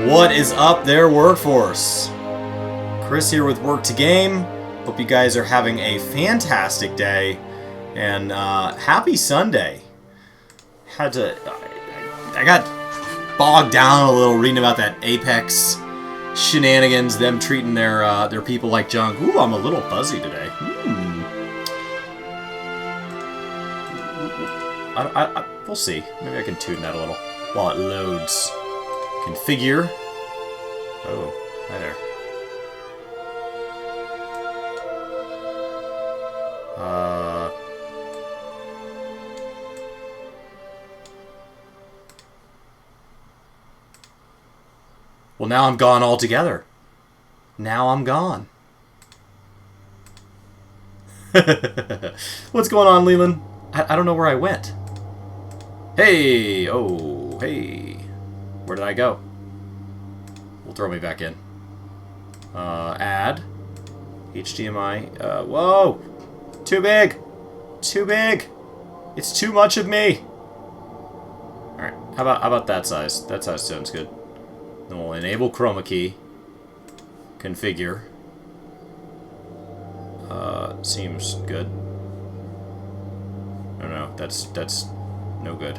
What is up there, workforce? Chris here with Work to Game. Hope you guys are having a fantastic day, and happy Sunday. I got bogged down a little reading about that Apex shenanigans, them treating their people like junk. Ooh, I'm a little fuzzy today. We'll see. Maybe I can tune that a little while it loads. Configure. Oh, hi there. Well, now I'm gone altogether. Now I'm gone. What's going on, Leland? I don't know where I went. Hey! Oh, hey. Where did I go? Will throw me back in. Add. HDMI. Whoa! Too big! Too big! It's too much of me! Alright, how about that size? That size sounds good. Then we'll enable chroma key. Configure. Seems good. No, that's no good.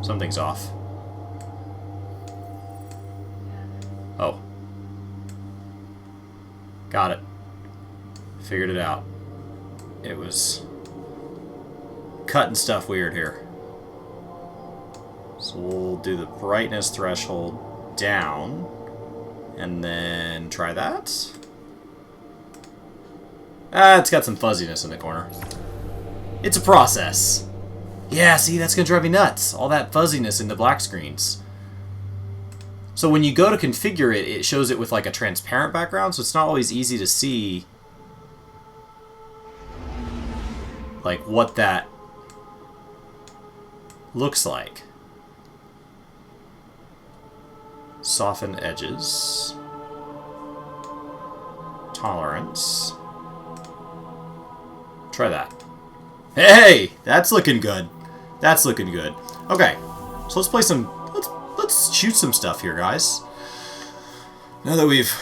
Something's off. Oh. Got it. Figured it out. It was cutting stuff weird here. So we'll do the brightness threshold down. And then try that. It's got some fuzziness in the corner. It's a process. Yeah, see, that's going to drive me nuts. All that fuzziness in the black screens. So when you go to configure it, it shows it with like a transparent background, so it's not always easy to see like what that looks like. Soften edges. Tolerance. Try that. Hey, that's looking good. That's looking good. Okay, so let's play some. Let's shoot some stuff here, guys. Now that we've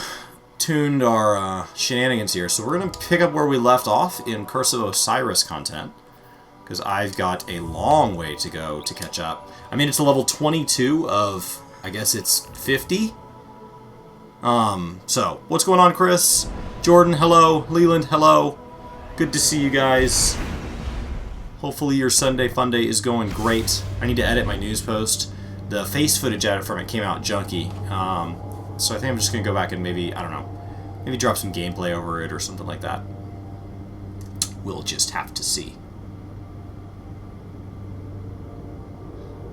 tuned our shenanigans here, so we're gonna pick up where we left off in Curse of Osiris content, because I've got a long way to go to catch up. I mean, it's a level 22 of, I guess it's 50. So what's going on, Chris? Jordan, hello. Leland, hello. Good to see you guys. Hopefully your Sunday fun day is going great. I need to edit my news post. The face footage edit from it came out junky. So I think I'm just going to go back and maybe, I don't know, maybe drop some gameplay over it or something like that. We'll just have to see.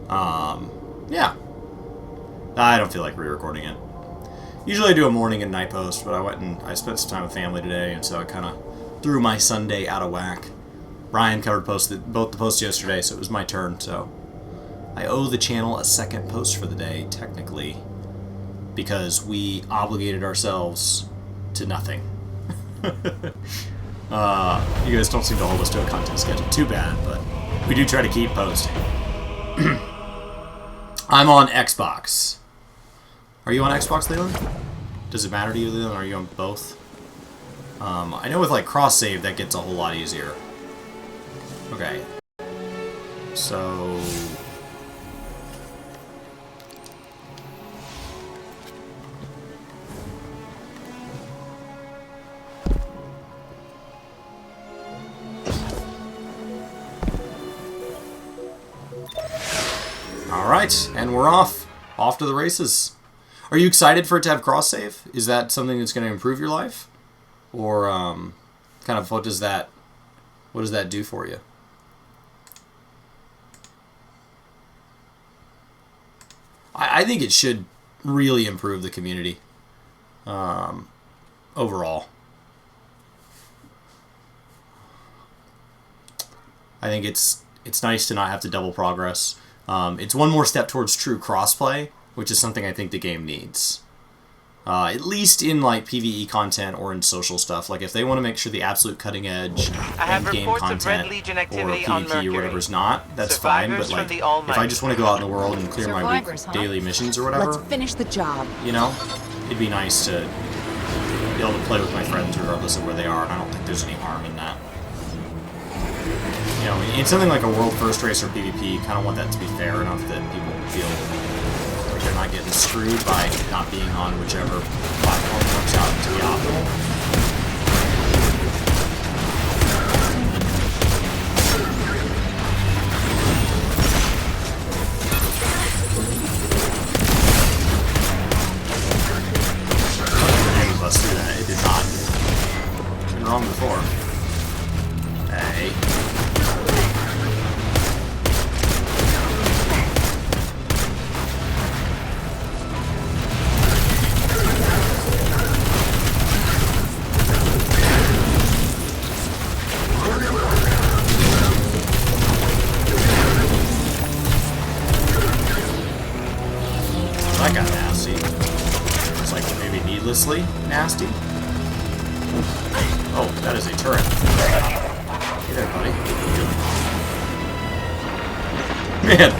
Yeah. I don't feel like re-recording it. Usually I do a morning and night post, but I spent some time with family today, and so I kind of threw my Sunday out of whack. Ryan covered both the posts yesterday, so it was my turn, so I owe the channel a second post for the day, technically, because we obligated ourselves to nothing. You guys don't seem to hold us to a content schedule. Too bad, but we do try to keep posting. I'm on Xbox. Are you on Xbox, Leland? Does it matter to you, Leland? Are you on both? I know with like cross-save that gets a whole lot easier. Okay. So... Alright, and we're off. Off to the races. Are you excited for it to have cross-save? Is that something that's going to improve your life? Or, kind of what does that do for you? I think it should really improve the community overall. I think it's nice to not have to double progress. It's one more step towards true crossplay, which is something I think the game needs. At least in like PvE content or in social stuff. Like if they want to make sure the absolute cutting edge end game content or PvP or whatever is not, that's fine. But like if I just want to go out in the world and clear my daily missions or whatever, let's finish the job. You know, it'd be nice to be able to play with my friends regardless of where they are, and I don't think there's any harm in that. You know, in something like a world first race or PvP, you kind of want that to be fair enough that people feel like they're not getting screwed by not being on whichever platform works out to be optimal. Bust through that. It did not. Been wrong before. Hey. That got nasty. It's like maybe needlessly nasty. Oh, that is a turret. Hey there, buddy. Man.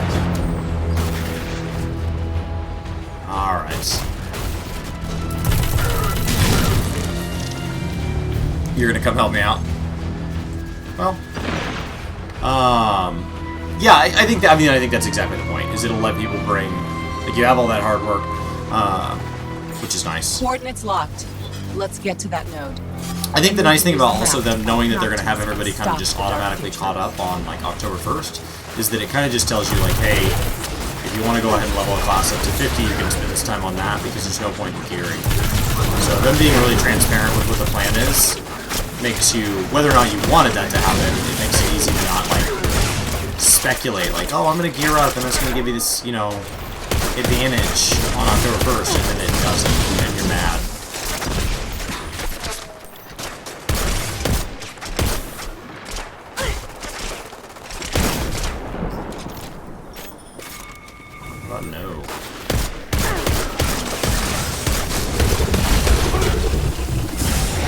Alright. You're gonna come help me out? Well. Yeah, I think that, I think that's exactly the point, is it'll let people bring, like, you have all that hard work, which is nice. Coordinates locked. Let's get to that node. I think the nice thing about also them knowing that they're going to have everybody kind of just automatically caught up on, like, October 1st, is that it kind of just tells you, like, hey, if you want to go ahead and level a class up to 50, you can spend this time on that, because there's no point in gearing. So them being really transparent with what the plan is makes you, whether or not you wanted that to happen, it makes it easy to not, like, speculate, like, oh, I'm going to gear up, and that's going to give you this, you know, advantage on October 1st, and then it doesn't, and you're mad. Oh no.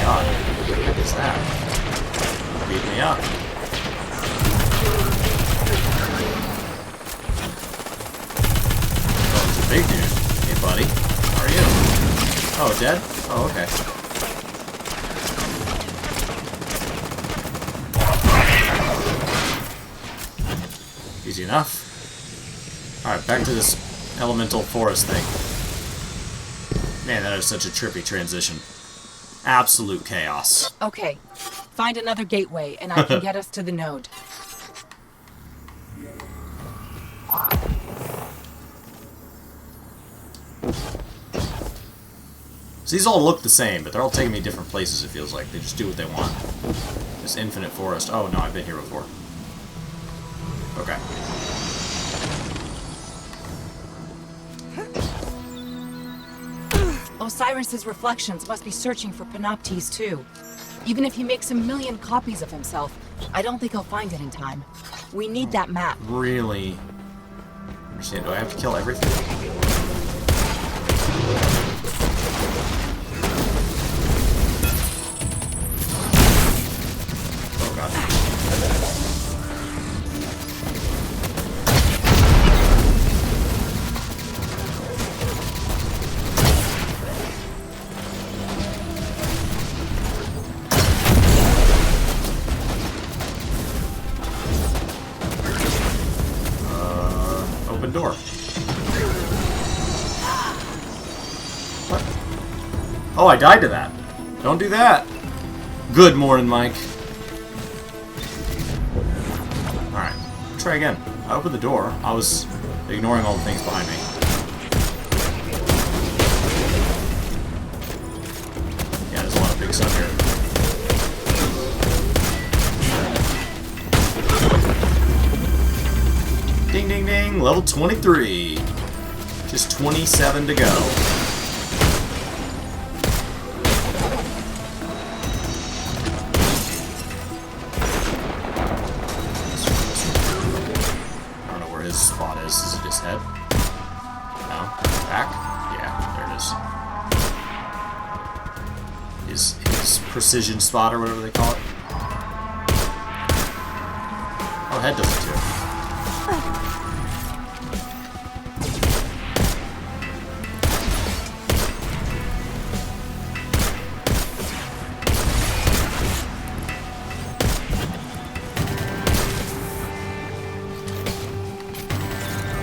God, what is that? Beat me up. Oh, it's a big dude. Hey buddy, how are you? Oh, dead? Oh, okay. Easy enough. Alright, back to this elemental forest thing. Man, that is such a trippy transition. Absolute chaos. Okay, find another gateway and I can get us to the node. So these all look the same, but they're all taking me different places, it feels like. They just do what they want. This infinite forest. Oh no, I've been here before. Okay. Osiris's reflections must be searching for Panoptes too. Even if he makes a million copies of himself, I don't think he'll find it in time. We need that map. Really? Understand? Do I have to kill everything? Oh god. Open door. What? Oh, I died to that. Don't do that. Good morning, Mike. Alright. Try again. I opened the door. I was ignoring all the things behind me. Yeah, there's a lot of big stuff here. Ding, ding, ding. Level 23. Just 27 to go. I don't know where his spot is. Is it his head? No? Back? Yeah, there it is. his precision spot or whatever they call it. Oh, head does it too.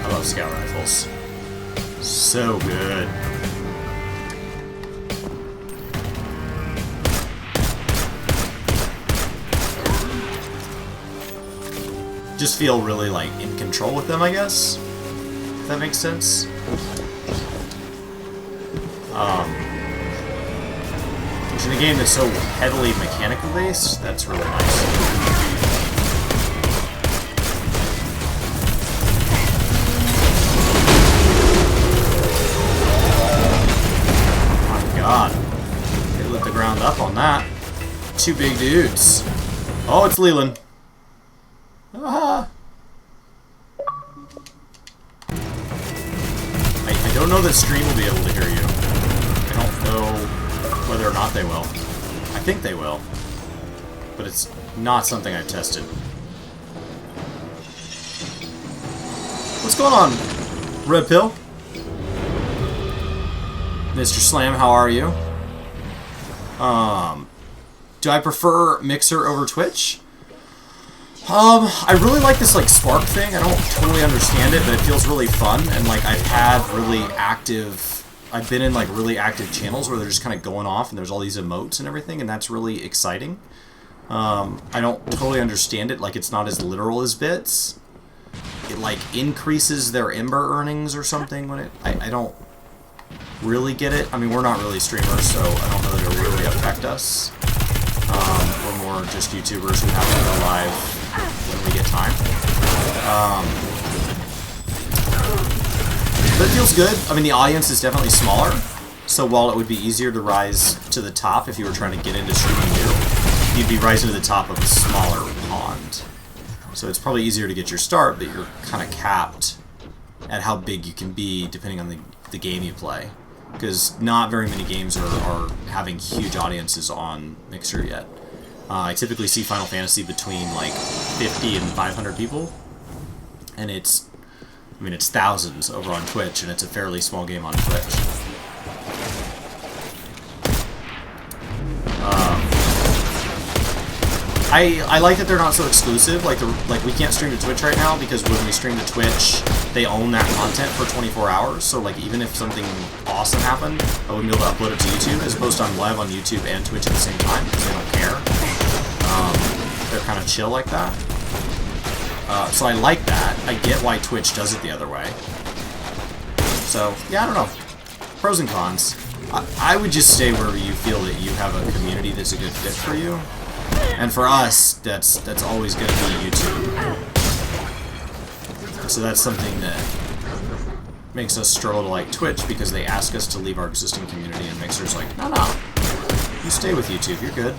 I love scout rifles. So good. Just feel really like in control with them, I guess. If that makes sense. Which in a game that's so heavily mechanical based, that's really nice. My God, they lit the ground up on that. Two big dudes. Oh, it's Leland. Ah. I don't know that stream will be able to hear you. I don't know whether or not they will. I think they will. But it's not something I've tested. What's going on, Red Pill? Mr. Slam, how are you? Do I prefer Mixer over Twitch? I really like this, like, Spark thing. I don't totally understand it, but it feels really fun, and, like, I've been in, like, really active channels where they're just kind of going off, and there's all these emotes and everything, and that's really exciting. I don't totally understand it, like, it's not as literal as bits. It, like, increases their Ember earnings or something when I don't really get it. I mean, we're not really streamers, so I don't know that it'll really affect us. We're more just YouTubers who happen to go live when we get time. But it feels good. I mean, the audience is definitely smaller, so while it would be easier to rise to the top if you were trying to get into streaming new, you'd be rising to the top of a smaller pond. So it's probably easier to get your start, but you're kind of capped at how big you can be depending on the game you play. Because not very many games are having huge audiences on Mixer yet. I typically see Final Fantasy between like 50 and 500 people, and it's thousands over on Twitch, and it's a fairly small game on Twitch. I like that they're not so exclusive. Like we can't stream to Twitch right now because when we stream to Twitch, they own that content for 24 hours. So like even if something awesome happened, I wouldn't be able to upload it to YouTube. As opposed to I'm live on YouTube and Twitch at the same time because they don't care. They're kind of chill like that. So I like that. I get why Twitch does it the other way. So yeah, I don't know. Pros and cons. I would just stay wherever you feel that you have a community that's a good fit for you. And for us, that's always going to be YouTube. So that's something that makes us struggle to like Twitch because they ask us to leave our existing community, and Mixer's like, no, you stay with YouTube, you're good.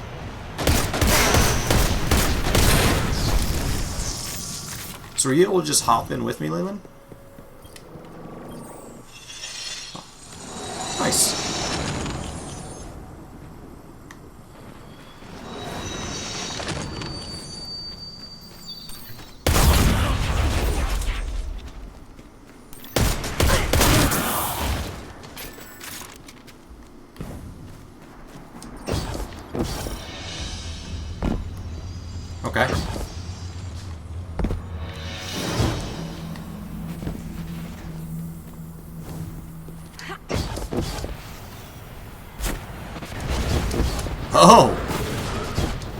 So are you able to just hop in with me, Leland? Oh. Nice. Okay. Oh!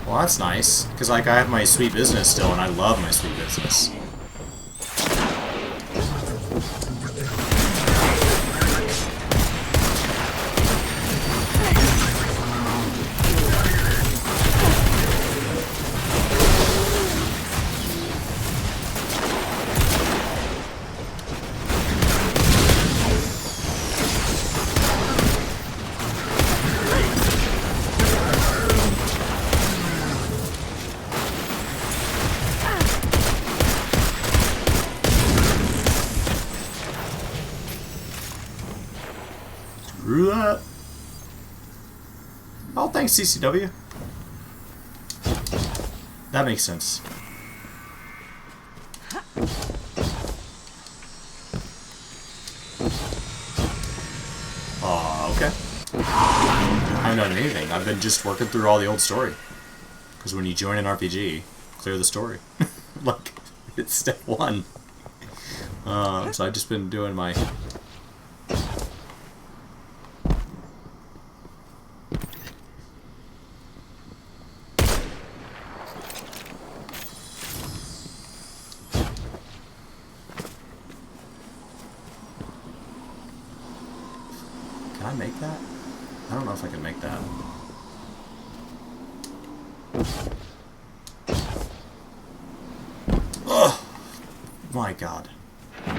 Well, that's nice, because like I have my sweet business still, and I love my sweet business. Oh, thanks, CCW. That makes sense. Oh, okay. I haven't done anything. I've been just working through all the old story. Because when you join an RPG, clear the story. Like, it's step one. So I've just been doing my... Can I make that? I don't know if I can make that. Oh my god. I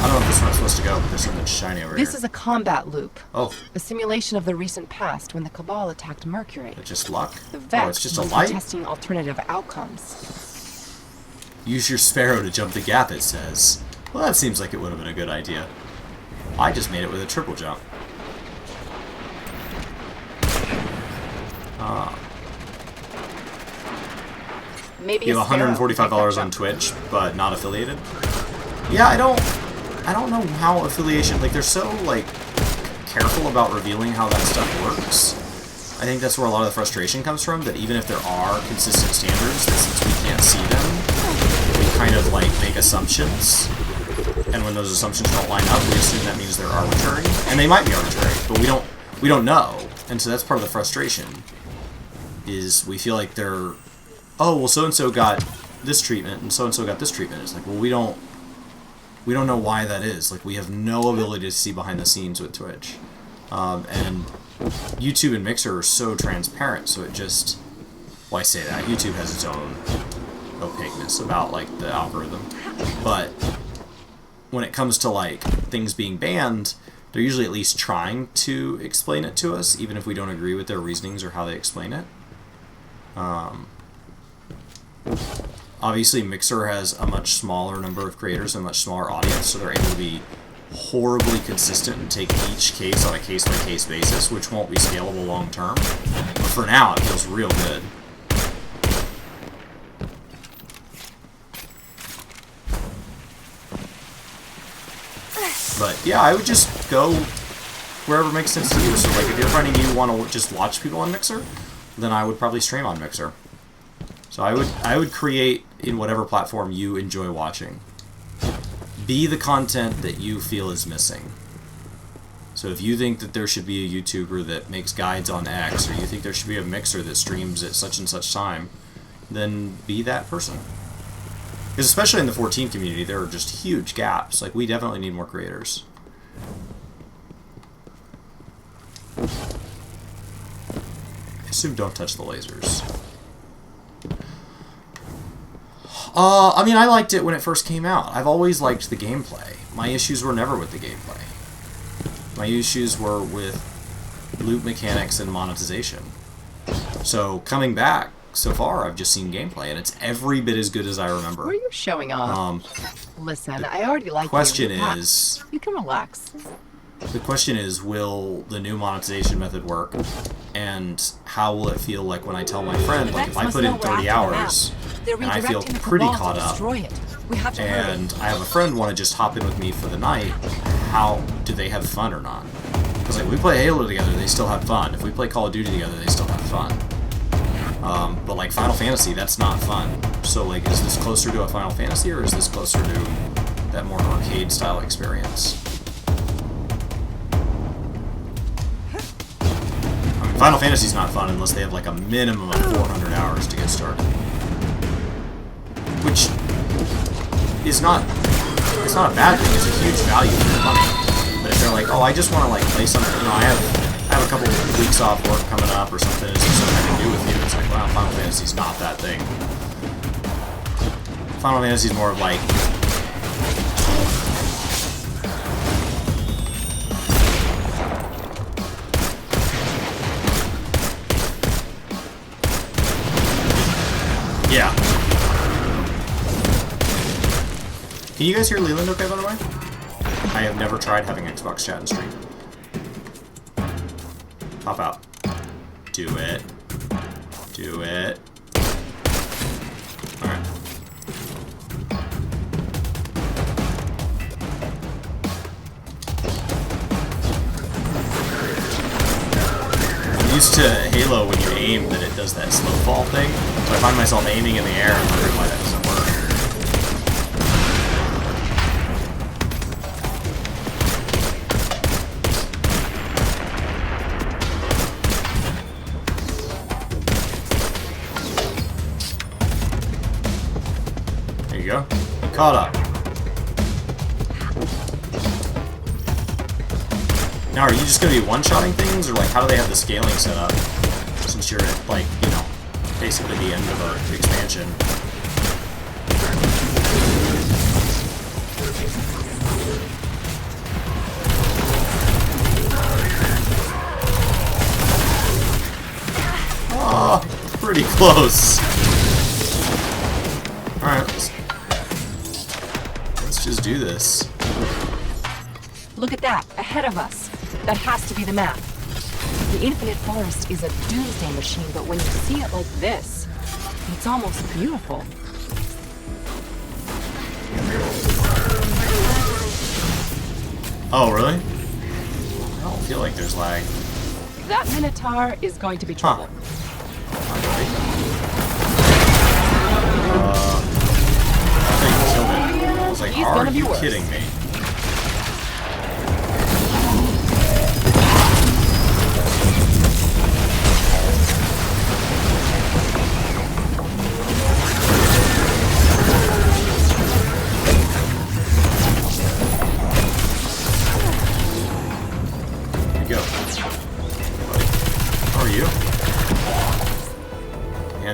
don't know if this is where I'm supposed to go, but there's something shiny over here. This is a combat loop. Oh. A simulation of the recent past when the Cabal attacked Mercury. It's just luck? The Vex Oh, it's just a must be light? testing alternative outcomes. Use your sparrow to jump the gap, it says. Well, that seems like it would have been a good idea. I just made it with a triple jump. Maybe You have $145 on Twitch, but not affiliated? Yeah, I don't know how affiliation, like, they're so, like, careful about revealing how that stuff works. I think that's where a lot of the frustration comes from, that even if there are consistent standards, that since we can't see them, we kind of, like, make assumptions. And when those assumptions don't line up, we assume that means they're arbitrary. And they might be arbitrary, but we don't know. And so that's part of the frustration, is we feel like they're, oh, well, so-and-so got this treatment, and so-and-so got this treatment. It's like, well, we don't know why that is. Like, we have no ability to see behind the scenes with Twitch. And YouTube and Mixer are so transparent, so it just, well, I say that. YouTube has its own opaqueness about, like, the algorithm. But when it comes to, like, things being banned, they're usually at least trying to explain it to us, even if we don't agree with their reasonings or how they explain it. Obviously, Mixer has a much smaller number of creators and a much smaller audience, so they're able to be horribly consistent and take each case on a case-by-case basis, which won't be scalable long-term. But for now, it feels real good. But yeah, I would just go wherever makes sense to you. So like, if you're finding you want to just watch people on Mixer, then I would probably stream on Mixer. So I would create in whatever platform you enjoy watching. Be the content that you feel is missing. So if you think that there should be a YouTuber that makes guides on X, or you think there should be a Mixer that streams at such and such time, then be that person. Because especially in the 14 community, there are just huge gaps. Like, we definitely need more creators. I assume don't touch the lasers. I mean, I liked it when it first came out. I've always liked the gameplay. My issues were never with the gameplay. My issues were with loot mechanics and monetization. So, coming back, so far, I've just seen gameplay, and it's every bit as good as I remember. Were you showing off? Listen, I already like question is... You can relax. The question is, will the new monetization method work? And how will it feel like when I tell my friend, like, if I put in 30 hours, and I feel pretty caught up, and I have a friend want to just hop in with me for the night, how do they have fun or not? Because, like, we play Halo together, they still have fun. If we play Call of Duty together, they still have fun. But like Final Fantasy, that's not fun. So like, is this closer to a Final Fantasy, or is this closer to that more arcade style experience? I mean, Final Fantasy's not fun unless they have like a minimum of 400 hours to get started. Which is not, it's not a bad thing, it's a huge value for your money. But if they're like, oh, I just want to like play something, you know, I have a couple of weeks off work coming up or something, is there something I can do with you? It's like, wow, Final Fantasy's not that thing. Final Fantasy's more of like... Yeah. Can you guys hear Leland okay, by the way? I have never tried having Xbox chat and stream. Pop out. Do it. Do it. Alright. I'm used to Halo when you aim that it does that slow fall thing. So I find myself aiming in the air and wondering why that doesn't work. There you go. Caught up. Now, are you just going to be one-shotting things, or like how do they have the scaling set up? Since you're at, like, you know, basically the end of an expansion. Oh, pretty close. Alright, let's just do this. Look at that, ahead of us. That has to be the map. The Infinite Forest is a doomsday machine, but when you see it like this, it's almost beautiful. Oh, really? I don't feel like there's lag. That Minotaur is going to be trouble. Not really. I think he killed it. I was like, He's are gonna be you worse. kidding me?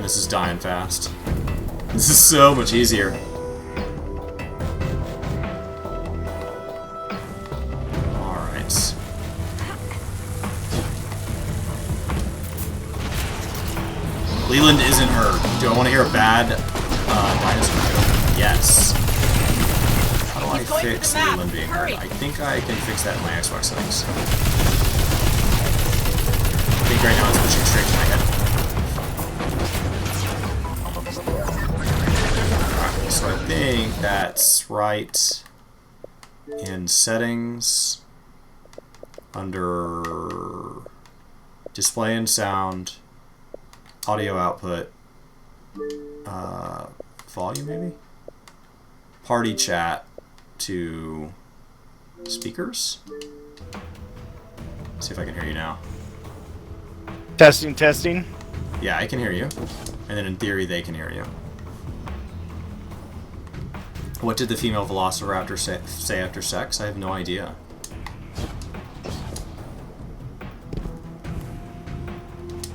This is dying fast. This is so much easier. Alright. Leland isn't hurt. Do I want to hear a bad dinosaur joke? Yes. How do I fix Leland being hurt? I think I can fix that in my Xbox settings. I think right now it's pushing straight to my head. So I think that's right in settings under display and sound, audio output, volume maybe? Party chat to speakers? See if I can hear you now. Testing, testing. Yeah, I can hear you. And then in theory they can hear you. What did the female velociraptor say after sex? I have no idea.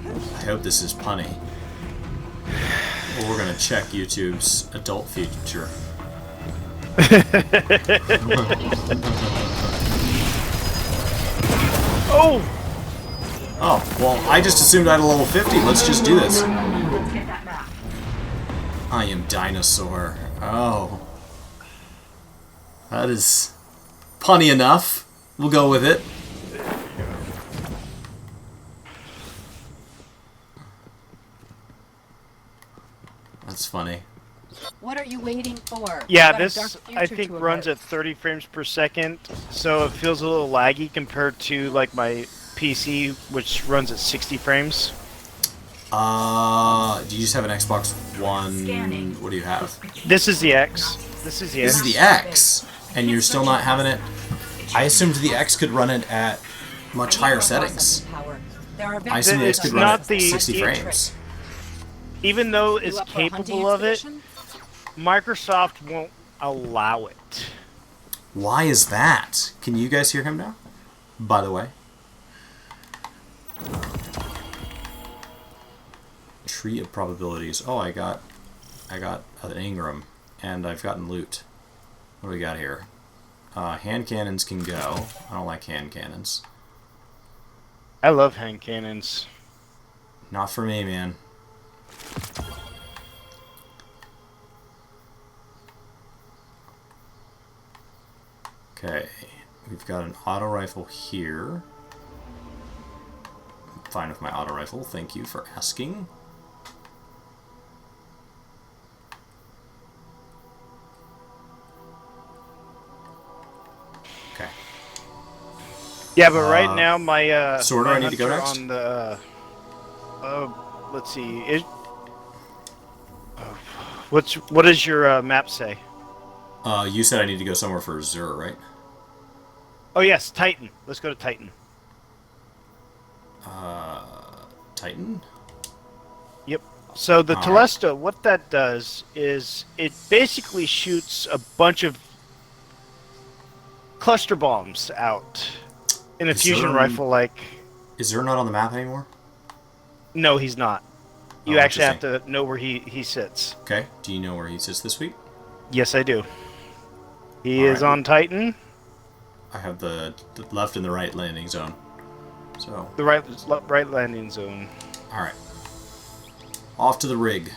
I hope this is punny. Or we're gonna check YouTube's adult feature. Oh! Oh, well, I just assumed I had a level 50. Let's just do this. Let's get that map. I am dinosaur. Oh. That is punny enough. We'll go with it. That's funny. What are you waiting for? Yeah, We've got a this dark I future think to runs avert. at 30 frames per second, so it feels a little laggy compared to like my PC, which runs at 60 frames. Do you just have an Xbox One? Scanning. What do you have? This is the X. This is the This X. is the X, and you're still not having it? I assumed the X could run it at much higher settings. I assumed the X could It's run not at the- 60 frames. Even though it's You up for a hunting capable of it, expedition? Microsoft won't allow it. Why is that? Can you guys hear him now? By the way. Tree of probabilities. Oh, I got an Ingram, and I've gotten loot. What do we got here? Hand cannons can go. I don't like hand cannons. I love hand cannons. Not for me, man. Okay, we've got an auto rifle here. fine with my auto rifle. Thank you for asking. Okay. Yeah, but right now my so where do my I need to go hunter next? on the let's see. What does your map say? You said I need to go somewhere for Zur, right? Oh yes, Titan. Let's go to Titan. Titan? Yep. So the All Telesto, what that does is it basically shoots a bunch of cluster bombs out in a Is fusion there- rifle. Like, Is Zur not on the map anymore? no, he's not. You Oh, actually have to know where he sits. Okay. Do you know where he sits this week? Yes, I do. He All is right. on Titan. I have the left and the right landing zone. So, The right landing zone. all right. Off to the rig.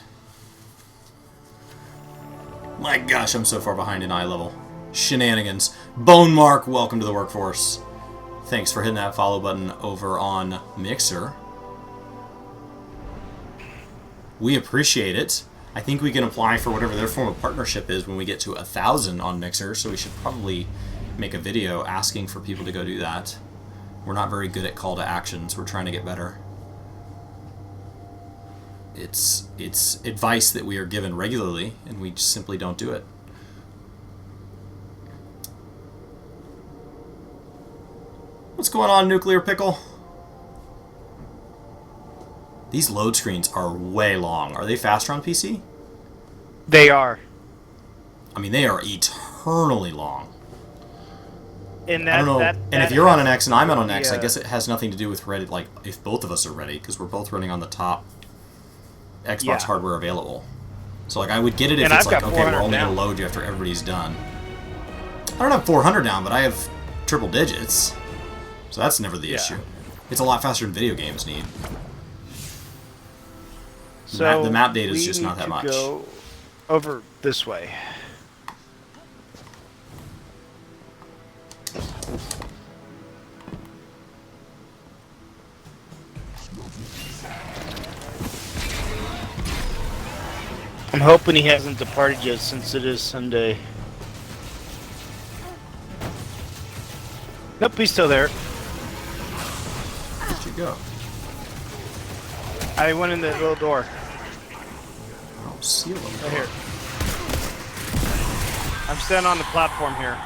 My gosh, I'm so far behind in eye level. Shenanigans. Bone Mark, welcome to the workforce. Thanks for hitting that follow button over on Mixer. We appreciate it. I think we can apply for whatever their form of partnership is when we get to 1,000 on Mixer, so we should probably make a video asking for people to go do that. We're not very good at call to actions. We're trying to get better. It's advice that we are given regularly, and we just simply don't do it. What's going on, Nuclear Pickle? These load screens are way long. Are they faster on PC? They are. I mean, they are eternally long. And I don't know. that And if you're on an X and I'm on an the, X, I guess it has nothing to do with ready. Like if both of us are ready, because we're both running on the top Xbox Yeah. hardware available. So like, I would get it if And it's I've like, got okay, we're 400 only going down. to load you after everybody's done. I don't have 400 down, but I have triple digits, so that's never the Yeah. issue. It's a lot faster than video games need. So the map data is we just not need that to much. Go over this way. I'm hoping he hasn't departed yet since it is Sunday. Nope, he's still there. Where'd you go? I went in the little door. I don't see a little. Right here. I'm standing on the platform here.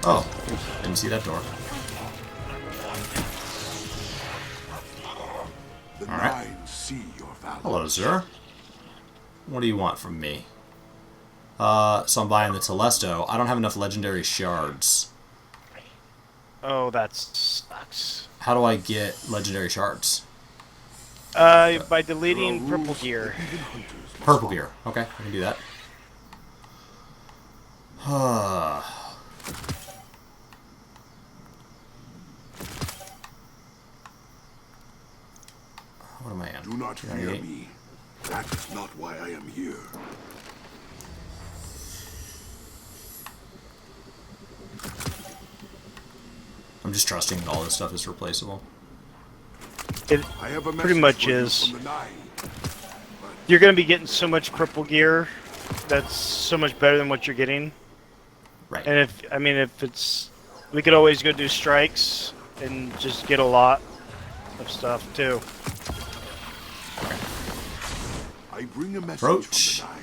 Oh, didn't see that door. The All right. Nine see your valor. Hello, sir. What do you want from me? So I'm buying the Telesto. I don't have enough legendary shards. Oh, that sucks. How do I get legendary shards? By deleting purple gear. Even hunters must Purple gear. Okay, I can do that. What am I in? do not fear 98? me. That is not why I am here. I'm just trusting that all this stuff is replaceable. It, I have a Pretty message much for you is. from the Nine. You're going to be getting so much purple gear. That's so much better than what you're getting. Right. And if it's, we could always go do strikes and just get a lot of stuff too. I bring a message Approach. from the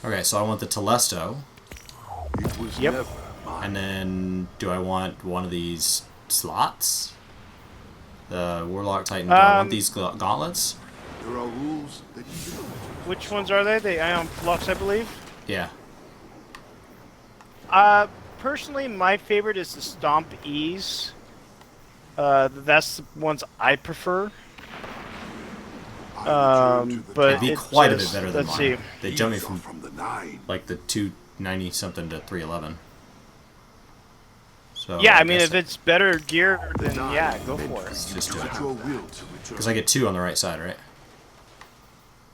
Nine. Okay, so I want the Telesto. It was Yep. never mine. And then, do I want one of these slots? The Warlock Titan. Do I want these gauntlets? There are rules that you know. Which ones are they? The Ion Flux, I believe. Yeah. Personally, my favorite is the Stomp E's. That's the ones I prefer. I return to the But It'd be it quite a bit just- better than let's mine. see. They jumped me These are from the Nine. like the 290 something to 311. So Yeah, I mean, guess if it's better gear, then yeah, go for it. let's just do At it. your will to return. Because I get 2 on the right side, right?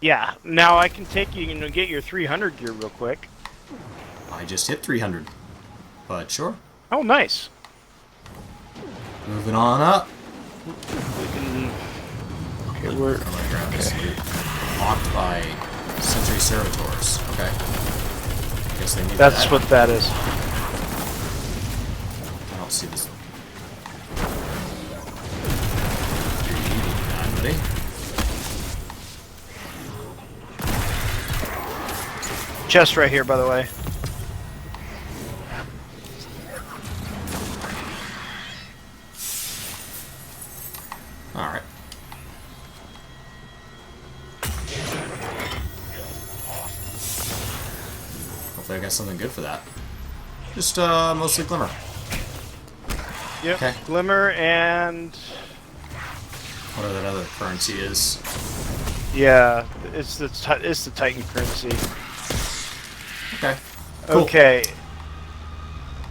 Yeah, now I can take you and get your 300 gear real quick. I just hit 300. But sure. Oh, nice. Moving on up. We can. Okay, we're. I'm gonna grab this loot. Locked by Century Servitors. Okay. Guess they need That's that. what that is. I don't see this. Buddy. Chest right here, by the way. Alright. Hopefully I got something good for that. Just, mostly Glimmer. Yep. Okay. Glimmer and Whatever that other currency is. yeah, it's the Titan currency. Okay. Cool. Okay.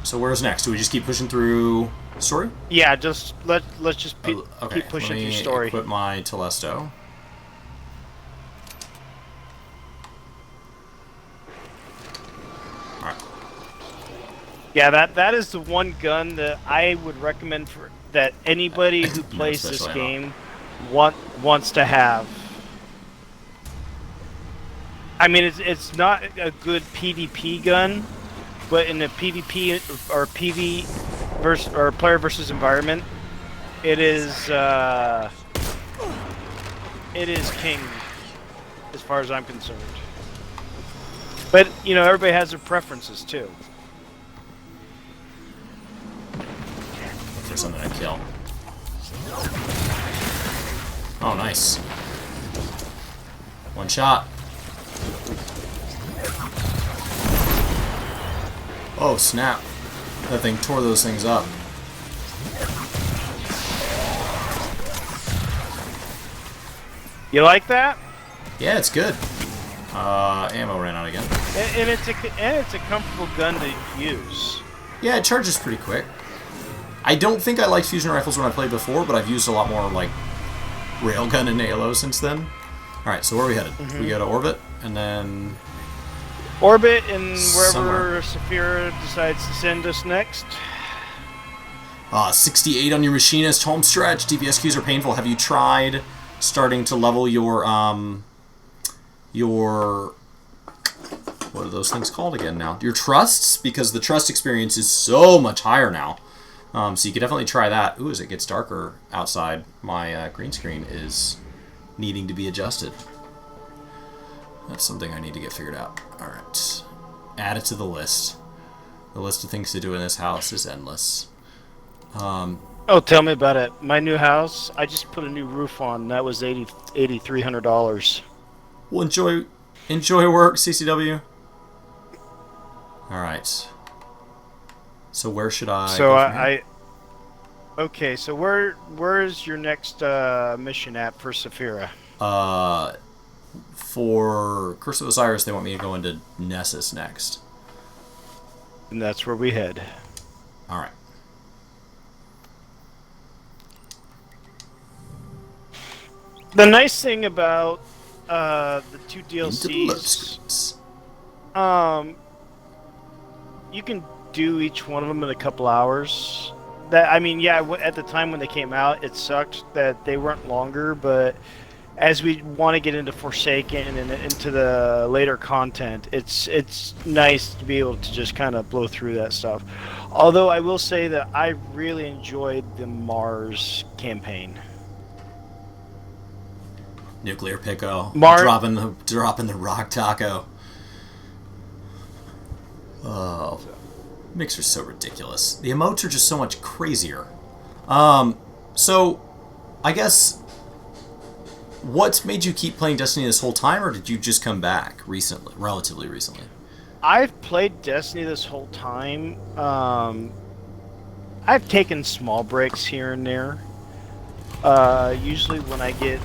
So where's next? Do we just keep pushing through story? Yeah, just let's just Okay. keep pushing Let me through story. equip my Telesto. Alright. Yeah, that is the one gun that I would recommend for that anybody who plays this special ammo. game wants to have. I mean, it's not a good PvP gun, but in a PvP or PV versus or player versus environment, it is king, as far as I'm concerned. But you know, everybody has their preferences too. For something to kill. Oh, nice. One shot. Oh, snap. That thing tore those things up. You like that? Yeah, it's good. Ammo ran out again. And it's a comfortable gun to use. Yeah, it charges pretty quick. I don't think I liked fusion rifles when I played before, but I've used a lot more, like, railgun and ALO since then. Alright, so where are we headed? We go to orbit, and then... Orbit and Somewhere. wherever Saphira decides to send us next. 68 on your machinist, home stretch. DPS queues are painful. Have you tried starting to level your... What are those things called again now? Your trusts? Because the trust experience is so much higher now. So you could definitely try that. Ooh, as it gets darker outside, my green screen is needing to be adjusted. That's something I need to get figured out. Alright. Add it to the list. The list of things to do in this house is endless. Oh, tell me about it. My new house, I just put a new roof on. That was $8,300. Well, enjoy work, CCW. Alright. So where should I So go from here? okay, so where's your next mission at for Saphira? For Curse of Osiris, they want me to go into Nessus next. And that's where we head. Alright. The nice thing about the two Into the load DLCs, screens. you can do each one of them in a couple hours. That I mean, yeah, at the time when they came out, it sucked that they weren't longer. But as we want to get into Forsaken and into the later content, it's nice to be able to just kind of blow through that stuff. Although I will say that I really enjoyed the Mars campaign. Nuclear Pico. Mar- dropping the rock taco. Oh. Mixer's so ridiculous. The emotes are just so much crazier. So I guess what's made you keep playing Destiny this whole time, or did you just come back recently, relatively recently? I've played Destiny this whole time. I've taken small breaks here and there. Usually when I get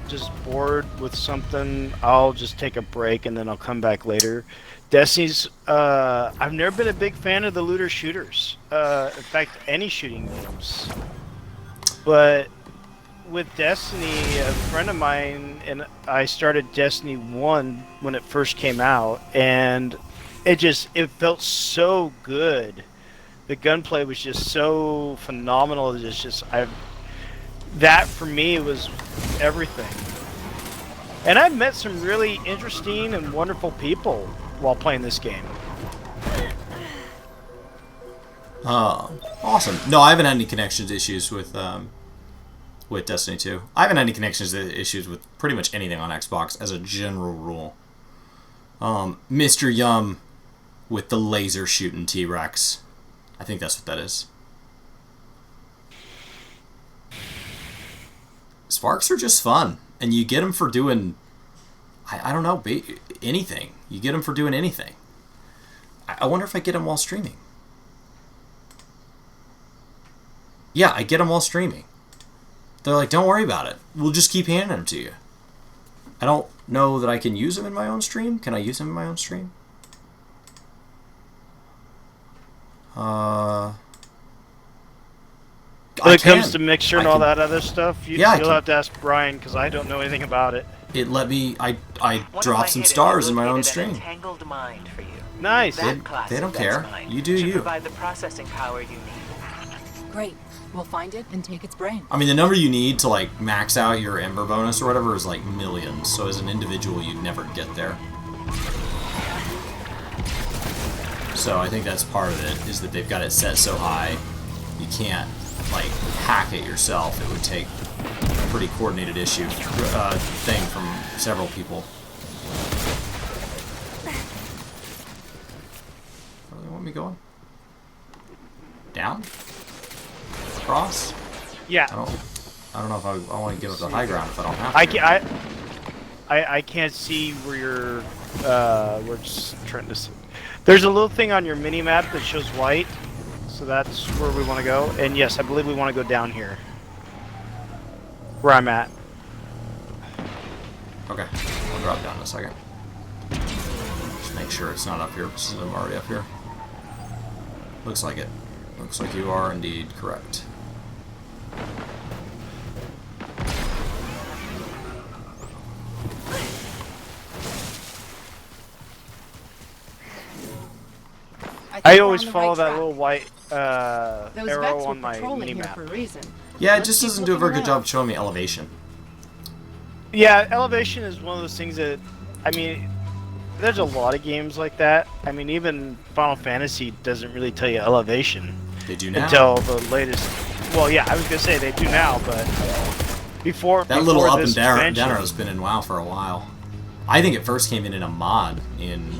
just bored with something, I'll just take a break and then I'll come back later. Destiny's, I've never been a big fan of the looter shooters. In fact, any shooting games. But with Destiny, a friend of mine and I started Destiny 1 when it first came out, and it felt so good. The gunplay was just so phenomenal. It's just that for me was everything. And I've met some really interesting and wonderful people while playing this game. Awesome. No, I haven't had any connections issues with Destiny 2. I haven't had any connections issues with pretty much anything on Xbox as a general rule. Mr. Yum with the laser shooting T-Rex. I think that's what that is. Sparks are just fun, and you get them for doing, I don't know, anything. You get them for doing anything. I wonder if I get them while streaming. Yeah, I get them while streaming. They're like, don't worry about it. We'll just keep handing them to you. I don't know that I can use them in my own stream. Can I use them in my own stream? When it comes to mixture and all that other stuff, you'll Yeah, have to ask Brian because I don't know anything about it. It let me. I dropped some stars in my own stream. Entangled mind for you. Nice. They don't care. You do you. Provide the processing power you need. Great. We'll find it and take its brain. I mean, the number you need to like max out your Ember bonus or whatever is like millions. So as an individual, you'd never get there. So I think that's part of it, is that they've got it set so high, you can't like hack it yourself. It would take a pretty coordinated thing from several people. Where do they want me going? Down? Across? Yeah. I don't know if I want to give up the high ground if I don't have to. I can't see where you're. We're just trying to. There's a little thing on your mini map that shows white, so that's where we want to go. And yes, I believe we want to go down here, where I'm at. Okay, I'll drop down in a second. Just make sure it's not up here since I'm already up here. Looks like it. Looks like you are indeed correct. I always follow that little white arrow on my mini map. Yeah, it just doesn't do a very good job showing me elevation. Yeah, elevation is one of those things that, I mean, there's a lot of games like that. I mean, even Final Fantasy doesn't really tell you elevation. They do now. Until the latest. Well, yeah, I was gonna say they do now, but before that little up and down expansion, arrow's been in WoW for a while. I think it first came in a mod in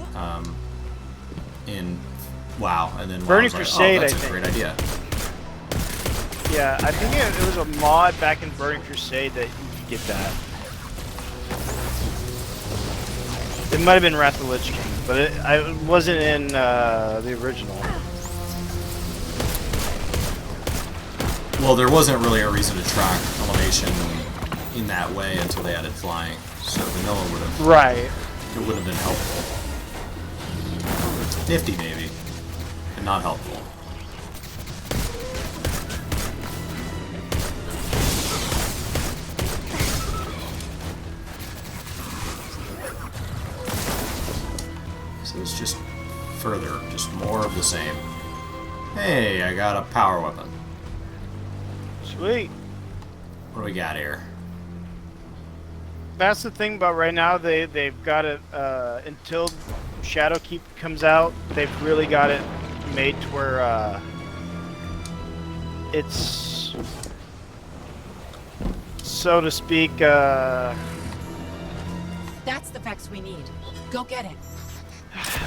WoW, and then Burning WoW was Crusade, like, oh, that's I a think. great idea. Yeah, I think it was a mod back in Burning Crusade that you could get that. It might have been Wrath of the Lich King, but it wasn't in the original. Well, there wasn't really a reason to track elevation in that way until they added flying, so vanilla would have. Right. It would have been helpful. Nifty, maybe, but not helpful. So it's just further, just more of the same. Hey, I got a power weapon. Sweet. What do we got here? That's the thing about right now. They've got it until Shadowkeep comes out. They've really got it made to where it's, so to speak. That's the vex we need. Go get it.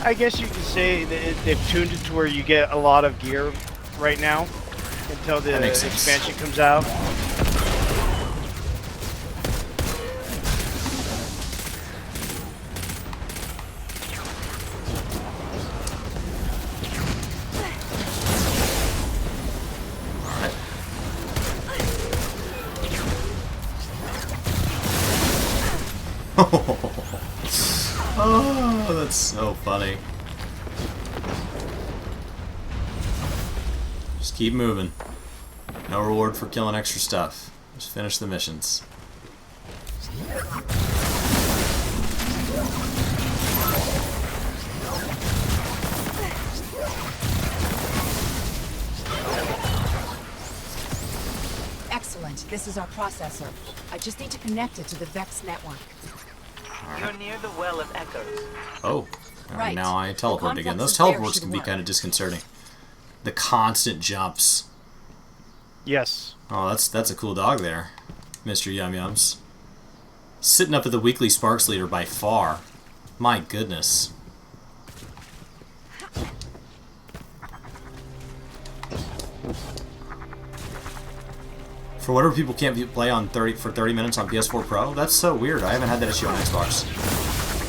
I guess you could say that they've tuned it to where you get a lot of gear right now until the expansion comes out. Oh, that's so funny. Just keep moving. No reward for killing extra stuff. Just finish the missions. Excellent. This is our processor. I just need to connect it to the Vex network. You're near the Well of Echoes. Oh. Right. Now I teleport The again. complex Those is there, teleports should can be work. kind of disconcerting. The constant jumps. Yes. Oh, that's a cool dog there, Mr. Yum Yums. Sitting up at the weekly Sparks leader by far. My goodness. For whatever people can't play on 30 minutes on PS4 Pro, that's so weird. I haven't had that issue on Xbox.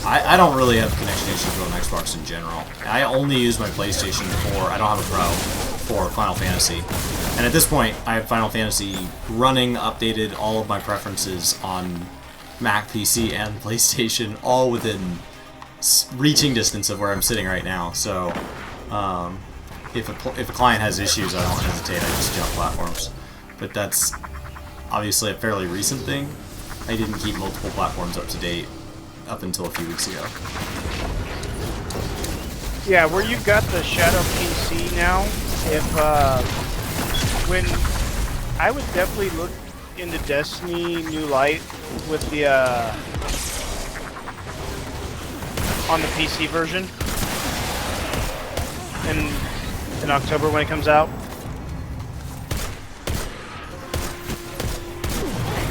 I don't really have connection issues on Xbox in general. I only use my PlayStation for, I don't have a Pro, for Final Fantasy. And at this point, I have Final Fantasy running, updated, all of my preferences on Mac, PC, and PlayStation, all within reaching distance of where I'm sitting right now. So, if a client has issues, I don't hesitate, I just jump platforms. But that's obviously a fairly recent thing. I didn't keep multiple platforms up to date up until a few weeks ago. Yeah, where you've got the Shadow PC now, when I would definitely look into Destiny New Light with the on the PC version in October when it comes out.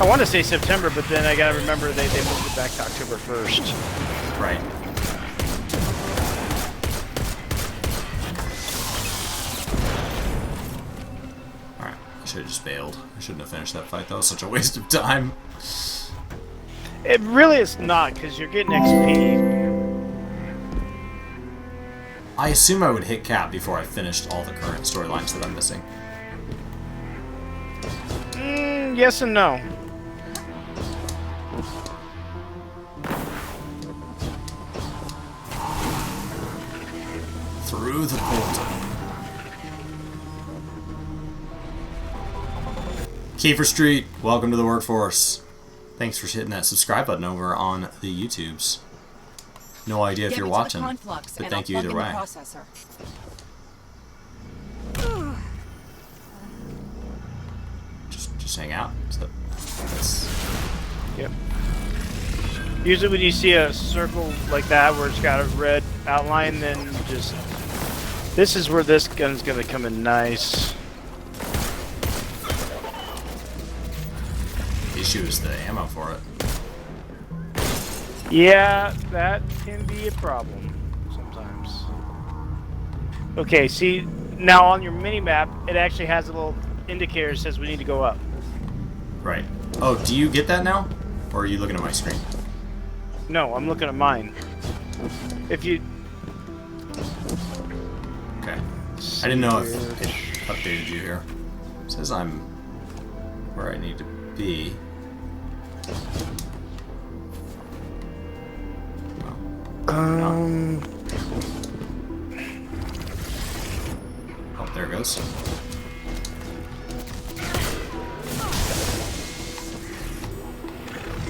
I want to say September, but then I gotta remember they moved it back to October 1st. Right. Alright, I should have just bailed. I shouldn't have finished that fight. That was such a waste of time. It really is not, because you're getting XP. I assume I would hit cap before I finished all the current storylines that I'm missing. Yes and no. Through the portal. Kiefer Street, welcome to the workforce. Thanks for hitting that subscribe button over on the YouTubes. No idea if you're watching, but thank you either way. Just hang out. Yep. Usually when you see a circle like that where it's got a red outline, then just... This is where this gun's gonna come in nice. The issue is the ammo for it. Yeah, that can be a problem sometimes. Okay, see, now on your mini-map, it actually has a little indicator that says we need to go up. Right. Oh, do you get that now? Or are you looking at my screen? No, I'm looking at mine. If you... Okay. I didn't know if it updated you here. It says I'm where I need to be. Oh, there it goes.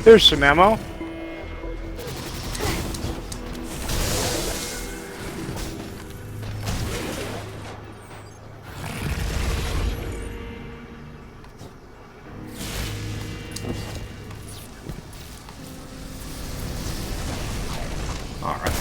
There's some ammo. Alright.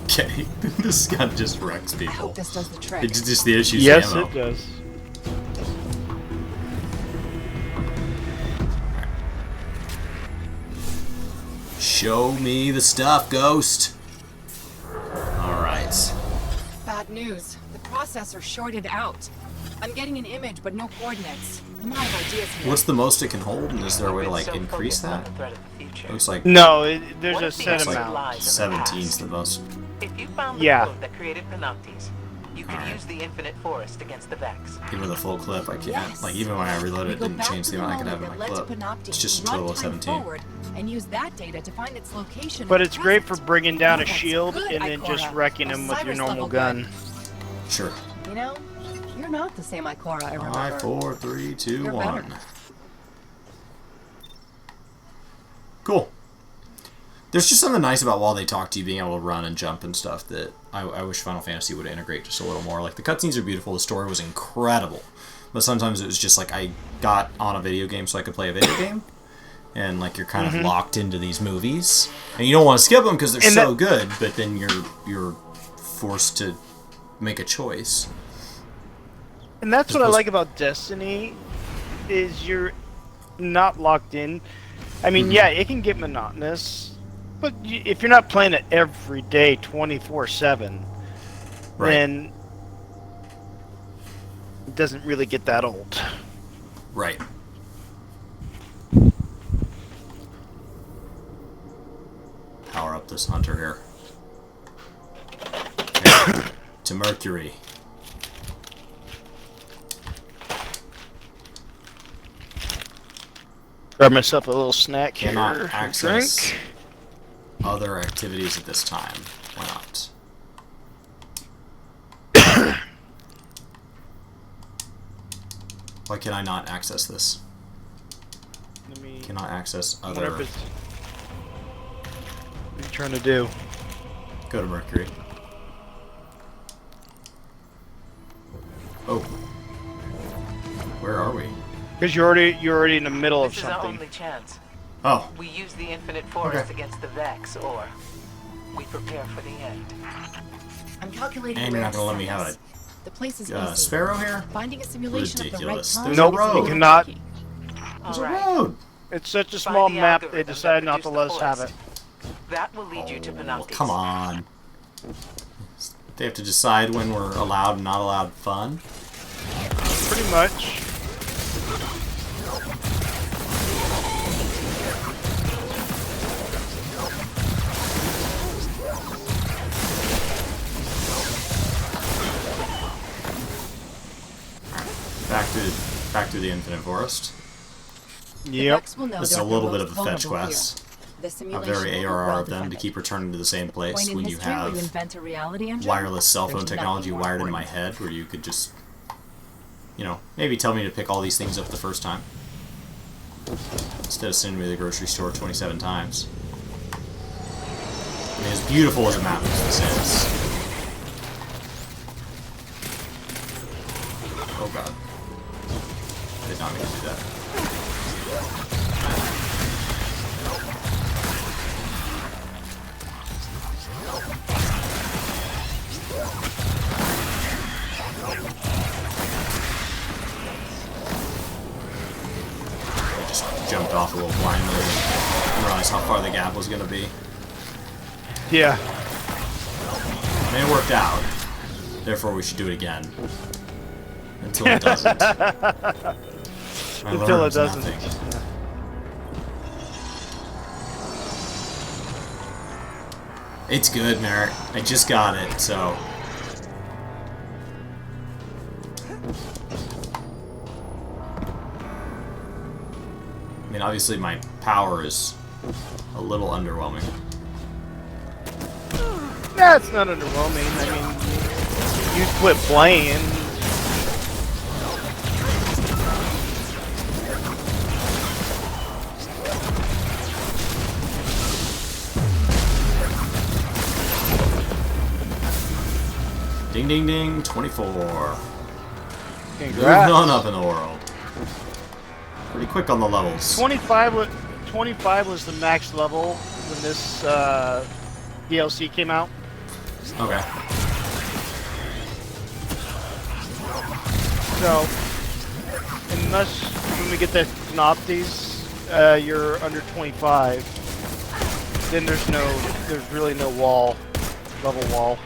Okay, this gun just wrecks I people. hope this does the trick. It's just the issue. Yes, ammo. it does. Show me the stuff, Ghost. Alright. Bad news. The processor shorted out. I'm getting an image, but no coordinates. I'm out of ideas here. What's the most it can hold, and is there a way to, like, So increase focused on that? the threat of the future. Looks like, No, there's What a if the set answer like amount. lies in the 17's past? the most. If you found the Yeah. code that created Phantasy, You can use the infinite forest against the Vex. Even with a full clip, I can't. Yes. Like, even when I reload We it, go didn't back change to the amount I could have in moment my that led clip. to Panopticon, It's just a run total of time 17. forward, and use that data to find its location. But in it's the great for present. bringing down a That's shield good, and then just Ikora. wrecking A him with your Cyrus normal level gun. Sure. You know, you're not the same Ikora I remember. 5, 4, 3, 2, You're 1. better. Cool. There's just something nice about while they talk to you being able to run and jump and stuff that I wish Final Fantasy would integrate just a little more. Like, the cutscenes are beautiful, the story was incredible, but sometimes it was just like I got on a video game so I could play a video game, and like you're kind of locked into these movies, and you don't want to skip them because they're so good, but then you're forced to make a choice. And that's what I like about Destiny, is you're not locked in. I mean, yeah, it can get monotonous, but if you're not playing it every day, 24/7, Right. then it doesn't really get that old. Right. Power up this hunter here. Okay. To Mercury. Grab myself a little snack Cannot here. access Drink. other activities at this time. Why not? Why can I not access this? Let me. Cannot access I wonder if other. it's. What are you trying to do? Go to Mercury. Oh. Where are we? Because you're already in the middle of This is our something. only chance. Oh. We use the infinite forest Okay. against the Vex, or we prepare for the end. I'm calculating. And you're where not gonna let to me send have this. The place is a easy. Sparrow here? Finding a simulation Ridiculous. of the right There's time. a road. You cannot. There's a Alright. road. It's such a Find small the map, they algorithm that decided not to produced let the us have it. forest. That will lead you to Oh, Panopticon. come on. They have to decide when we're allowed and not allowed fun. Pretty much. Back to the Infinite Forest. The Yep. Vex will know This is a they're little the bit of most a fetch vulnerable quest. here. The A simulation very will ARR well of them to defended. keep returning to the same place Point in when you history where have you invent a reality engine, wireless cell phone there's technology nothing more wired in my important. head where you could just, you know, maybe tell me to pick all these things up the first time. Instead of sending me to the grocery store 27 times. I mean, as beautiful as a map as this is. Oh god. Did not mean to do that. I just jumped off a little blindly and realized how far the gap was going to be. Yeah. I mean, it worked out. Therefore, we should do it again. Until it doesn't. I Until learned it doesn't. nothing. It's good, Merrick. I just got it, so... I mean, obviously my power is a little underwhelming. Nah, it's not underwhelming. I mean, you quit playing. Ding, ding, ding, 24. Moving Congrats. on up in the world. Pretty quick on the levels. 25 was the max level when this DLC came out. Okay. So, unless when we get the Synoptes, you're under 25, then there's really no level wall.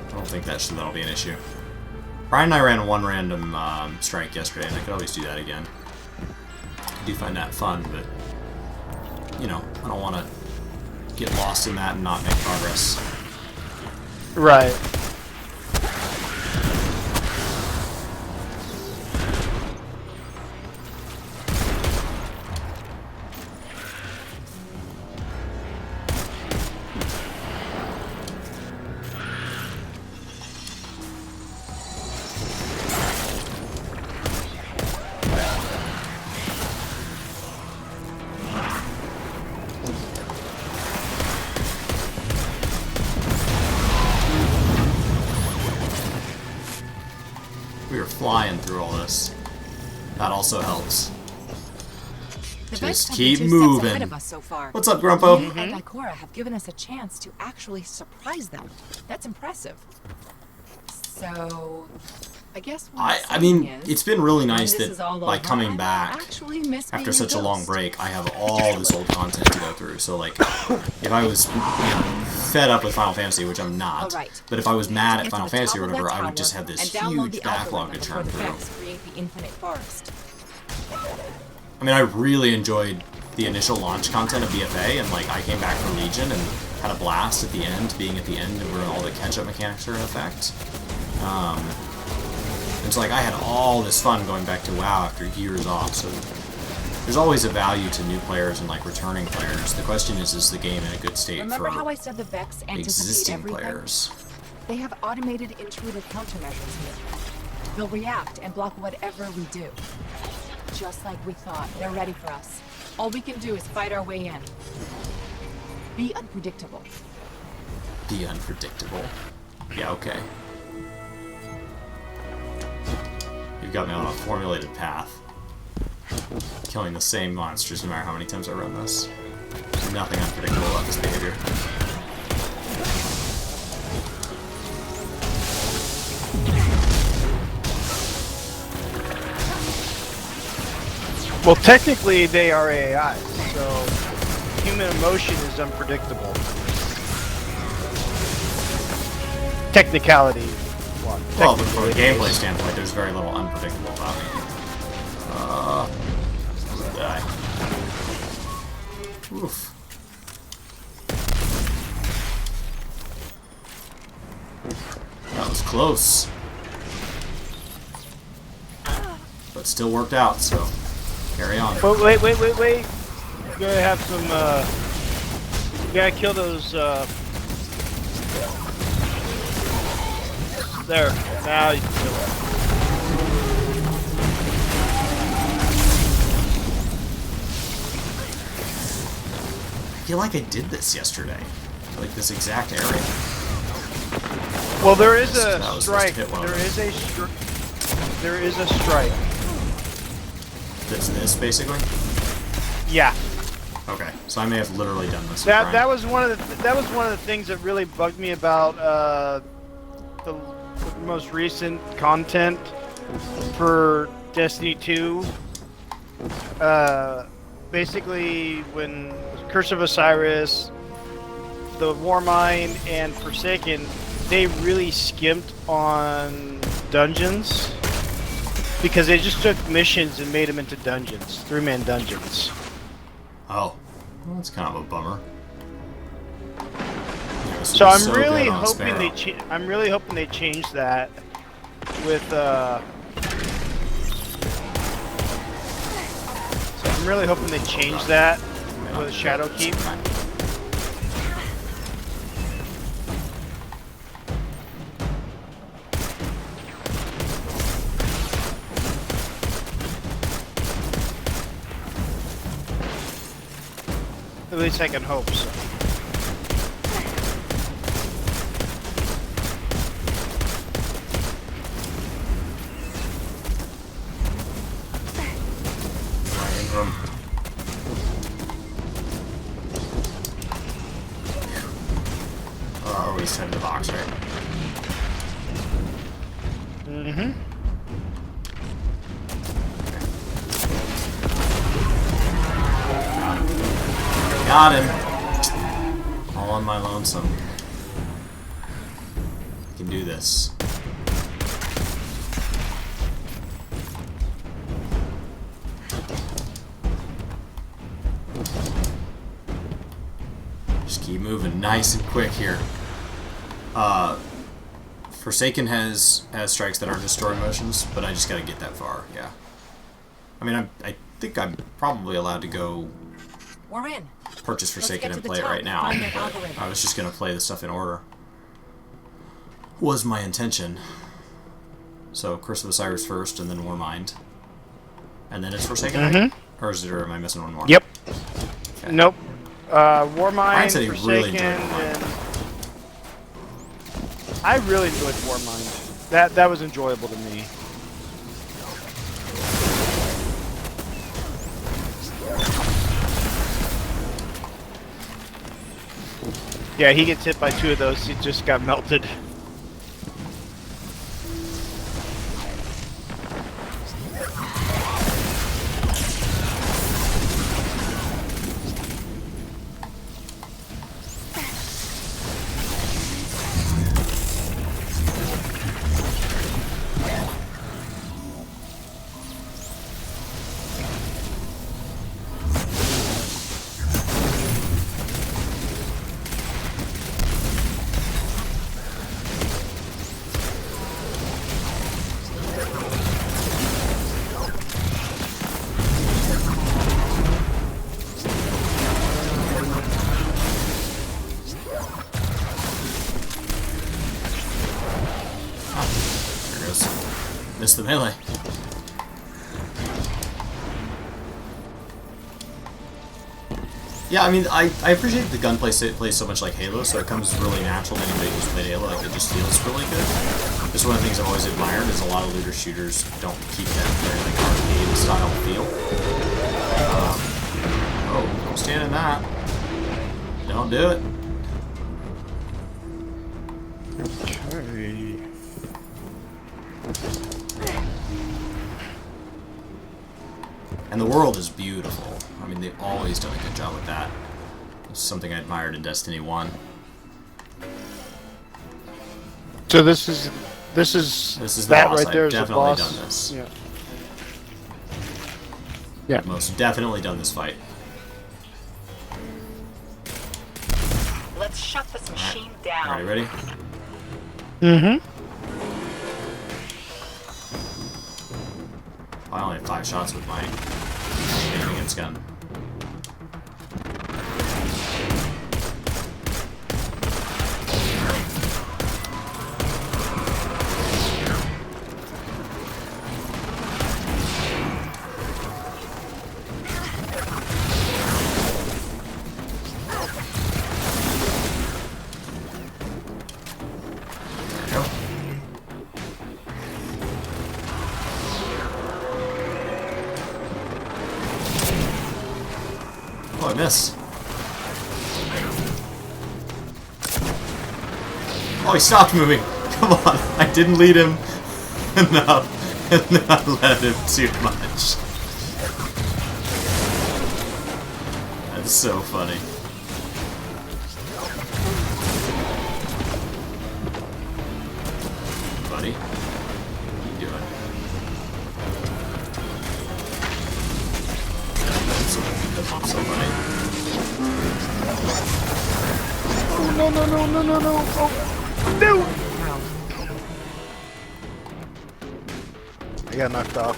I don't think that'll be an issue. Brian and I ran one random strike yesterday, and I could always do that again. I do find that fun, but, you know, I don't want to get lost in that and not make progress. Right. We were flying through all this. That also helps. The Just Vex have keep been 2 steps ahead moving. of us so far. What's up, Grumpo? You and Ikora have given us a chance to actually surprise them. That's impressive. So, I guess what I mean, is, it's been really when nice this that is all by over, coming I back actually miss being after such a long ghost. break, I have all this old content to go through. So, like, if I was fed up with Final Fantasy, which I'm not, Alright. but if I was mad at Get to Final the Fantasy top or of that whatever, I would tower just have this and download huge the backlog to algorithm churn before the through. Vex create the infinite forest. I mean, I really enjoyed the initial launch content of BFA, and like I came back from Legion and had a blast at the end, being at the end where all the catch-up mechanics are in effect. And so like I had all this fun going back to WoW after years off. So there's always a value to new players and like returning players. The question is the game in a good state Remember for how I said the Vex anticipate existing everything? players? They have automated intuitive countermeasures here. They'll react and block whatever we do. Just like we thought, they're ready for us. All we can do is fight our way in. Be unpredictable. Be unpredictable. Yeah, okay. You've got me on a formulated path. Killing the same monsters no matter how many times I run this. There's nothing unpredictable about this behavior. Well, technically they are AI, so human emotion is unpredictable. Technicality. Well, but from a gameplay standpoint, there's very little unpredictable about me. Die. Oof. That was close. But still worked out, so carry on. Oh, wait. You gotta have some, you gotta kill those, there. Now you can kill it. I feel like I did this yesterday. Like this exact area. Well, there is That a was strike. just hit one of There is a strike. That's this, basically? Yeah. Okay, so I may have literally done this. That was one of the things that really bugged me about the most recent content for Destiny 2. Basically, when Curse of Osiris, the Warmind, and Forsaken, they really skimped on dungeons because they just took missions and made them into dungeons, 3-man dungeons. Oh, well, that's kind of a bummer. Yeah, this So would be I'm really good on hoping Sparrow. I'm really hoping they change that with So I'm really hoping they change that with Shadowkeep. At least I can hope so. Oh, he's in the box, right? Mm-hmm. Got him. All on my lonesome. I can do this. Just keep moving nice and quick here. Forsaken has strikes that aren't just story motions, but I just gotta get that far. Yeah. I mean, I think I'm probably allowed to go We're in. purchase Forsaken get and to the play it top right and now. find that but algorithm. I was just gonna play the stuff in order. Was my intention. So Curse of Osiris first, and then Warmind, and then it's Forsaken. Right? Or am I missing one more? Yep. Okay. Nope. Ryan Warmind, said he Forsaken, really enjoyed Warmind. and I really enjoyed Warmind. That was enjoyable to me. Yeah, he gets hit by 2 of those. He just got melted. There goes. Missed the melee. Yeah, I mean, I appreciate the gunplay plays so much like Halo, so it comes really natural to anybody who's played Halo. Like, it just feels really good. Just one of the things I've always admired is a lot of looter shooters don't keep that very like arcade style feel. Oh, don't stand in that. Don't do it. Okay. And the world is beautiful. I mean, they've always done a good job with that. It's something I admired in Destiny 1. So this is This is the that boss. right there I've is the definitely boss. done this. Yeah. Yeah. Most definitely done this fight. Let's shut this machine down. Alright, ready? Mm-hmm. I only had 5 shots with my aiming against gun. Oh, I missed. Oh, he stopped moving. Come on. I didn't lead him enough, and then I led him too much. That's so funny. Buddy, what are you doing? That's so funny. Oh, no, no, no, no, no, no. Oh, no! I got knocked off.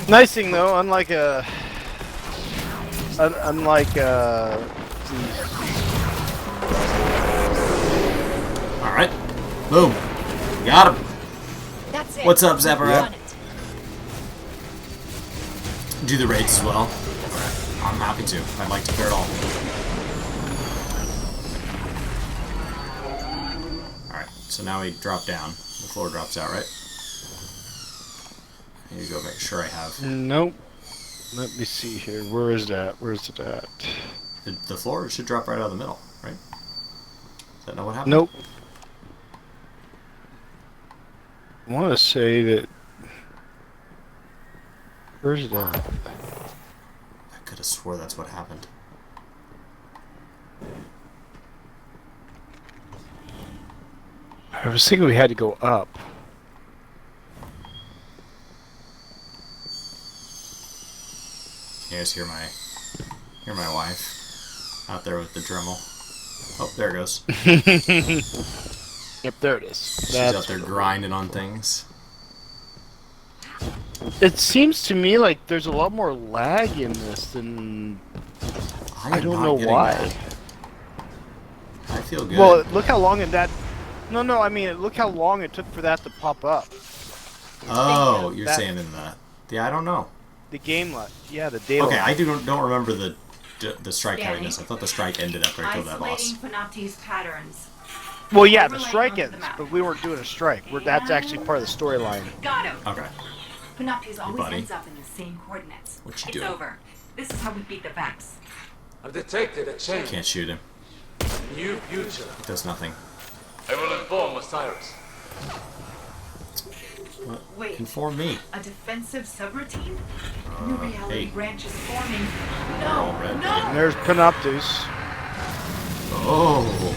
Nice thing though, unlike Alright. Boom. Got him. That's it. What's up, We've Zapparat? done it. Do the raids as well. I'm happy to. I'd like to clear it all. Alright, so now we drop down. The floor drops out, right? I need to go make sure I have... Nope. Let me see here. Where is that? Where's it at? The floor should drop right out of the middle, right? Is that not what happened? Nope. I want to say that. Where's it at? I could have swore that's what happened. I was thinking we had to go up. You guys hear my wife? out there with the Dremel. Oh, there it goes. Yep, there it is. She's out there grinding on things. It seems to me like there's a lot more lag in this than... I am don't not know getting why. that. I feel good. Well, look how long that... No, I mean, look how long it took for that to pop up. Oh, you're that- saying in the... Yeah, I don't know. The game lag. Yeah, the data Okay, lag. I don't remember the strike heaviness. I thought the strike ended after I killed that Isolating boss. Phantasy patterns. Well, yeah, the Overlaying strike onto ends, the map. but we weren't doing a strike. That's actually part of the storyline. Got him. Okay. Phantasy always buddy. ends up in the same coordinates. What you It's doing? over. This is how we beat the Vex. I've detected a change. Can't shoot him. New future. It does nothing. I will inform Osiris. Wait, Inform me. a defensive subroutine? New reality hey. branch is forming. all No, red. no! And there's Panoptus. Oh.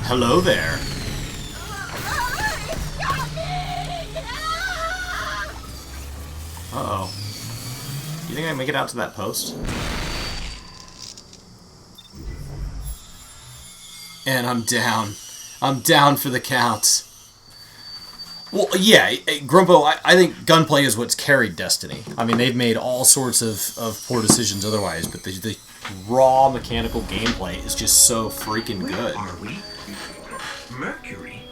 Hello there. Uh-oh. You think I can make it out to that post? And I'm down. I'm down for the count. Well, yeah, Grumpo, I think gunplay is what's carried Destiny. I mean, they've made all sorts of poor decisions otherwise, but the raw mechanical gameplay is just so freaking good. Where are we? Mercury?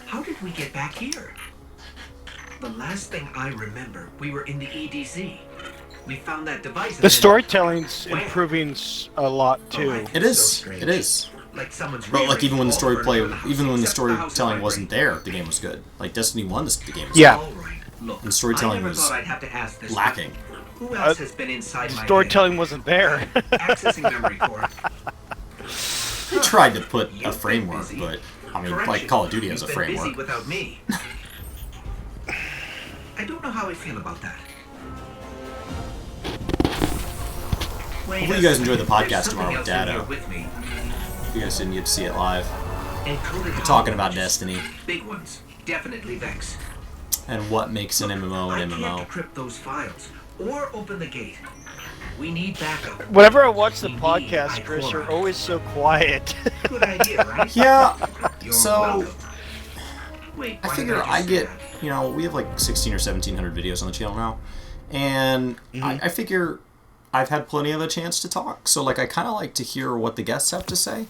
How did we get back here? The last thing I remember, we were in the EDZ. We found that device. The storytelling's improving a lot too. It is. It is. Like someone's But like even when the storytelling wasn't there, the game was good. Like Destiny 1, the game was Yeah. All right. Look, And storytelling I never was thought I'd have to ask this. lacking. Who else has been inside my Storytelling head? wasn't there. Accessing memory core. They tried to put a You've been framework, busy. but I mean, Correction, like Call of Duty has a you've been busy framework. without me. I don't know how I feel about that. Hopefully you guys enjoy the podcast tomorrow with Dado. You guys didn't get to see it live. We're talking about Destiny Big ones, definitely Vex. and what makes an MMO I an can't MMO. decrypt those files or open the gate. We need backup. Whenever I watch the We need podcast, Chris, you're Ikora. always so quiet. Good idea, right? Yeah, You're so welcome. Wait, I why figure did I just get, say that? you know, we have like 16 or 1700 videos on the channel now, and I figure I've had plenty of a chance to talk, so like I kind of like to hear what the guests have to say.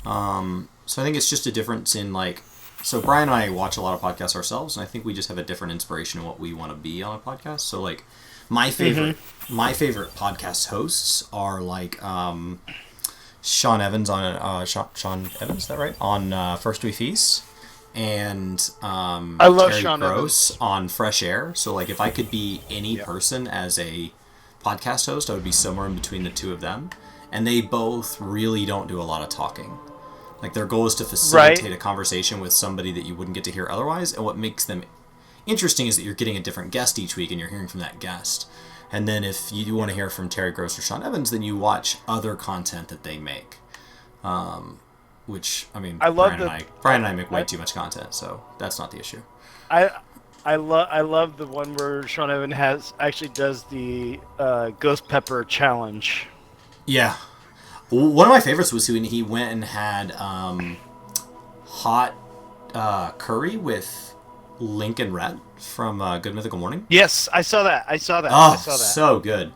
So I think it's just a difference in like, so Brian and I watch a lot of podcasts ourselves, and I think we just have a different inspiration in what we want to be on a podcast. So like my favorite podcast hosts are like Sean Evans on Sean Evans, is that right? On First We Feast, and I love Terry Sean Gross on Fresh Air. So like if I could be any person as a podcast host, I would be somewhere in between the two of them. And they both really don't do a lot of talking. Like their goal is to facilitate a conversation with somebody that you wouldn't get to hear otherwise. And what makes them interesting is that you're getting a different guest each week and you're hearing from that guest. And then if you want to hear from Terry Gross or Sean Evans, then you watch other content that they make. Which, I mean, Brian and I make way too much content, so that's not the issue. I love the one where Sean Evans actually does the Ghost Pepper challenge. Yeah. One of my favorites was when he went and had hot curry with Link and Rhett from Good Mythical Morning. Yes, I saw that. Oh, I saw that. so good.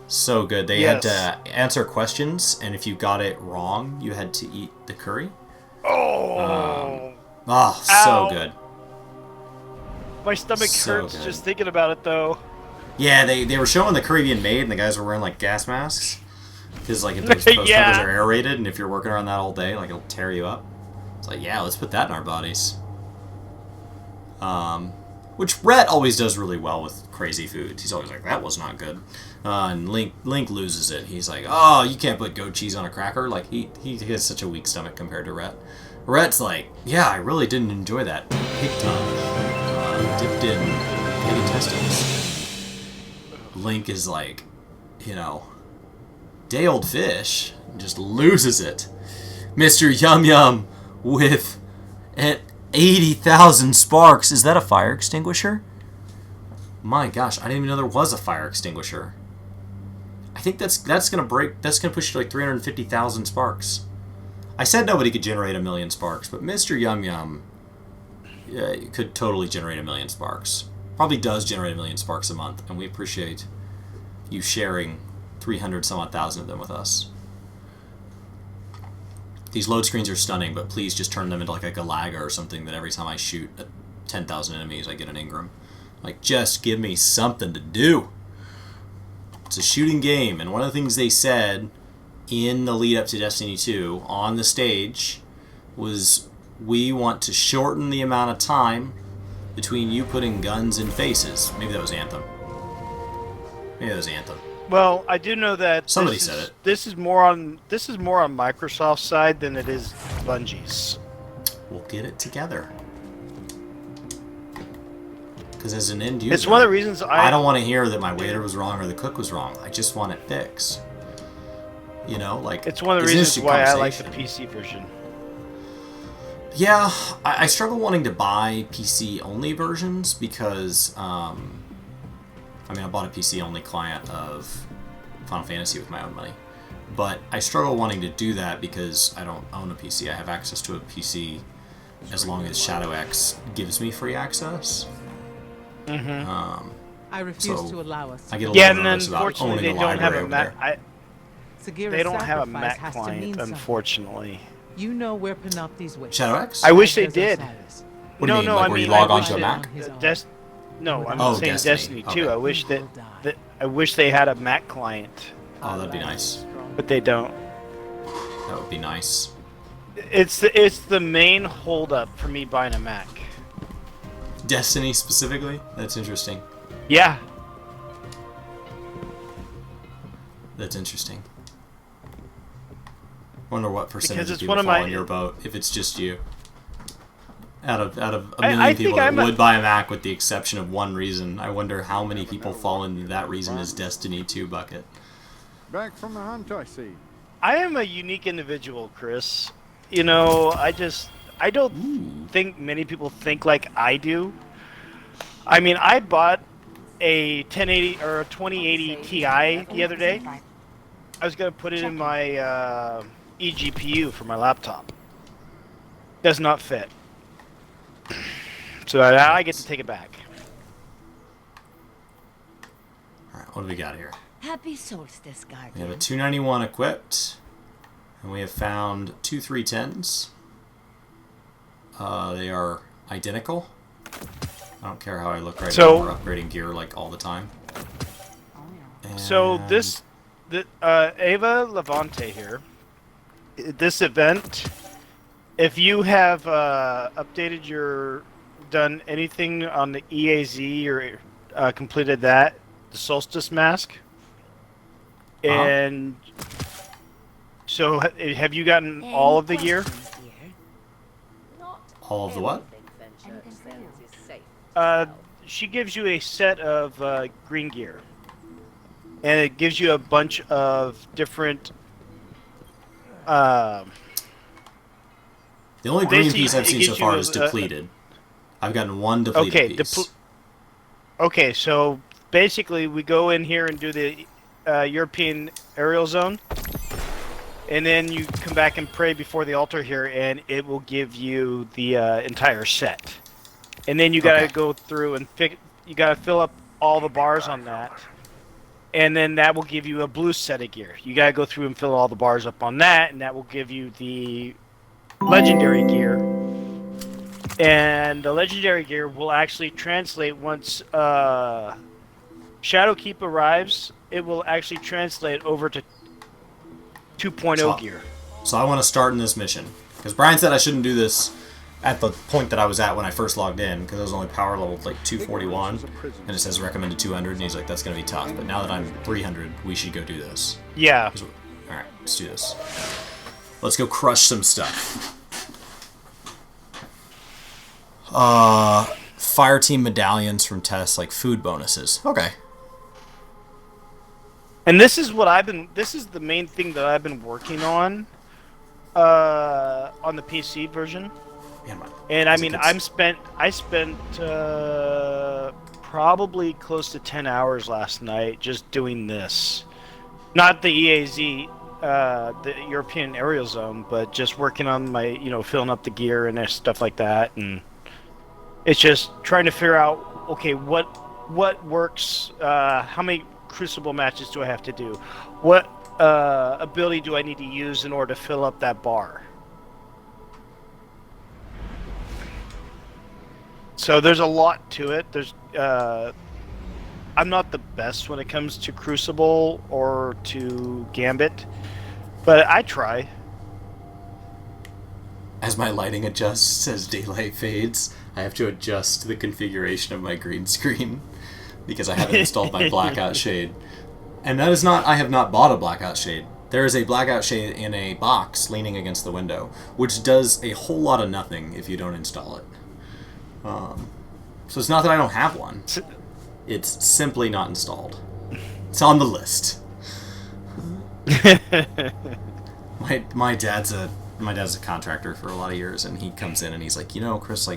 So good. They had to answer questions, and if you got it wrong, you had to eat the curry. Oh. So good. My stomach So hurts good. just thinking about it, though. Yeah, they were showing the curry being made, and the guys were wearing like gas masks. Because like if those peppers are aerated, and if you're working around that all day, like it'll tear you up. It's like, yeah, let's put that in our bodies. Which Rhett always does really well with crazy foods. He's always like, that was not good. And Link loses it. He's like, oh, you can't put goat cheese on a cracker. Like he has such a weak stomach compared to Rhett. Rhett's like, yeah, I really didn't enjoy that pig tongue dipped in pig intestines. Link is like, you know, day old fish, just loses it. Mr. Yum Yum with an 80,000 sparks. Is that a fire extinguisher? My gosh, I didn't even know there was a fire extinguisher. I think that's gonna break. That's gonna push you to like 350,000 sparks. I said nobody could generate 1,000,000 sparks, but Mr. Yum Yum could totally generate 1,000,000 sparks. Probably does generate 1,000,000 sparks a month, and we appreciate you sharing 300 some odd thousand of them with us. These load screens are stunning, but please just turn them into like a Galaga or something that every time I shoot 10,000 enemies, I get an Ingram. Like, just give me something to do. It's a shooting game, and one of the things they said in the lead up to Destiny 2 on the stage was, we want to shorten the amount of time between you putting guns in faces. Maybe that was Anthem. Maybe that was Anthem. Well, I do know that Somebody said it. This is more on Microsoft's side than it is Bungie's. We'll get it together. Because as an end user, It's one of the reasons I don't want to hear that my waiter was wrong or the cook was wrong. I just want it fixed. You know, like, It's one of the it's an reasons interesting why I like the conversation. PC version. Yeah, I struggle wanting to buy PC-only versions because, I bought a PC-only client of Final Fantasy with my own money. But I struggle wanting to do that because I don't own a PC. I have access to a PC as long as ShadowX gives me free access. Mm-hmm. I refuse so to allow us. I get a Yeah, little and nervous about unfortunately owning they a don't have library a over Mac. there. They don't have a Mac client, unfortunately. You know where Panopti's wishes. ShadowX? I wish they As our did. status. What do you No, mean, no, like I where you mean, log I onto a wish Mac? No, I'm Oh, saying Destiny. Destiny 2. Okay. I wish that I wish they had a Mac client, Oh, that'd be nice. but they don't. That would be nice. It's the main holdup for me buying a Mac. Destiny specifically? That's interesting. Yeah. That's interesting. Wonder what percentage Because of it's people one of fall my- in your boat if it's just you. Out of a I million think people that I'm a- would buy a Mac with the exception of one reason, I wonder how many people fall into that reason as Destiny 2 bucket. Back from the hunt, I see. I am a unique individual, Chris. You know, I don't think many people think like I do. I mean, I bought a 1080 or a 2080 Ti the other day. I was gonna put it in my eGPU for my laptop. Does not fit. So I get to take it back. Alright, what do we got here? Happy solstice, Guardian. We have a 291 equipped, and we have found two 310s. They are identical. I don't care how I look right now. We're upgrading gear like all the time. So And Ava Levante here. This event, if you have done anything on the EAZ or completed that, the Solstice Mask, and so have you gotten all of the gear? all of the what? She gives you a set of green gear, and it gives you a bunch of different. The only green basically, piece I've it seen so gives you far a- is depleted. I've gotten one depleted piece. Okay, so basically we go in here and do the European aerial zone, and then you come back and pray before the altar here, and it will give you the entire set. And then you gotta go through and you gotta fill up all the bars on that, and then that will give you a blue set of gear. You gotta go through and fill all the bars up on that, and that will give you the legendary gear. And the legendary gear will actually translate once Shadowkeep arrives. It will actually translate over to 2.0 gear. So I want to start in this mission because Brian said I shouldn't do this at the point that I was at when I first logged in because I was only power level like 241 and it says recommended 200 and he's like that's gonna be tough, but now that I'm 300 we should go do this. Yeah. Alright, let's do this. Let's go crush some stuff. Fire team medallions from tests, like food bonuses. Okay. And this is the main thing that I've been working on the PC version. And I mean, I spent probably close to 10 hours last night just doing this. Not the EAZ, the European Aerial Zone, but just working on my, filling up the gear and stuff like that, and it's just trying to figure out, okay, what works, how many Crucible matches do I have to do? What ability do I need to use in order to fill up that bar? So there's a lot to it. I'm not the best when it comes to Crucible or to Gambit, but I try. As my lighting adjusts as daylight fades, I have to adjust the configuration of my green screen because I haven't installed my blackout shade. And that is not, I have not bought a blackout shade. There is a blackout shade in a box leaning against the window, which does a whole lot of nothing if you don't install it. So it's not that I don't have one. It's simply not installed. It's on the list. My dad's a contractor for a lot of years, and he comes in and he's like, Chris,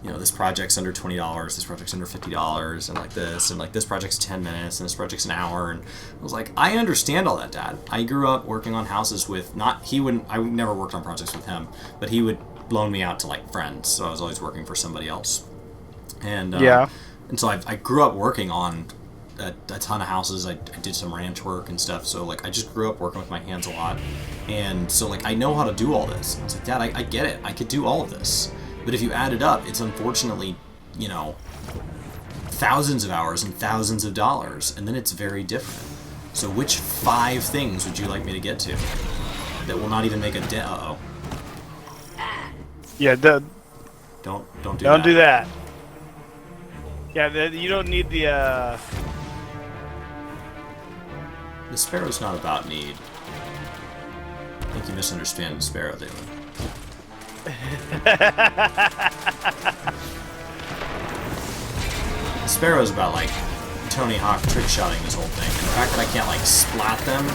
this project's under $20, this project's under $50, and this project's 10 minutes, and this project's an hour. And I was like, I understand all that, Dad. I grew up working on houses with I never worked on projects with him, but he would loan me out to friends, so I was always working for somebody else. And and so I grew up working on a ton of houses. I did some ranch work and stuff, so I just grew up working with my hands a lot, and so I know how to do all this. And I was like, Dad, I get it, I could do all of this, but if you add it up, it's unfortunately thousands of hours and thousands of dollars, and then it's very different. So which 5 things would you like me to get to that will not even make a dent? Uh-oh. Yeah, don't do that. Yeah, you don't need the The Sparrow's not about need. I think you misunderstand the Sparrow, David. The Sparrow's about, Tony Hawk trick-shotting this whole thing. And the fact that I can't, splat them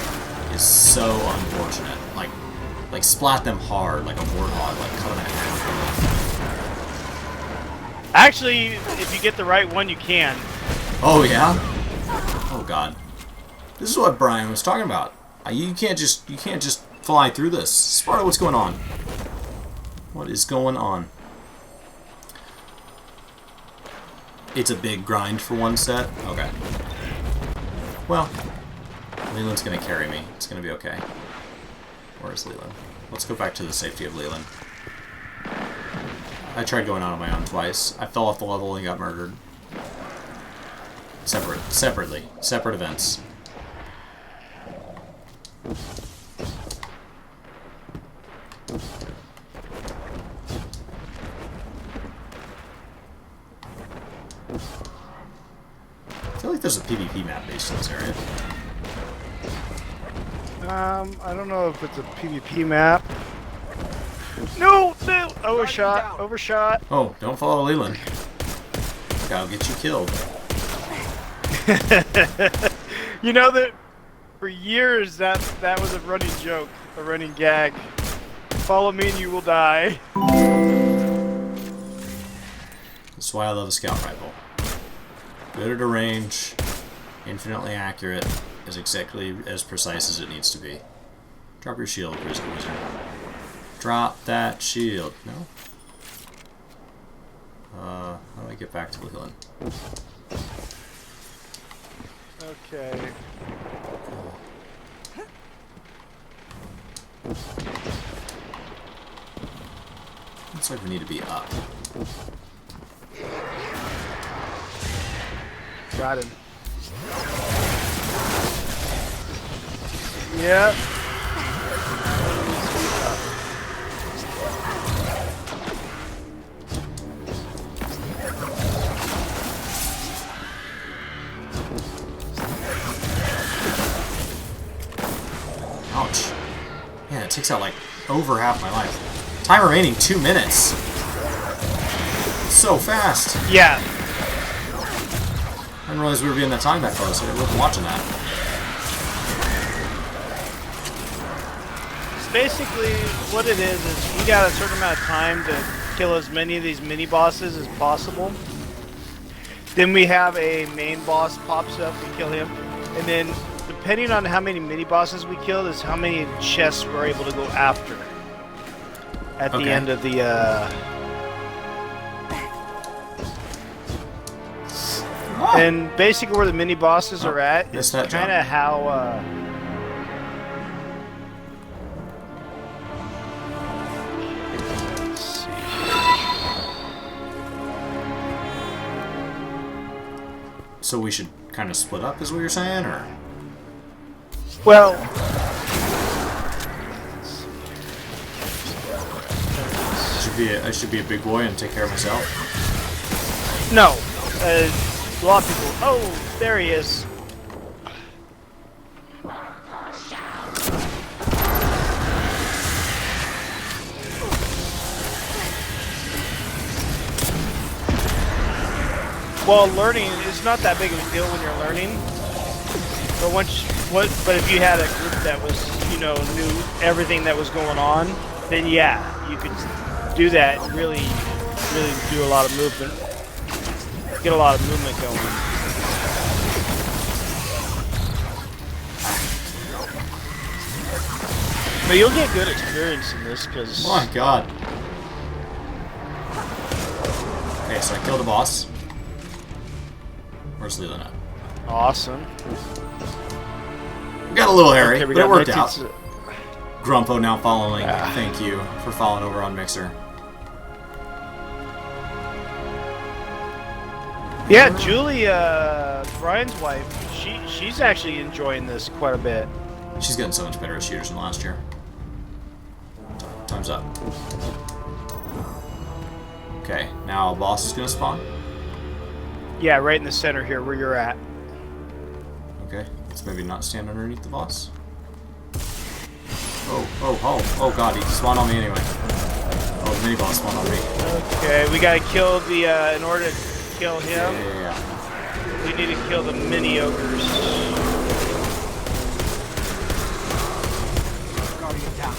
is so unfortunate. Splat them hard, like a warthog, cut them in half. Actually, if you get the right one, you can. Oh, yeah? Oh, God. This is what Brian was talking about. You can't just fly through this. Sparta, what's going on? What is going on? It's a big grind for one set? Okay. Well, Leland's gonna carry me. It's gonna be okay. Where's Leland? Let's go back to the safety of Leland. I tried going out on my own twice. I fell off the level and got murdered. Separately. Separate events. I feel like there's a PvP map based in this area. I don't know if it's a PvP map. No! Overshot. Oh, don't follow Leland. I'll get you killed. You know that for years that was a running joke, a running gag. Follow me and you will die. That's why I love a scout rifle. Good at a range, infinitely accurate, is exactly as precise as it needs to be. Drop your shield, Grizzly Wizard. Drop that shield. No? How do I get back to Leland? Okay. Looks like we need to be up. Got him. Yep. Ouch. Yeah, it takes out over half my life. Time remaining 2 minutes. So fast. Yeah. I didn't realize we were being that time that close. I wasn't watching that. Basically, what it is we got a certain amount of time to kill as many of these mini bosses as possible. Then we have a main boss pops up, we kill him, and then depending on how many mini bosses we killed, is how many chests we're able to go after at the end of the. And basically, where the mini bosses are at is kind of how. So we should kind of split up, is what you're saying, or? Well, I should be a big boy and take care of myself. No, a lot of people. Oh, there he is. Well, learning is not that big of a deal when you're learning. But but if you had a group that was, knew everything that was going on, then yeah, you could do that and really do a lot of movement. Get a lot of movement going. But you'll get good experience in this, because... Oh my god. Okay, so I killed a boss. Where's Leland at? Awesome. We got a little hairy, Okay, but it worked out. 19... Grumpo now following. Thank you for following over on Mixer. Yeah, Julie, Brian's wife, she's actually enjoying this quite a bit. She's getting so much better at shooters than last year. Time's up. Okay, now a boss is gonna spawn. Yeah, right in the center here, where you're at. Okay, let's maybe not stand underneath the boss. Oh god, he spawned on me anyway. Oh, the mini boss spawned on me. Okay, we gotta kill the, in order to kill him, yeah. we need to kill the mini ogres. Guardian down.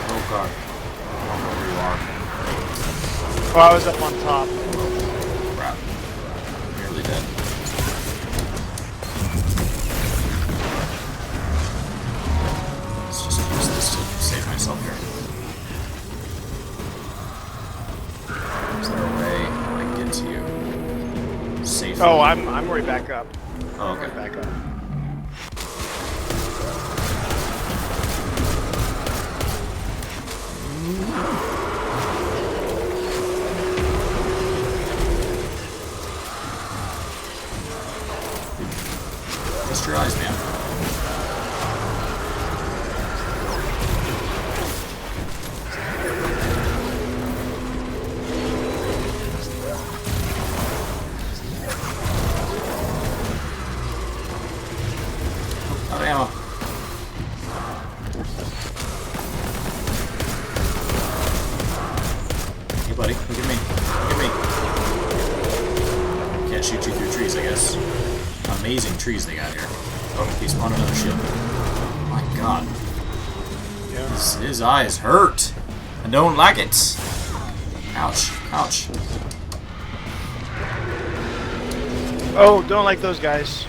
Oh god. I don't know where you are. Oh, I was up on top. Crap. Nearly dead. Let's just use this to save myself here. Is there a way I can get to you safely? Oh, I'm already back up. Oh, okay. I'm back up. Trust your eyes, man. Out of ammo. Hey, buddy, look at me. Look at me. Can't shoot you through trees, I guess. Amazing trees they got here. Oh, he spawned another shield. Oh my god. Yeah. His eyes hurt. I don't like it. Ouch. Ouch. Oh, don't like those guys.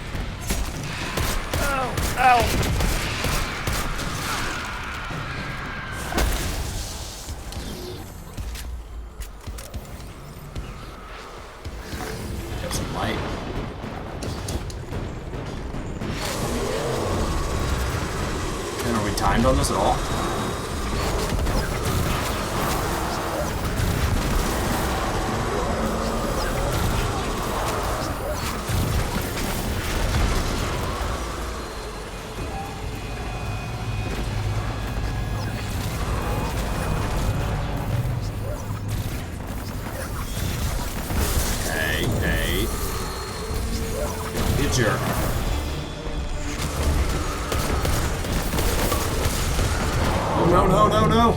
Ow, ow. Got some light. And are we timed on this at all? Hey. You jerk. Oh, no.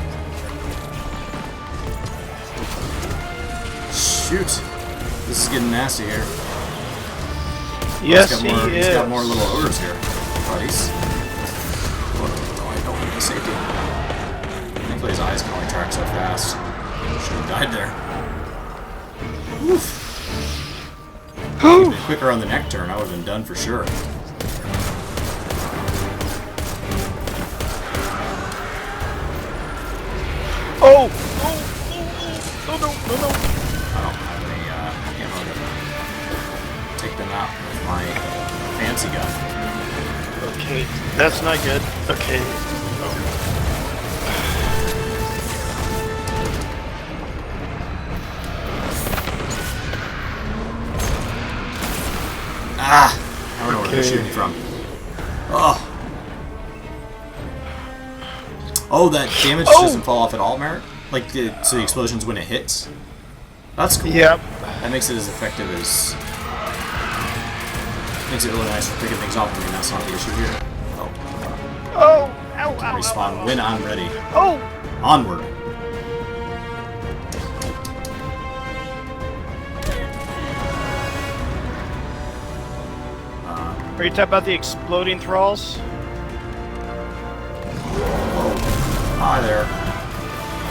Shoot. This is getting nasty here. Yes, He's got more little ogres here. Buddies. Oh, I don't need the safety. Thankfully his eyes can only track so fast. Should have died there. Oof. quicker on the neck turn, I would have been done for sure. Oh! Oh! Oh! No! No! No! No! I don't have any ammo to take them out with my fancy gun. Okay, that's not good. Okay. Ah! I don't know where they're shooting from. Oh! Oh, that damage doesn't fall off at all, Merritt? Like, so the explosions when it hits? That's cool. Yep. That makes it as effective as... Makes it really nice for picking things off. I mean, that's not the issue here. Oh. Oh! Ow! Ow! Respawn when I'm ready. Oh! Onward. Are you talking about the exploding thralls? Hi there.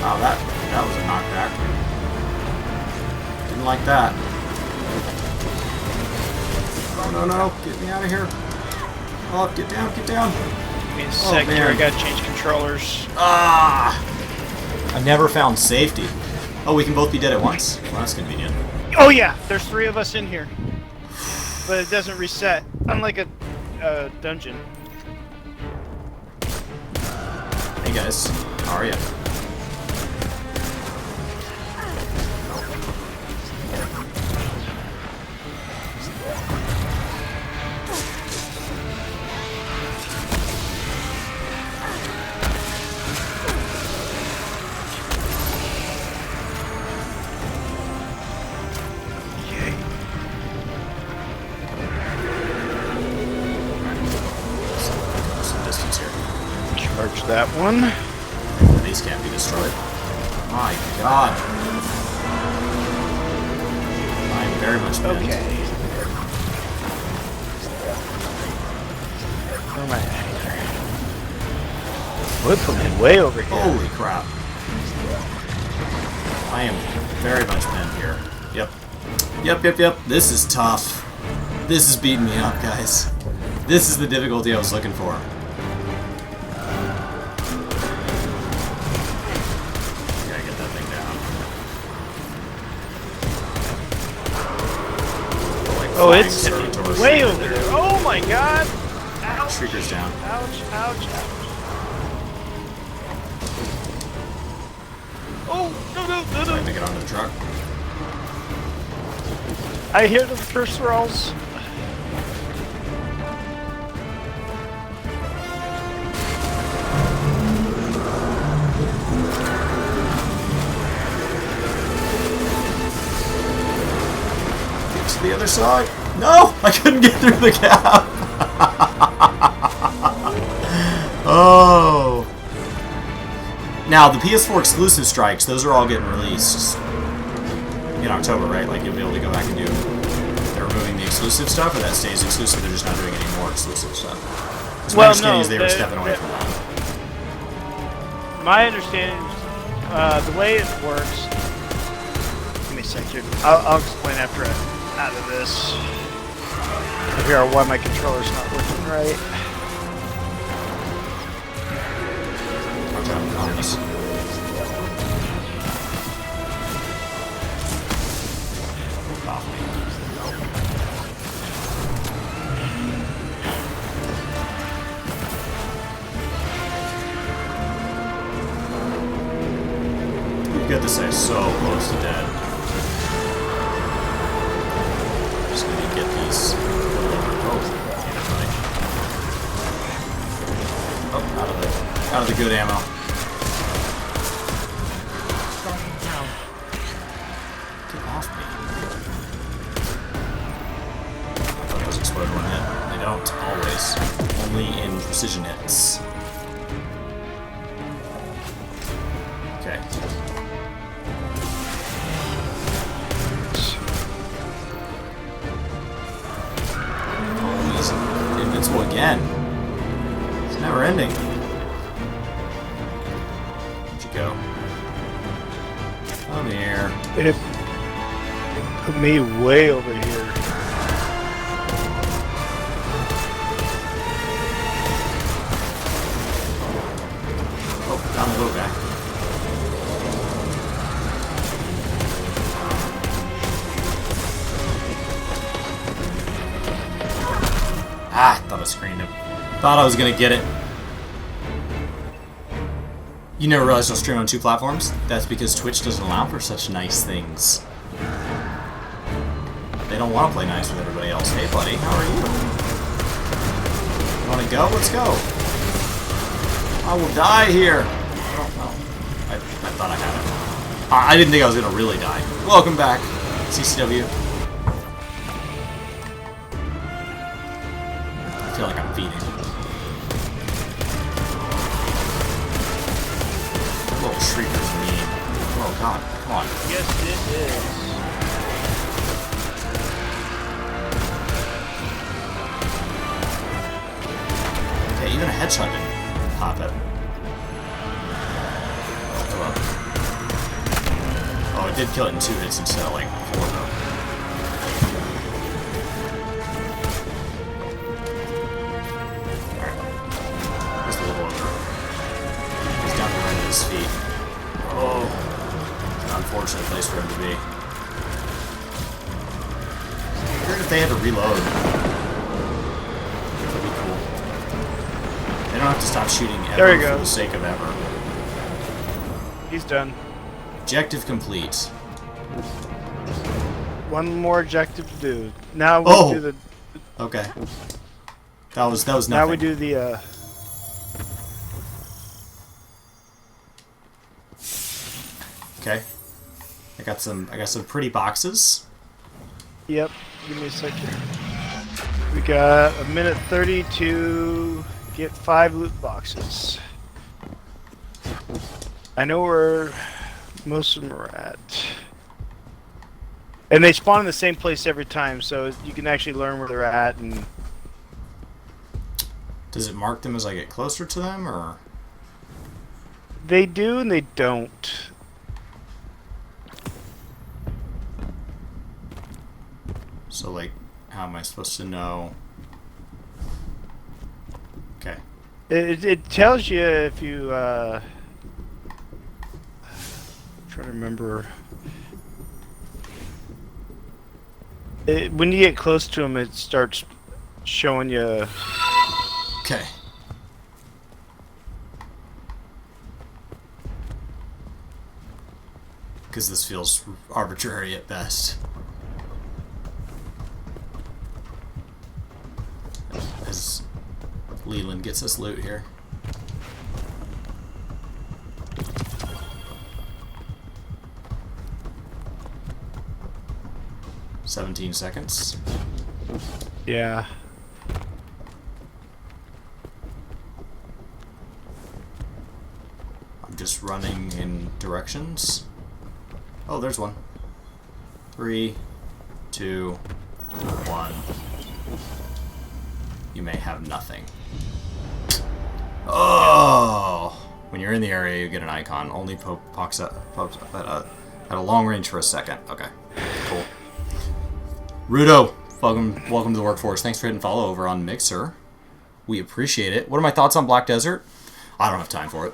Oh, that was a knockback. Didn't like that. Oh, no. Get me out of here. Oh, get down. Give me a sec here, I gotta change controllers. Ah! I never found safety. Oh, we can both be dead at once? Well, that's convenient. Oh yeah, there's 3 of us in here. But it doesn't reset, unlike a dungeon. Hey guys, how are you? Charge that one. These can't be destroyed. My god. I'm very much bent. Okay. Where am I at here? Whip him in way over here. Holy crap. I am very much bent here. Yep. This is tough. This is beating me up, guys. This is the difficulty I was looking for. Oh, it's way over there. Oh my god! Ouch. Shrieker's down. Ouch. Oh, no. Trying to get onto the truck. I hear the first thralls. The other side. No! I couldn't get through the gap. Oh. Now, the PS4 exclusive strikes, those are all getting released in October, right? Like, you'll be able to go back and do... They're removing the exclusive stuff, or that stays exclusive, they're just not doing any more exclusive stuff? So my understanding is they were stepping away from that. My understanding is, the way it works... Give me a second. I'll explain after I'm out of this. I figure out why my controller's not working right. Watch out for this. You get this guy so close to dead. Just gonna get these. Oh, out of the good ammo. Get off me. I thought those explode one hit. They don't always. Only in precision hits. Okay. Invincible again. It's never ending. Where'd you go? Come here. It put me way over here. Okay. Ah, I thought I screened him. Thought I was gonna get it. You never realized I'll stream on 2 platforms? That's because Twitch doesn't allow for such nice things. They don't want to play nice with everybody else. Hey, buddy, how are you? Wanna go? Let's go. I will die here. Oh, I thought I had it. I didn't think I was gonna really die. Welcome back, CCW. I feel like I'm feeding. Little shrieker's mean. Oh god, come on. Yes, it is. Okay, even a headshot didn't pop it. Oh, it did kill it in 2 hits instead of like 4 though. Just a little over. He's down the right of his feet. Oh, it's an unfortunate place for him to be. I wondered if they had to reload. That'd be cool. They don't have to stop shooting ever for the sake of ever. He's done. Objective complete. One more objective to do. Now we do the. Okay. That was nothing. Now we do the. Okay. I got some pretty boxes. Yep. Give me a second. We got a minute 30 to get 5 loot boxes. I know where most of them are at. And they spawn in the same place every time, so you can actually learn where they're at. And does it mark them as I get closer to them, or? They do and they don't. So, like, how am I supposed to know? Okay. It tells you if you, I'm trying to remember. When you get close to them, it starts showing you. Okay. Because this feels arbitrary at best. As Leland gets us loot here. "17 seconds. Yeah. I'm just running in directions. Oh, there's one. 3, 2, 1. You may have nothing. Oh! When you're in the area, you get an icon. Only pops up at a long range for a second. Okay, cool. Rudo, welcome to the workforce. Thanks for hitting follow over on Mixer. We appreciate it. What are my thoughts on Black Desert? I don't have time for it.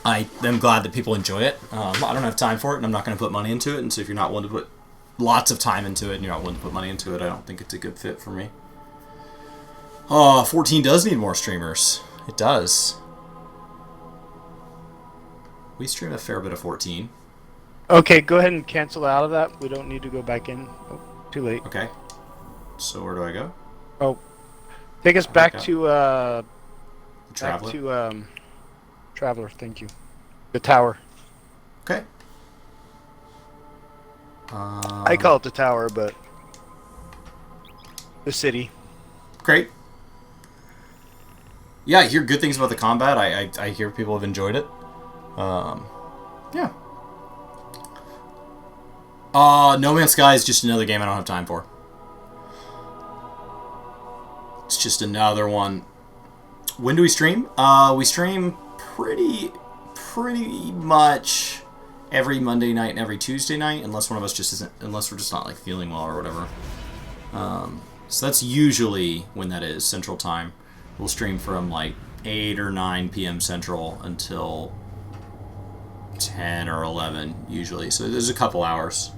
I am glad that people enjoy it. I don't have time for it, and I'm not going to put money into it. And so if you're not willing to put lots of time into it, and you're not willing to put money into it, I don't think it's a good fit for me. 14 does need more streamers. It does. We stream a fair bit of 14. Okay, go ahead and cancel out of that. We don't need to go back in. Oh, too late. Okay. So where do I go? Oh, take us back to the Traveler. Back to Traveler. Thank you. The tower. Okay. I call it the tower, but the city. Great. Yeah, I hear good things about the combat. I hear people have enjoyed it. Yeah. No Man's Sky is just another game I don't have time for. It's just another one. When do we stream? We stream pretty much every Monday night and every Tuesday night, unless one of us just isn't, unless we're just not like feeling well or whatever. So that's usually when that is, Central Time. We'll stream from like 8 or 9 p.m. Central until 10 or 11 usually, so there's a couple hours.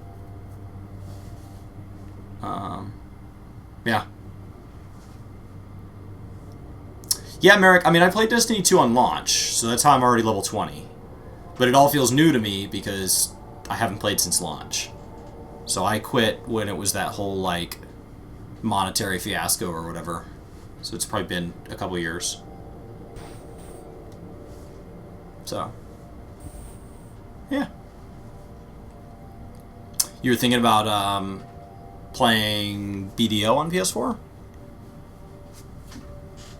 Yeah. Yeah, Merrick, I mean, I played Destiny 2 on launch, so that's how I'm already level 20. But it all feels new to me because I haven't played since launch. So I quit when it was that whole, like, monetary fiasco or whatever. So it's probably been a couple years. So, yeah. You were thinking about playing BDO on PS4?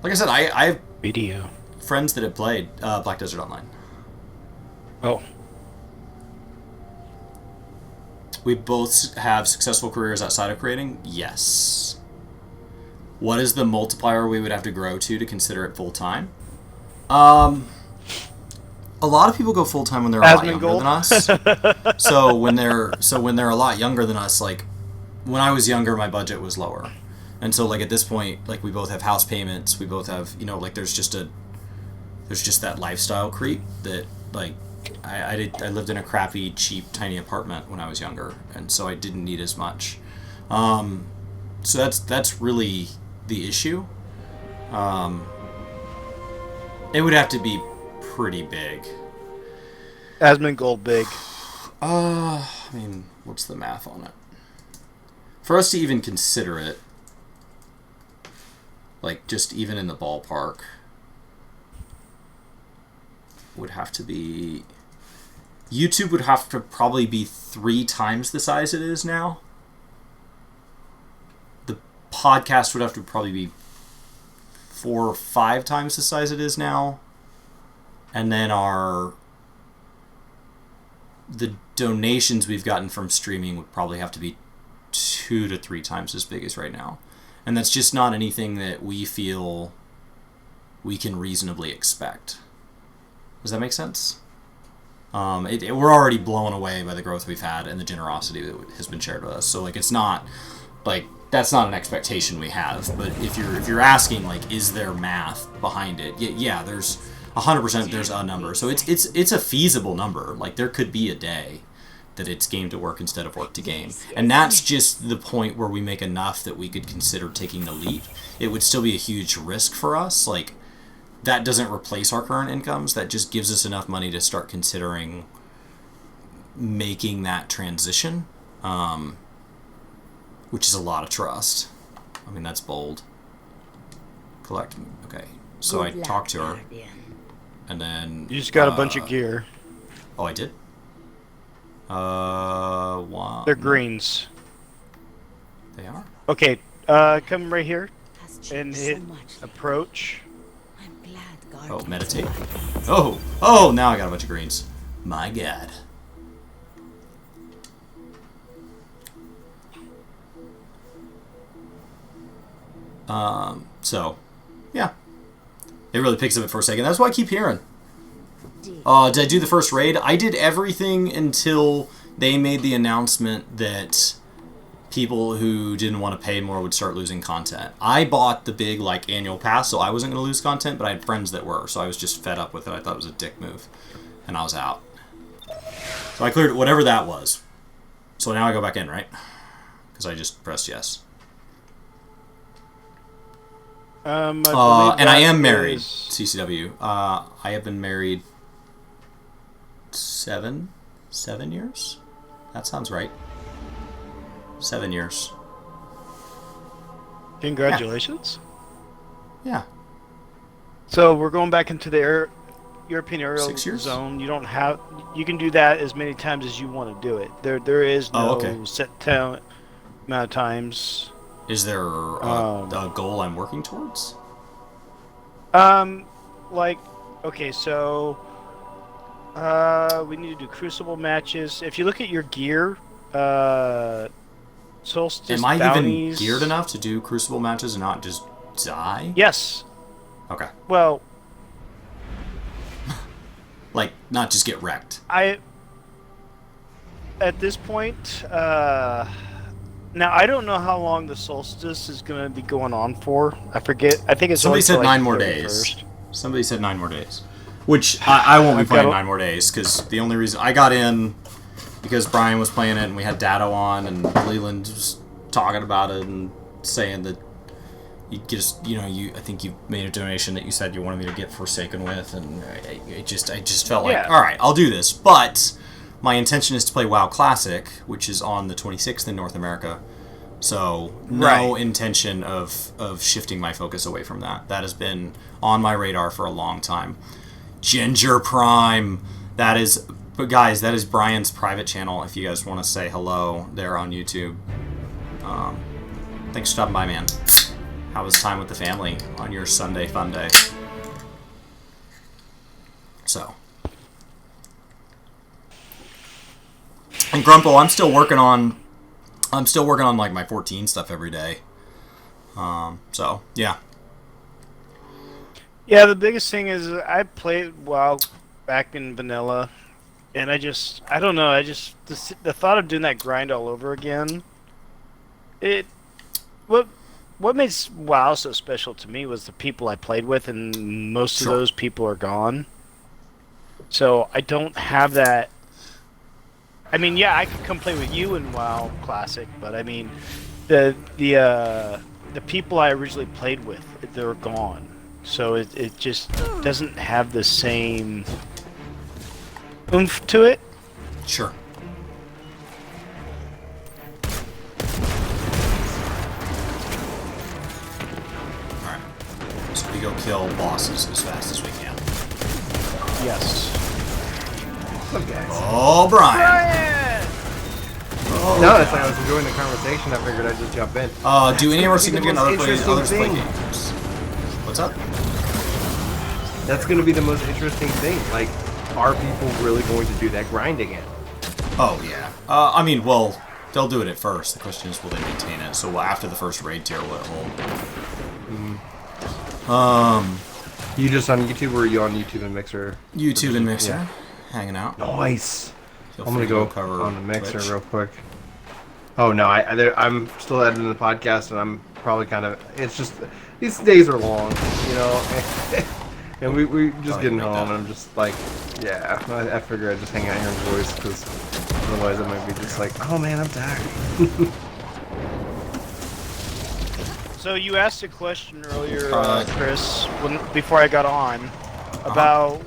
Like I said, I have BDO friends that have played Black Desert Online. Oh. We both have successful careers outside of creating? Yes. What is the multiplier we would have to grow to consider it full-time? A lot of people go full-time when they're a lot younger than us. So when they're a lot younger than us, like, when I was younger, my budget was lower. And so, like, at this point, like, we both have house payments, we both have, you know, like, there's just that lifestyle creep that, like, I lived in a crappy, cheap, tiny apartment when I was younger, and so I didn't need as much. So that's really the issue. It would have to be pretty big. Asmongold big. I mean, what's the math on it? For us to even consider it, like, just even in the ballpark, would have to be... YouTube would have to probably be 3 times the size it is now. The podcast would have to probably be 4 or 5 times the size it is now. And then the donations we've gotten from streaming would probably have to be 2 to 3 times as big as right now. And that's just not anything that we feel we can reasonably expect. Does that make sense? We're already blown away by the growth we've had and the generosity that has been shared with us. So, like, it's not, like, that's not an expectation we have. But if you're asking, like, is there math behind it? Yeah, there's 100% there's a number. So it's a feasible number. Like, there could be a day that it's game to work instead of work to game. And that's just the point where we make enough that we could consider taking the leap. It would still be a huge risk for us. Like, that doesn't replace our current incomes. That just gives us enough money to start considering making that transition, which is a lot of trust. I mean, that's bold. Collect. Okay. So I talked to her, and then... You just got a bunch of gear. Oh, I did? Wow. They're greens. They are? Okay, come right here and hit approach. Oh, meditate. Oh, now I got a bunch of greens. My God. So, yeah. It really picks up it for a second. That's why I keep hearing. Did I do the first raid? I did everything until they made the announcement that people who didn't want to pay more would start losing content. I bought the big, like, annual pass, so I wasn't going to lose content, but I had friends that were, so I was just fed up with it. I thought it was a dick move, and I was out. So I cleared whatever that was. So now I go back in, right? Because I just pressed yes. And I am married, CCW. I have been married 7 years? That sounds right. 7 years. Congratulations. Yeah. So we're going back into the European aerial 6 years? zone. You don't have. You can do that as many times as you want to do it. There is no set amount of times. Is there a goal I'm working towards? Like, okay, so we need to do crucible matches. If you look at your gear, solstice Am I bounties, even geared enough to do crucible matches and not just die? Yes. Okay. Well, like, not just get wrecked. At this point, now I don't know how long the solstice is going to be going on for. I forget. I think it's somebody said like 9 more 31st. days. Somebody said 9 more days. Which I won't be I've playing got a- 9 more days, because the only reason I got in because Brian was playing it and we had Dado on and Leland was talking about it and saying that you just, I think you made a donation that you said you wanted me to get Forsaken with, and I just felt like, all right, I'll do this. But my intention is to play WoW Classic, which is on the 26th in North America. So no intention of shifting my focus away from that. That has been on my radar for a long time. Ginger Prime, but guys, that is Brian's private channel. If you guys want to say hello there on YouTube, thanks for stopping by, man. How was time with the family on your Sunday fun day? So, and Grumpo, I'm still working on like my 14 stuff every day. So yeah. Yeah, the biggest thing is I played WoW back in vanilla, and I don't know, the thought of doing that grind all over again, what makes WoW so special to me was the people I played with, and most of those people are gone. So I don't have that. I mean, yeah, I could come play with you in WoW Classic, but I mean, the people I originally played with, they're gone. So it just doesn't have the same oomph to it. Sure. Alright. So we go kill bosses as fast as we can. Yes. What's up, guys? Oh, Brian! No, it's like I was enjoying the conversation. I figured I'd just jump in. Do any of our significant others play thing. games? What's up? That's going to be the most interesting thing. Like, are people really going to do that grind again? Oh, yeah. I mean, well, they'll do it at first. The question is, will they maintain it? So after the first raid tier, will it hold? You just on YouTube, or are you on YouTube and Mixer? YouTube and Mixer. Hanging out. Nice. Feel I'm free going to to go go cover on the Mixer Twitch. real quick. Oh, no, I'm still editing the podcast, and I'm probably kind of... It's just... These days are long, you know? And we just getting home, and I'm just like... Yeah, I figure I'd just hang out here and voice, because otherwise I might be just like, oh man, I'm tired. So you asked a question earlier, Chris, before I got on, about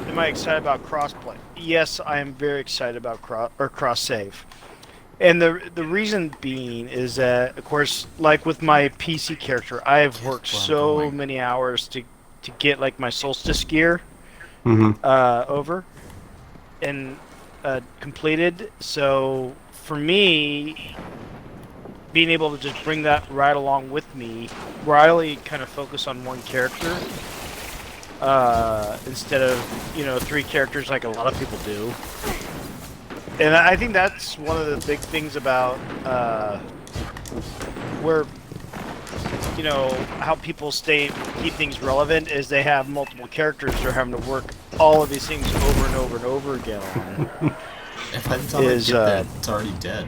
am I excited about crossplay? Yes, I am very excited about cross save, and the reason being is that, of course, like with my PC character, I have worked so many hours to get like my Solstice gear over and completed. So for me, being able to just bring that right along with me, where I only kind of focus on one character instead of 3 characters like a lot of people do. And I think that's one of the big things about where how people keep things relevant is they have multiple characters they're having to work all of these things over and over and over again on. If I tell it that, it's already dead.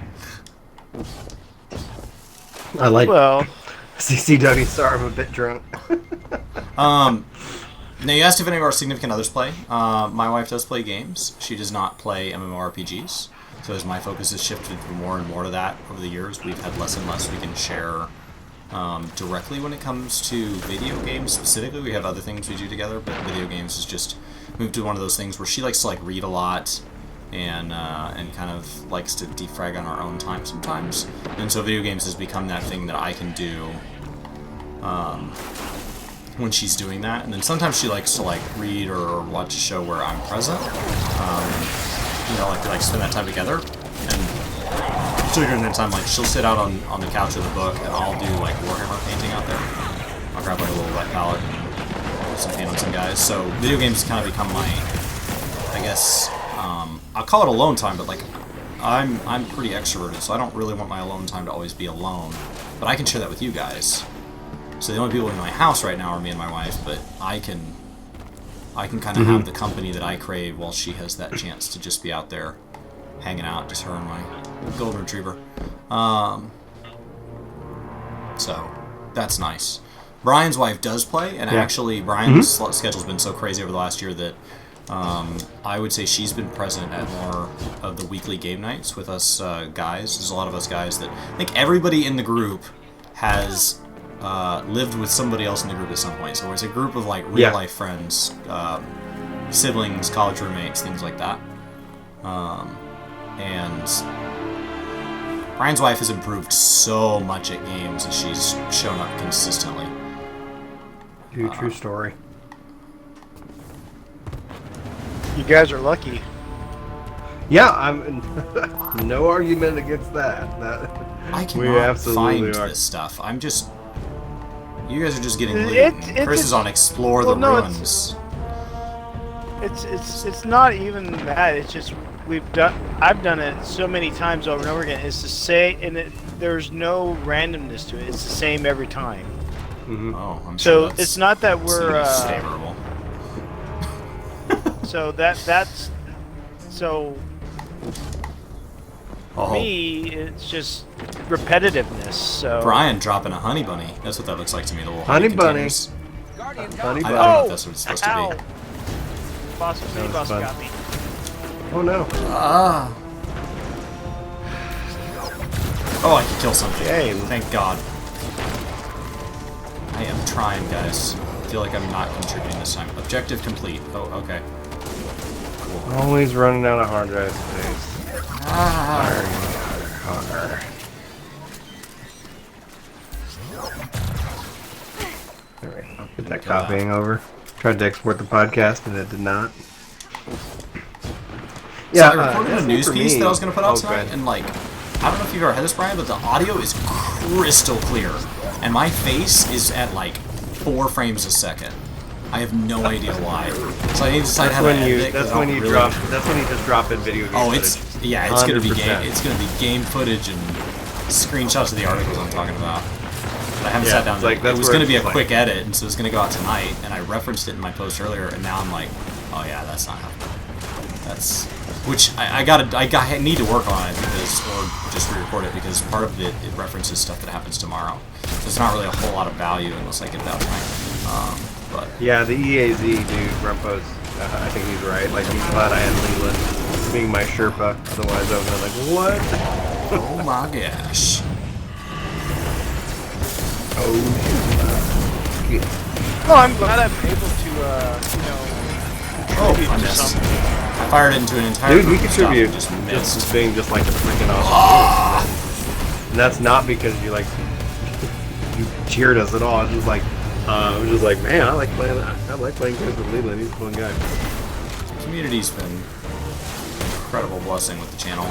I like. Well, CCW. Sorry, I'm a bit drunk. Now you asked if any of our significant others play. My wife does play games. She does not play MMORPGs. So as my focus has shifted more and more to that over the years, we've had less and less we can share directly when it comes to video games specifically. We have other things we do together, but video games has just moved to one of those things where she likes to like read a lot and kind of likes to defrag on our own time sometimes. And so video games has become that thing that I can do when she's doing that. And then sometimes she likes to like read or watch a show where I'm present. Like spend that time together. And so during that time, like she'll sit out on the couch with a book, and I'll do like Warhammer painting out there. I'll grab like a little wet palette and some paint on some guys. So video games kind of become my, I guess, I'll call it alone time, but like I'm pretty extroverted, so I don't really want my alone time to always be alone. But I can share that with you guys. So the only people in my house right now are me and my wife, but I can kind of have the company that I crave while she has that chance to just be out there hanging out, just her and my golden retriever. So that's nice. Brian's wife does play, and actually Brian's schedule's been so crazy over the last year that I would say she's been present at more of the weekly game nights with us guys. There's a lot of us guys that I think everybody in the group has lived with somebody else in the group at some point. So it's a group of like real life friends, siblings, college roommates, things like that. And Brian's wife has improved so much at games as she's shown up consistently. Dude, true story. You guys are lucky. Yeah, I'm no argument against that. I cannot find this stuff. I'm just... You guys are just getting loot. Chris is on Explore the Ruins. It's not even that. It's just I've done it so many times over and over again. It's the same, and there's no randomness to it. It's the same every time. Mm-hmm. Oh, I'm so sure it's not that we're favorable. So that's so. For me, it's just repetitiveness. So Brian dropping a honey bunny. That's what that looks like to me. The little honey bunny. Honey bunny. I don't know if that's what it's supposed to be. Boss got me. Oh no. Oh, I can kill something. Yay. Thank God. I am trying, guys. I feel like I'm not contributing this time. Objective complete. Oh, okay. Cool. Always running out of hard drive space. Harder. Alright, I'll get that copying over. Tried to export the podcast and it did not. Yeah, so I recorded a news piece that I was going to put out tonight, and like, I don't know if you've ever had this, Brian, but the audio is crystal clear, and my face is at like 4 frames a second. I have no idea why. So I need to decide how to edit it. That's when you just drop in video game it's gonna be game footage and screenshots of the articles I'm talking about. But I haven't sat down. It was gonna be a quick edit, and so it's gonna go out tonight. And I referenced it in my post earlier, and now I'm like, oh yeah, that's not happening. That's which I need to work on it or just re-record it because part of it references stuff that happens tomorrow. So there's not really a whole lot of value unless I get that right. But yeah, the EAZ dude, Rumpos, I think he's right. Like, he's glad I had Leland being my Sherpa. Otherwise, I was gonna like, what? Oh my gosh. Oh shit. Well, I'm glad I'm able to, contribute to something. I fired it into an entire dude, you contribute just missed. Just being just like a freaking awesome dude. And that's not because you like you cheered us at all. It's just like I was just like, man, I like playing games with Leland. He's a fun guy. The community's been an incredible blessing with the channel.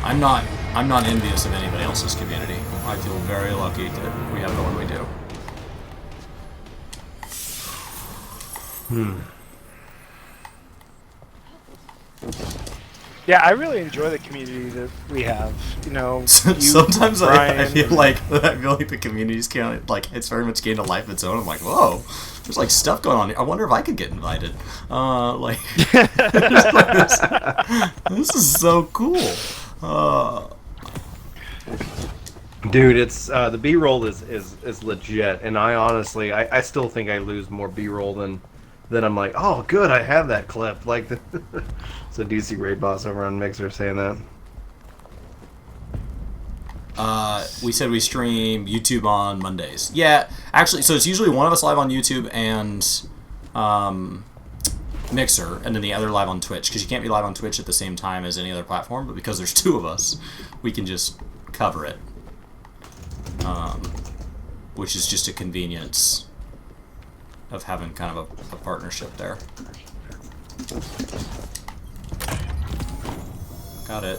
I'm not envious of anybody else's community. I feel very lucky that we have the one we do. Yeah, I really enjoy the community that we have. You know, sometimes Brian, I feel like the community's kind of like it's very much gained a life of its own. I'm like, whoa, there's like stuff going on here. I wonder if I could get invited. This is so cool. Dude, it's the B-roll is legit, and I honestly I still think I lose more B-roll than I'm like, oh good, I have that clip. Like it's a DC Raid boss over on Mixer saying that. We said we stream YouTube on Mondays. Yeah, actually, so it's usually one of us live on YouTube and Mixer, and then the other live on Twitch, because you can't be live on Twitch at the same time as any other platform, but because there's 2 of us, we can just cover it. Which is just a convenience of having kind of a partnership there. Got it.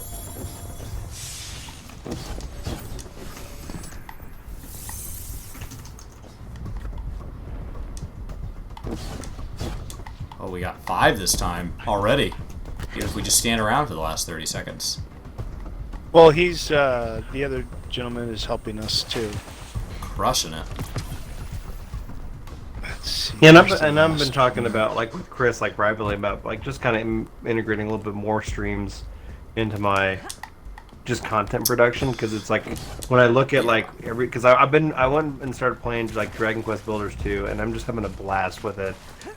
Oh, we got 5 this time already. Even if we just stand around for the last 30 seconds. Well, he's the other gentleman is helping us too. Crushing it. Yeah, and I've been talking about, like, with Chris, like, privately about, like, just kind of integrating a little bit more streams into my just content production, because it's like when I look at like because I went and started playing like Dragon Quest Builders 2, and I'm just having a blast with it,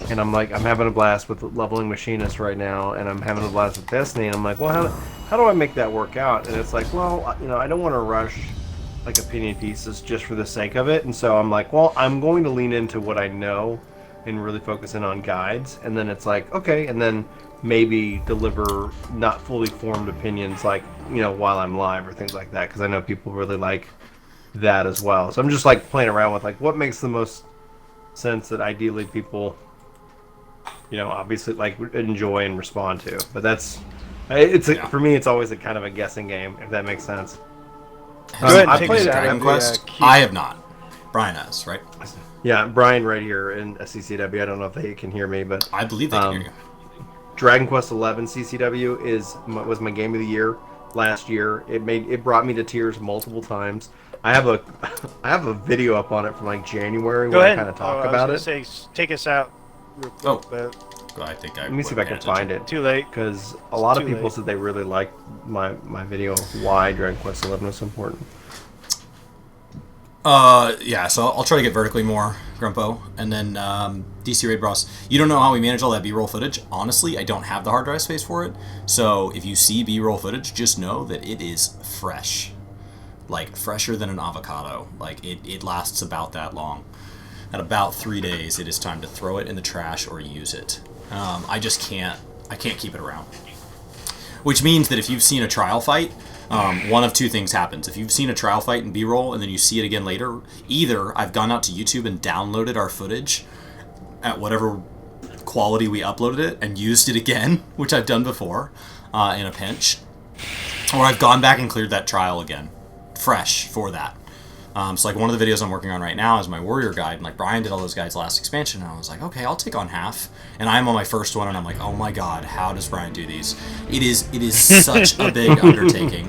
and I'm having a blast with Leveling Machinist right now, and I'm having a blast with Destiny, and I'm like, well, how do I make that work out? And it's like, well, I don't want to rush like opinion pieces just for the sake of it, and so I'm like, well, I'm going to lean into what I know and really focus in on guides, and then it's like, okay, and then maybe deliver not fully formed opinions like, while I'm live or things like that, because I know people really like that as well. So I'm just like playing around with like what makes the most sense that ideally people, obviously like enjoy and respond to. But for me, it's always a kind of a guessing game, if that makes sense. I played Dragon Quest. I have not. Brian has, right? Yeah, Brian right here in CCW. I don't know if they can hear me, but I believe they can hear you. Dragon Quest XI CCW was my game of the year last year. It brought me to tears multiple times. I have a video up on it from like January where I kind of talk about it. Say, take us out real quick. I think let me see if I can find it. Too late, because a lot of people said they really liked my video. Why Dragon Quest XI was so important. Yeah, so I'll try to get vertically more, Grumpo. And then DC Raid Bros. You don't know how we manage all that B-roll footage. Honestly, I don't have the hard drive space for it. So if you see B-roll footage, just know that it is fresh. Like, fresher than an avocado. Like, it lasts about that long. At about 3 days, it is time to throw it in the trash or use it. I can't keep it around. Which means that if you've seen a trial fight, one of two things happens. If you've seen a trial fight in B-roll and then you see it again later, either I've gone out to YouTube and downloaded our footage at whatever quality we uploaded it and used it again, which I've done before in a pinch, or I've gone back and cleared that trial again, fresh for that. So like one of the videos I'm working on right now is my warrior guide, and like Brian did all those guides last expansion, and I was like, okay, I'll take on half, and I'm on my first one, and I'm like, oh my god, how does Brian do these? It is such a big undertaking,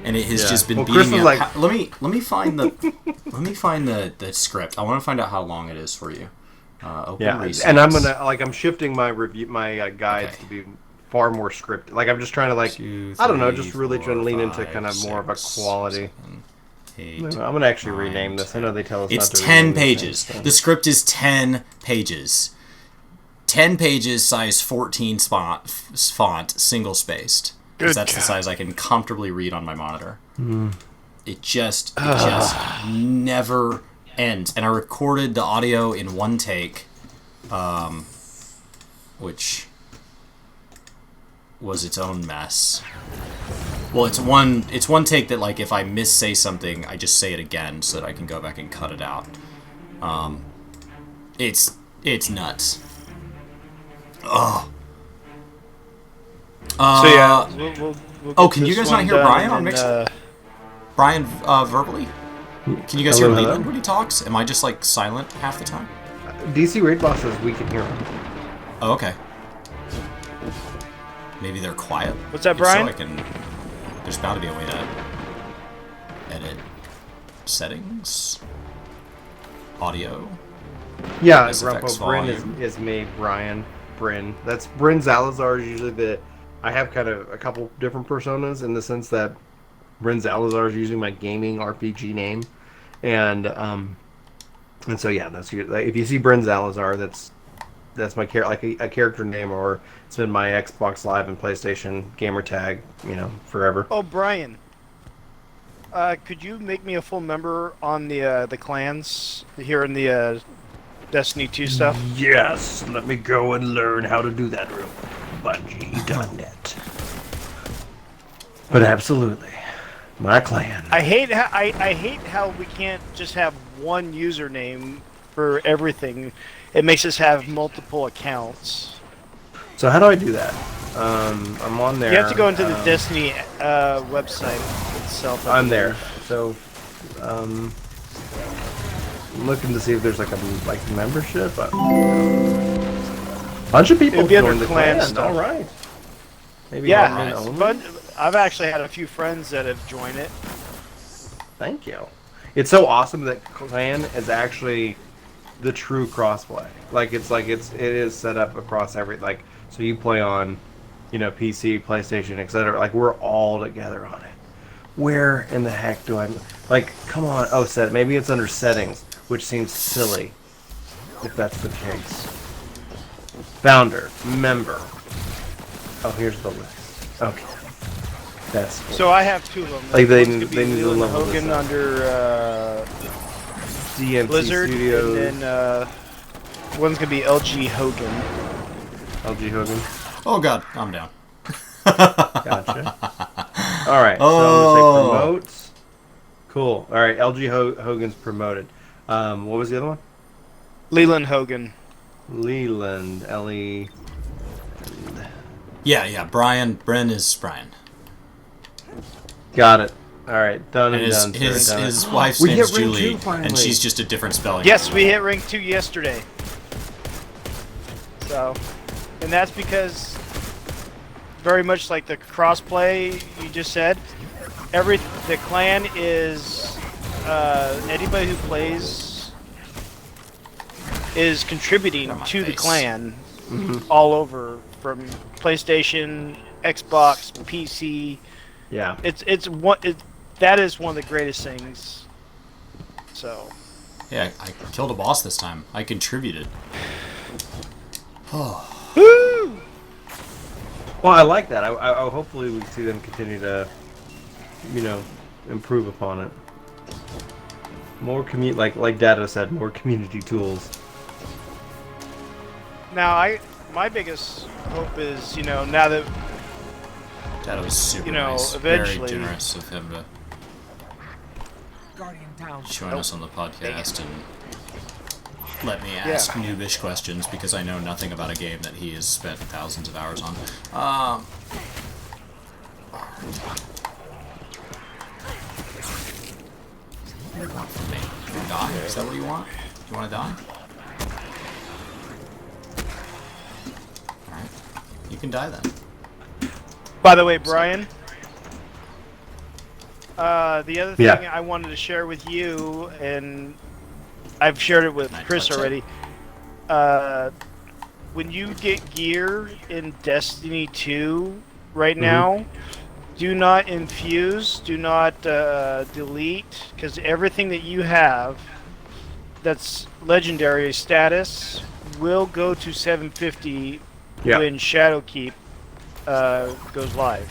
and it has just been beating me up. Like... Let me find the script. I want to find out how long it is for you. Resource. And I'm shifting my guides to be far more scripted. Like I'm just trying to I don't know, just really trying to lean into kind of more of a quality. 8, I'm going to actually rename this. I know they tell us it's not to 10 pages. The script is 10 pages. 10 pages, size 14 font, single-spaced. Because that's the size I can comfortably read on my monitor. It just never ends. And I recorded the audio in one take, which was its own mess. Well, it's one take that, like, if I say something, I just say it again so that I can go back and cut it out. It's nuts. Ugh. So yeah, we'll can you guys not hear Brian on Mixer? Brian verbally? Can you guys hear Leland when he talks? Am I just like silent half the time? DC Raid Boss says we can hear him. Oh, okay. Maybe they're quiet. What's that, Brian? There's bound to be a way to edit settings, audio. Yeah, Grumpo. Bryn is me, Brian. Bryn. That's Bryn Zalazar is usually I have kind of a couple different personas in the sense that Bryn Zalazar is usually my gaming RPG name, and so yeah, that's if you see Bryn Zalazar, that's my a character name, or it's been my Xbox Live and PlayStation gamer tag, forever. Oh, Brian, could you make me a full member on the clans here in the Destiny 2 stuff? Yes, let me go and learn how to do that real quick. Bungie.net. But absolutely, my clan. I hate how we can't just have one username for everything. It makes us have multiple accounts. So how do I do that? I'm on there. You have to go into the Destiny website itself. I'm there. So, I'm looking to see if there's like a membership. A bunch of people joined the clan. All right. Maybe but I've actually had a few friends that have joined it. Thank you. It's so awesome that clan is actually the true crossplay. It is set up across so you play on, PC, PlayStation, etc. Like we're all together on it. Where in the heck do I... Like, come on. Oh, maybe it's under settings, which seems silly, if that's the case. Founder. Member. Oh, here's the list. Okay. That's cool. So I have two of them. Like, they One's gonna be need to Leland level this Hogan up. under DMC Blizzard, Studios. and then one's gonna be LG Hogan. LG Hogan. Oh god, I'm down. Gotcha. All right. So I'm gonna say promotes. Cool. All right. LG Hogan's promoted. What was the other one? Leland Hogan. Leland. Ellie. Yeah. Bren is Brian. Got it. All right. Done and, And done. his wife's We name hit is rank Julie, 2 finally. and she's just a different spelling. Yes, we hit rank 2 yesterday. So, and that's because very much like the crossplay you just said, the clan is anybody who plays is contributing to the clan all over, from PlayStation, Xbox, PC. Yeah. That is one of the greatest things. So. Yeah, I killed a boss this time. I contributed. Oh. Woo! Well, I like that. I hopefully we see them continue to, improve upon it. More like Data said, more community tools. Now, my biggest hope is, now that That was super know, nice. eventually- Very generous of him to Guardian down. join us on the podcast and let me ask noobish questions because I know nothing about a game that he has spent thousands of hours on. What do you want from me? You die? Is that what you want? You want to die? Alright. You can die then. By the way, Brian, the other thing I wanted to share with you, and I've shared it with Chris already, when you get gear in Destiny 2 right now, do not infuse, do not delete, because everything that you have that's legendary status will go to 750 when Shadowkeep goes live.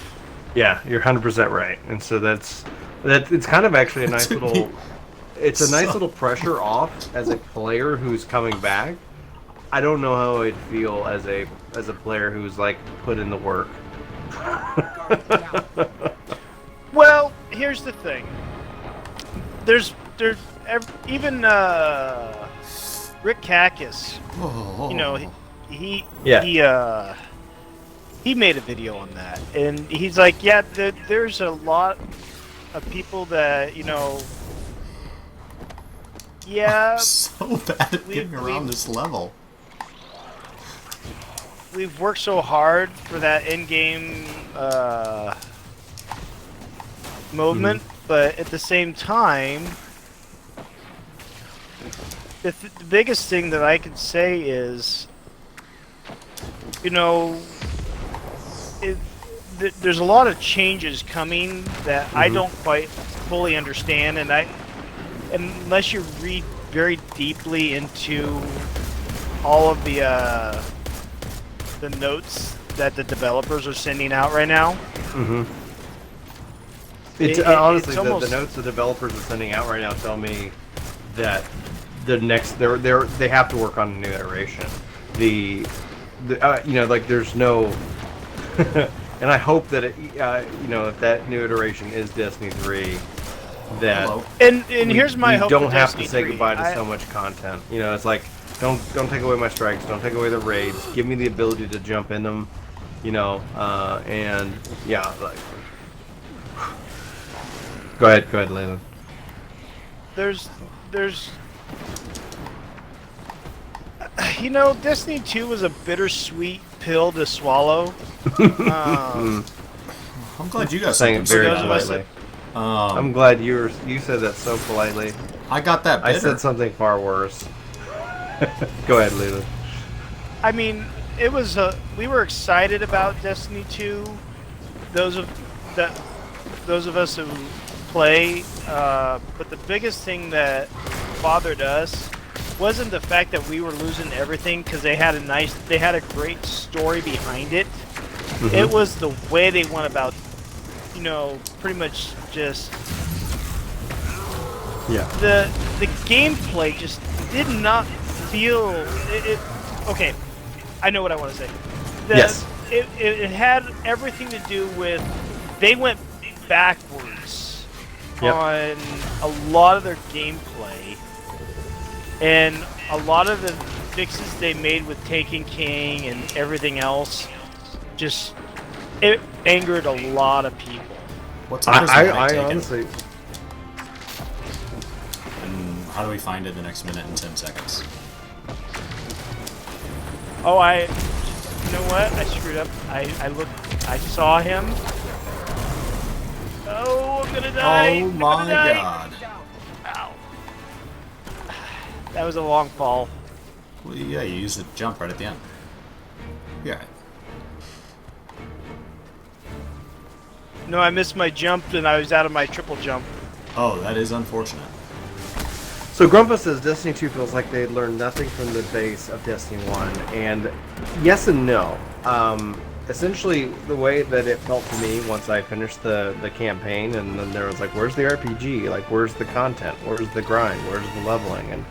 Yeah, you're 100% right, and so it's kind of actually a nice little. It's a nice little pressure off as a player who's coming back. I don't know how I'd feel as a player who's like put in the work. Well, here's the thing. There's even Rick Kakis. He made a video on that, and he's like, yeah, there's a lot of people that I'm so bad at getting around this level. We've worked so hard for that in-game movement, but at the same time, the biggest thing that I can say is, there's a lot of changes coming that I don't quite fully understand, and unless you read very deeply into all of the notes that the developers are sending out right now. Honestly, almost... the notes the developers are sending out right now tell me that the next they have to work on a new iteration. There's no, and I hope that if that new iteration is Destiny 3, that and here's my hope. You don't for have Destiny to say 3. goodbye to so much content. It's like don't take away my strikes, don't take away the raids, give me the ability to jump in them, and yeah, like. Go ahead, Leland. There's Destiny 2 was a bittersweet pill to swallow. I'm glad you guys saying it very those of us politely. I'm glad you said that so politely. I got that bitter. I said something far worse. Go ahead, Leland. I mean, it was we were excited about Destiny 2. Those of that those of us who play. But the biggest thing that bothered us wasn't the fact that we were losing everything, because they had a great story behind it. Mm-hmm. It was the way they went about, pretty much just the gameplay just did not feel it. Okay, I know what I want to say. Yes. It had everything to do with they went backwards on a lot of their gameplay, and a lot of the fixes they made with Taken King and everything else, just it angered a lot of people. What's up? I honestly. And how do we find it in the next minute and 10 seconds? Oh, you know what? I screwed up. I looked. I saw him. Oh, I'm gonna die. Oh my god. Ow. That was a long fall. Well, yeah, you used the jump right at the end. Yeah. No, I missed my jump and I was out of my triple jump. Oh, that is unfortunate. So Grumpa says Destiny 2 feels like they learned nothing from the base of Destiny 1, and yes and no. Essentially, the way that it felt to me once I finished the campaign, and then there was like, where's the RPG? Like, where's the content? Where's the grind? Where's the leveling? And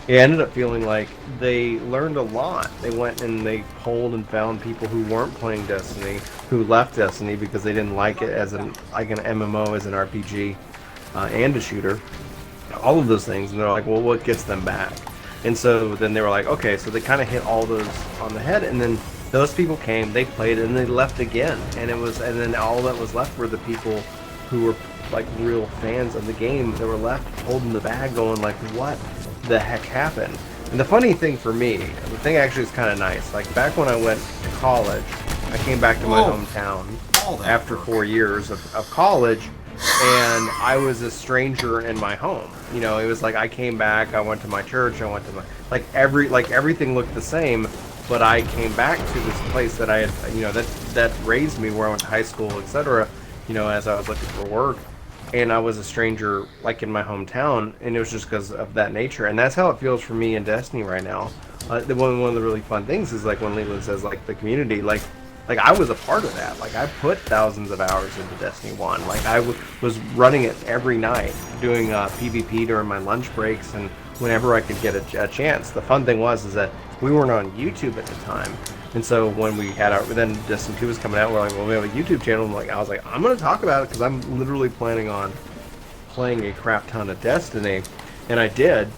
it ended up feeling like they learned a lot. They went and they polled and found people who weren't playing Destiny, who left Destiny because they didn't like it as an MMO, as an RPG, and a shooter. All of those things, and they're like, well, what gets them back? And so then they were like, okay, so they kind of hit all those on the head, and then those people came, they played, and they left again, and then all that was left were the people who were like real fans of the game that were left holding the bag, going like, what the heck happened? And the funny thing for me, the thing actually is kind of nice. Like back when I went to college, I came back to my hometown after 4 years of college. And I was a stranger in my home. You know, it was like I came back, I went to my church, I went to my everything looked the same, but I came back to this place that I had, that raised me, where I went to high school, etc. As I was looking for work, and I was a stranger like in my hometown, and it was just because of that nature, and that's how it feels for me in Destiny right now. One of the really fun things is like when Leland says like the community, like I was a part of that. Like I put thousands of hours into Destiny 1. Like I was running it every night, doing PvP during my lunch breaks and whenever I could get a chance. The fun thing is that we weren't on YouTube at the time. And so when we had then Destiny 2 was coming out, we're like, well, we have a YouTube channel. And I was like, I'm going to talk about it because I'm literally planning on playing a crap ton of Destiny. And I did.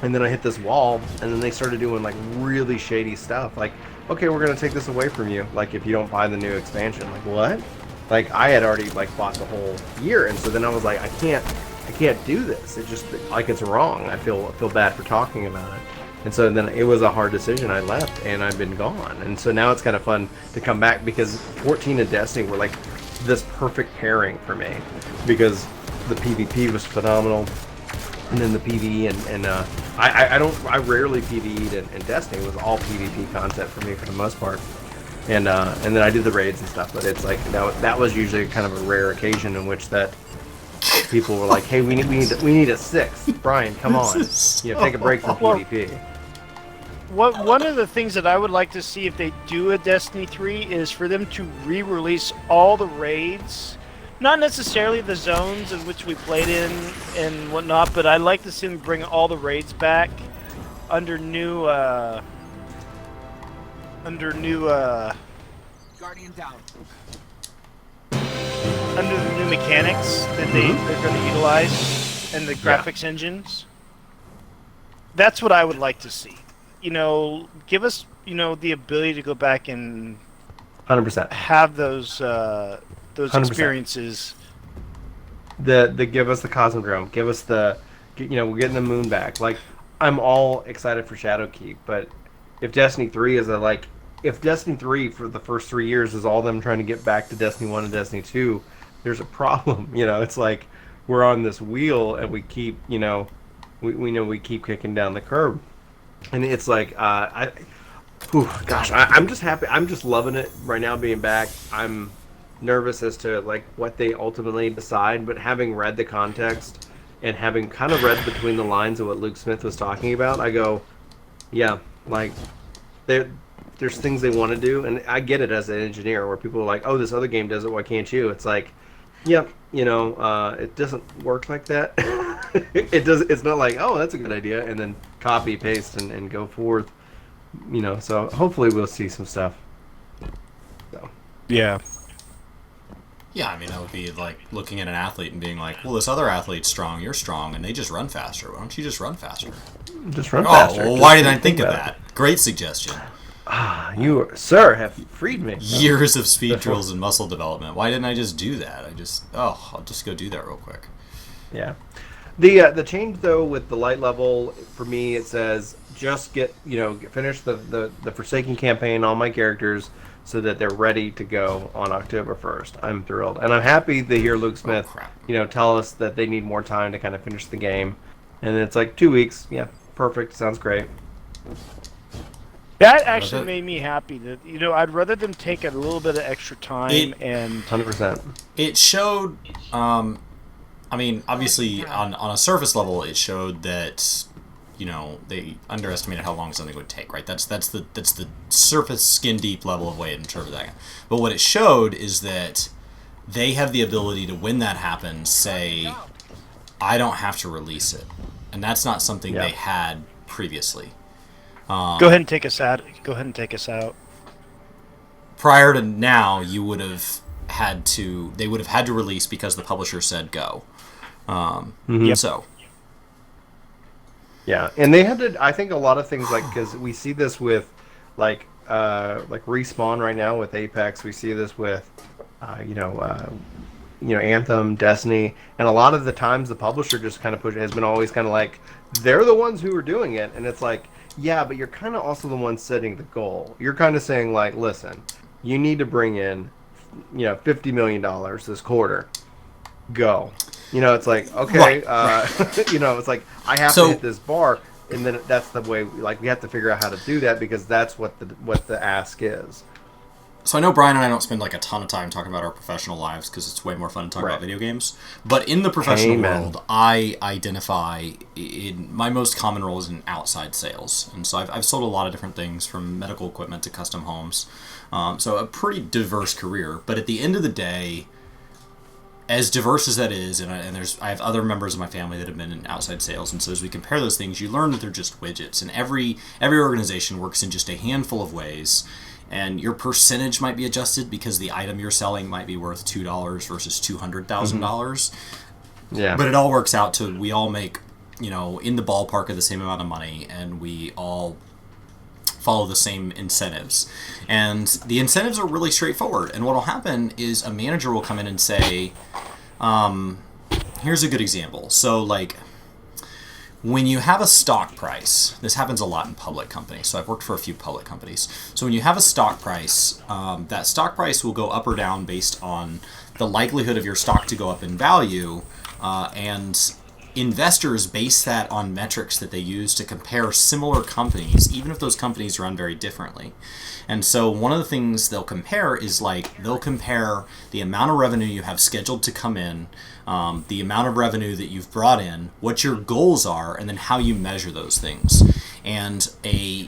And then I hit this wall, and then they started doing like really shady stuff. Like, okay, we're gonna take this away from you. Like, if you don't buy the new expansion, like what? Like, I had already like bought the whole year, and so then I was like, I can't do this. It just like it's wrong. I feel bad for talking about it. And so then it was a hard decision. I left, and I've been gone. And so now it's kind of fun to come back because 14 and Destiny were like this perfect pairing for me because the PvP was phenomenal. And then the PvE and I rarely PvE'd in Destiny. It was all PvP content for me for the most part, and then I did the raids and stuff. But it's like that was usually kind of a rare occasion in which that people were like, hey, we need a sixth. Brian, come on, take a break from PvP. One of the things that I would like to see if they do a Destiny 3 is for them to re-release all the raids. Not necessarily the zones in which we played in and whatnot, but I'd like to see them bring all the raids back under new Guardian down. Under the new mechanics that they're going to utilize and the graphics engines. That's what I would like to see. Give us the ability to go back and 100% have those 100%. Experiences. The give us the Cosmodrome, give us we're getting the moon back. Like, I'm all excited for Shadowkeep, but if Destiny 3 is if Destiny 3 for the first 3 years is all them trying to get back to Destiny 1 and Destiny 2, there's a problem. It's like we're on this wheel and we keep we keep kicking down the curb, and it's like I'm just happy. I'm just loving it right now being back. nervous as to like what they ultimately decide, but having read the context and having kind of read between the lines of what Luke Smith was talking about, I go, yeah, like there's things they want to do, and I get it as an engineer where people are like, oh, this other game does it, why can't you? It's like, yep, it doesn't work like that. It's not like, oh, that's a good idea, and then copy paste and go forth. So hopefully we'll see some stuff. So Yeah. Yeah, I mean, that would be like looking at an athlete and being like, well, this other athlete's strong, you're strong, and they just run faster. Why don't you just run faster? Just run faster. Oh, well, why didn't I think of that? Great suggestion. You, sir, have freed me. Years of speed drills and muscle development. Why didn't I just do that? I'll just go do that real quick. Yeah. The change, though, with the light level, for me, it says just finish the Forsaken campaign, all my characters, so that they're ready to go on October 1st. I'm thrilled. And I'm happy to hear Luke Smith, tell us that they need more time to kind of finish the game. And it's like 2 weeks. Yeah, perfect. Sounds great. That actually made me happy. That I'd rather them take a little bit of extra time and 100%. It showed. I mean, obviously, on a surface level, it showed that they underestimated how long something would take. Right? That's the surface, skin deep level of way to interpret that. But what it showed is that they have the ability to, when that happens, say, I don't have to release it, and that's not something they had previously. Go ahead and take us out. Prior to now, you would have had to. They would have had to release because the publisher said go. So. Yeah, and they had to. I think a lot of things because we see this with like Respawn right now with Apex. We see this with Anthem, Destiny, and a lot of the times the publisher just kind of has been always kind of like they're the ones who are doing it, and it's like. Yeah, but you're kind of also the one setting the goal. You're kind of saying, like, listen, you need to bring in, $50 million this quarter. Go. It's like, okay, it's like, I have to hit this bar, and then that's the way, we have to figure out how to do that because that's what the ask is. So I know Brian and I don't spend a ton of time talking about our professional lives because it's way more fun to talk about video games. But in the professional world, I identify in my most common role is in outside sales, and so I've sold a lot of different things from medical equipment to custom homes. So a pretty diverse career. But at the end of the day, as diverse as that is, and I have other members of my family that have been in outside sales, and so as we compare those things, you learn that they're just widgets, and every organization works in just a handful of ways. And your percentage might be adjusted because the item you're selling might be worth $2 versus $200,000. Yeah. But it all works out to we all make, in the ballpark of the same amount of money, and we all follow the same incentives. And the incentives are really straightforward. And what will happen is a manager will come in and say, here's a good example. So, when you have a stock price, this happens a lot in public companies, so I've worked for a few public companies. So when you have a stock price, that stock price will go up or down based on the likelihood of your stock to go up in value, and investors base that on metrics that they use to compare similar companies, even if those companies run very differently. And so one of the things they'll compare is they'll compare the amount of revenue you have scheduled to come in, the amount of revenue that you've brought in, what your goals are, and then how you measure those things. And a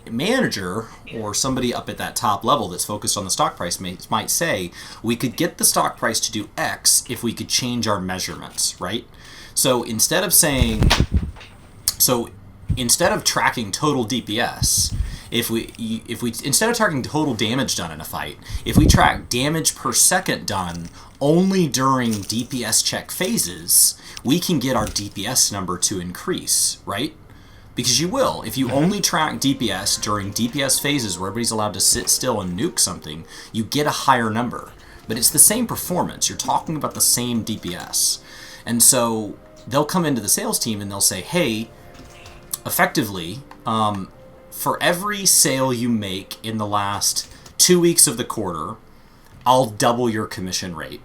manager or somebody up at that top level that's focused on the stock price might say, we could get the stock price to do X if we could change our measurements, right? So instead of tracking total DPS, if we instead of tracking total damage done in a fight, if we track damage per second done only during DPS check phases, we can get our DPS number to increase, right? Because you will. If you only track DPS during DPS phases where everybody's allowed to sit still and nuke something, you get a higher number. But it's the same performance. You're talking about the same DPS. And so they'll come into the sales team and they'll say, hey, effectively, for every sale you make in the last 2 weeks of the quarter, I'll double your commission rate.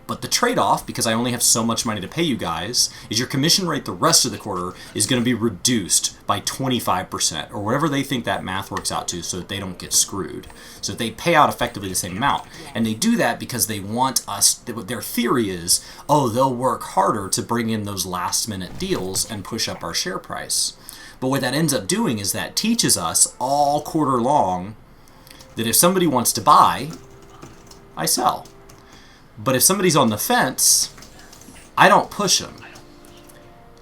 But the trade-off, because I only have so much money to pay you guys, is your commission rate the rest of the quarter is going to be reduced by 25%, or whatever they think that math works out to, so that they don't get screwed. So that they pay out effectively the same amount. And they do that because they want us, their theory is, oh, they'll work harder to bring in those last-minute deals and push up our share price. But what that ends up doing is that teaches us all quarter long that if somebody wants to buy, I sell. But if somebody's on the fence, I don't push them.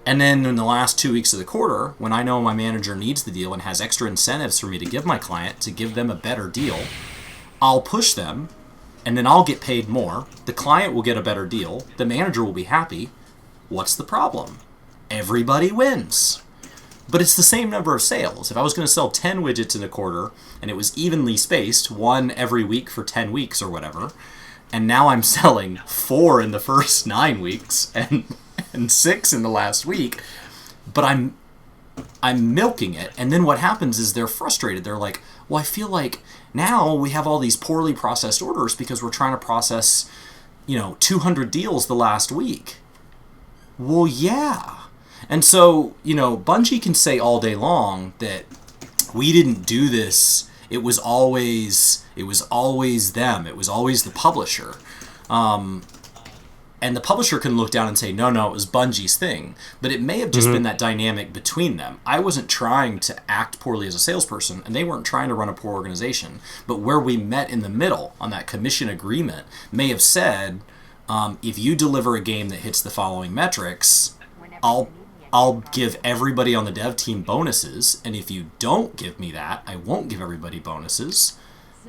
And then in the last 2 weeks of the quarter, when I know my manager needs the deal and has extra incentives for me to give my client to give them a better deal, I'll push them, and then I'll get paid more. The client will get a better deal. The manager will be happy. What's the problem? Everybody wins. But it's the same number of sales. If I was going to sell 10 widgets in a quarter, and it was evenly spaced, one every week for 10 weeks or whatever, and now I'm selling 4 in the first 9 weeks and 6 in the last week, but I'm milking it. And then what happens is they're frustrated. They're like, well, I feel like now we have all these poorly processed orders because we're trying to process, 200 deals the last week. Well, yeah. And so, Bungie can say all day long that we didn't do this. It was always them. It was always the publisher. And the publisher can look down and say, no, it was Bungie's thing. But it may have just been that dynamic between them. I wasn't trying to act poorly as a salesperson, and they weren't trying to run a poor organization. But where we met in the middle on that commission agreement may have said, if you deliver a game that hits the following metrics, I'll give everybody on the dev team bonuses, and if you don't give me that, I won't give everybody bonuses.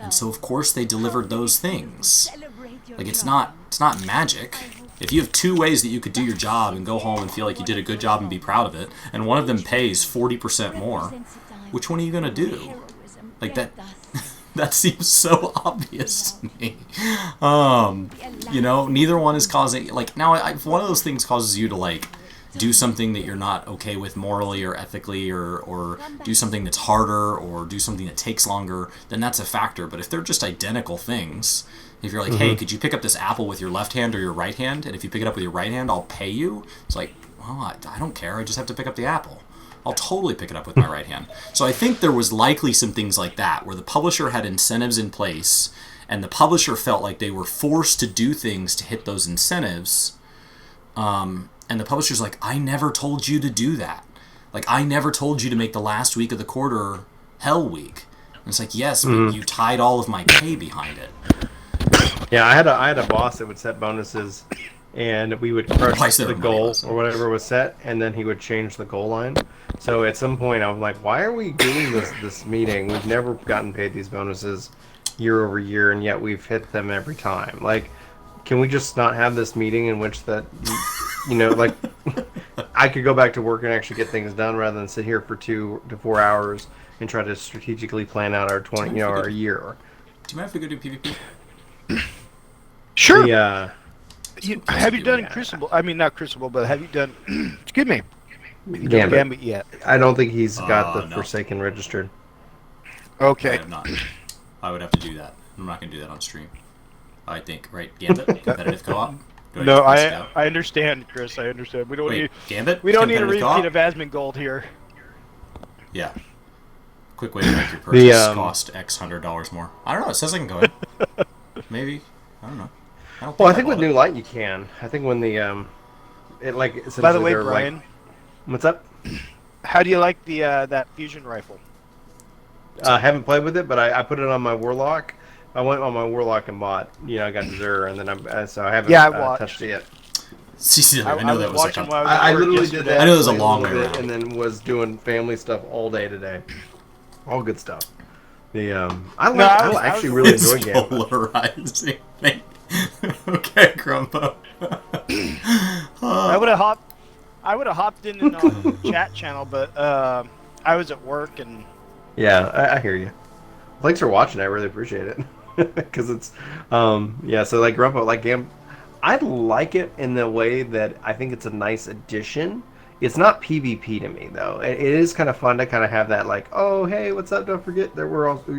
And so, of course, they delivered those things. Like, it's not magic. If you have 2 ways that you could do your job and go home and feel like you did a good job and be proud of it, and one of them pays 40% more, which one are you going to do? Like, that seems so obvious to me. Neither one is causing... Like, now, if one of those things causes you to, like, do something that you're not okay with morally or ethically, or do something that's harder, or do something that takes longer, then that's a factor. But if they're just identical things, if you're like, hey, could you pick up this apple with your left hand or your right hand? And if you pick it up with your right hand, I'll pay you. It's like, well, I don't care. I just have to pick up the apple. I'll totally pick it up with my right hand. So I think there was likely some things like that, where the publisher had incentives in place, and the publisher felt like they were forced to do things to hit those incentives. And the publisher's like, I never told you to do that. Like, I never told you to make the last week of the quarter hell week. And it's like, yes, but you tied all of my pay behind it. Yeah, I had a boss that would set bonuses, and we would crush the goal or whatever was set, and then he would change the goal line. So at some point, I was like, why are we doing this meeting? We've never gotten paid these bonuses year over year, and yet we've hit them every time. Like, can we just not have this meeting in which that... like, I could go back to work and actually get things done rather than sit here for 2 to 4 hours and try to strategically plan out our our year. Do you mind if we go do PvP? Sure. Yeah. Have you done Crucible? I mean, not Crucible, but have you done? Excuse me. Gambit yet? I don't think he's got the Forsaken registered. Okay. I have not. I would have to do that. I'm not going to do that on stream. I think, right? Gambit, competitive co-op. No, I understand, Chris. I understand. We don't need Gambit. We don't need a repeat of Asmongold here. Yeah. Quick way to make your purchase cost X $100 more. I don't know. It says I can go in. Maybe. I don't know. I think with New Light you can. I think when the By the way, Brian, what's up? How do you like the that fusion rifle? I haven't played with it, but I put it on my Warlock. I went on my Warlock and bought, I got Zur, and then so I haven't touched it yet. I know that was like I literally did that. I know it was a long way around. And then was doing family stuff all day today. All good stuff. I actually really enjoy Gambit. Polarizing. Okay, Grumpo. I would have hopped in the chat channel, but I was at work and. Yeah, I hear you. Thanks for watching. I really appreciate it. Because it's, so like Grumpo, like I like it in the way that I think it's a nice addition. It's not PvP to me though. It is kind of fun to kind of have that like, oh hey, what's up? Don't forget that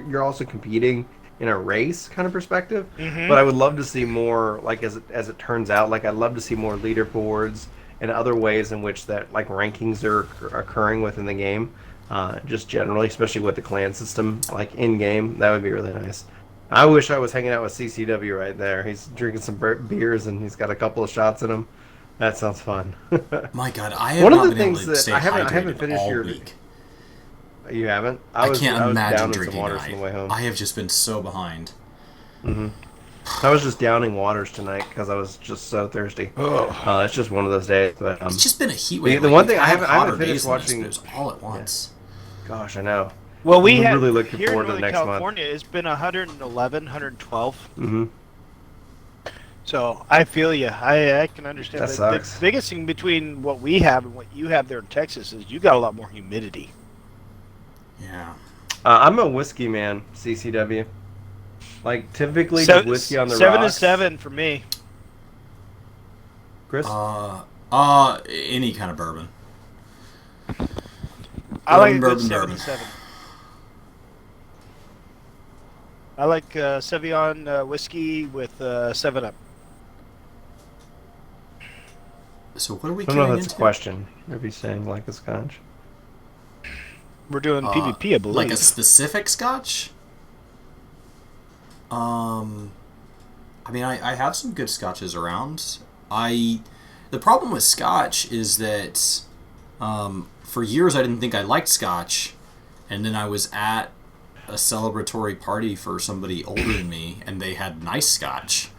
you're also competing in a race kind of perspective. Mhm. But I would love to see more, like as it turns out, like I'd love to see more leaderboards and other ways in which that like rankings are occurring within the game, just generally, especially with the clan system, like in game. That would be really nice. I wish I was hanging out with CCW right there. He's drinking some beers and he's got a couple of shots in him. That sounds fun. My God, I have One not of the been able things to that stay I haven't hydrated finished all your week. You haven't? I was can't down imagine in some drinking waters tonight. on the way home. I have just been so behind. I was just downing waters tonight because I was just so thirsty. It's just one of those days. But It's just been a heat wave. The Like, one we've thing I had haven't hotter finished days than this, watching. but it was all at once. Gosh, I know. Well, we I'm had really looking here forward in to the Northern next California. It's been 111, 112. Mm-hmm. So I feel you. I can understand. That The sucks. biggest thing between what we have and what you have there in Texas is you got a lot more humidity. Yeah. I'm a whiskey man, CCW. Like typically, just whiskey on the 7 rocks. is 7 for me. Chris? Any kind of bourbon. I like a good bourbon. 77. I like Sauvignon whiskey with 7-Up. So what are we I don't know getting if that's into? a question. If he's saying like a scotch. We're doing PvP, I believe. Like a specific scotch? I mean, I have some good scotches around. The problem with scotch is that for years I didn't think I liked scotch, and then I was at a celebratory party for somebody older than me, and they had nice scotch,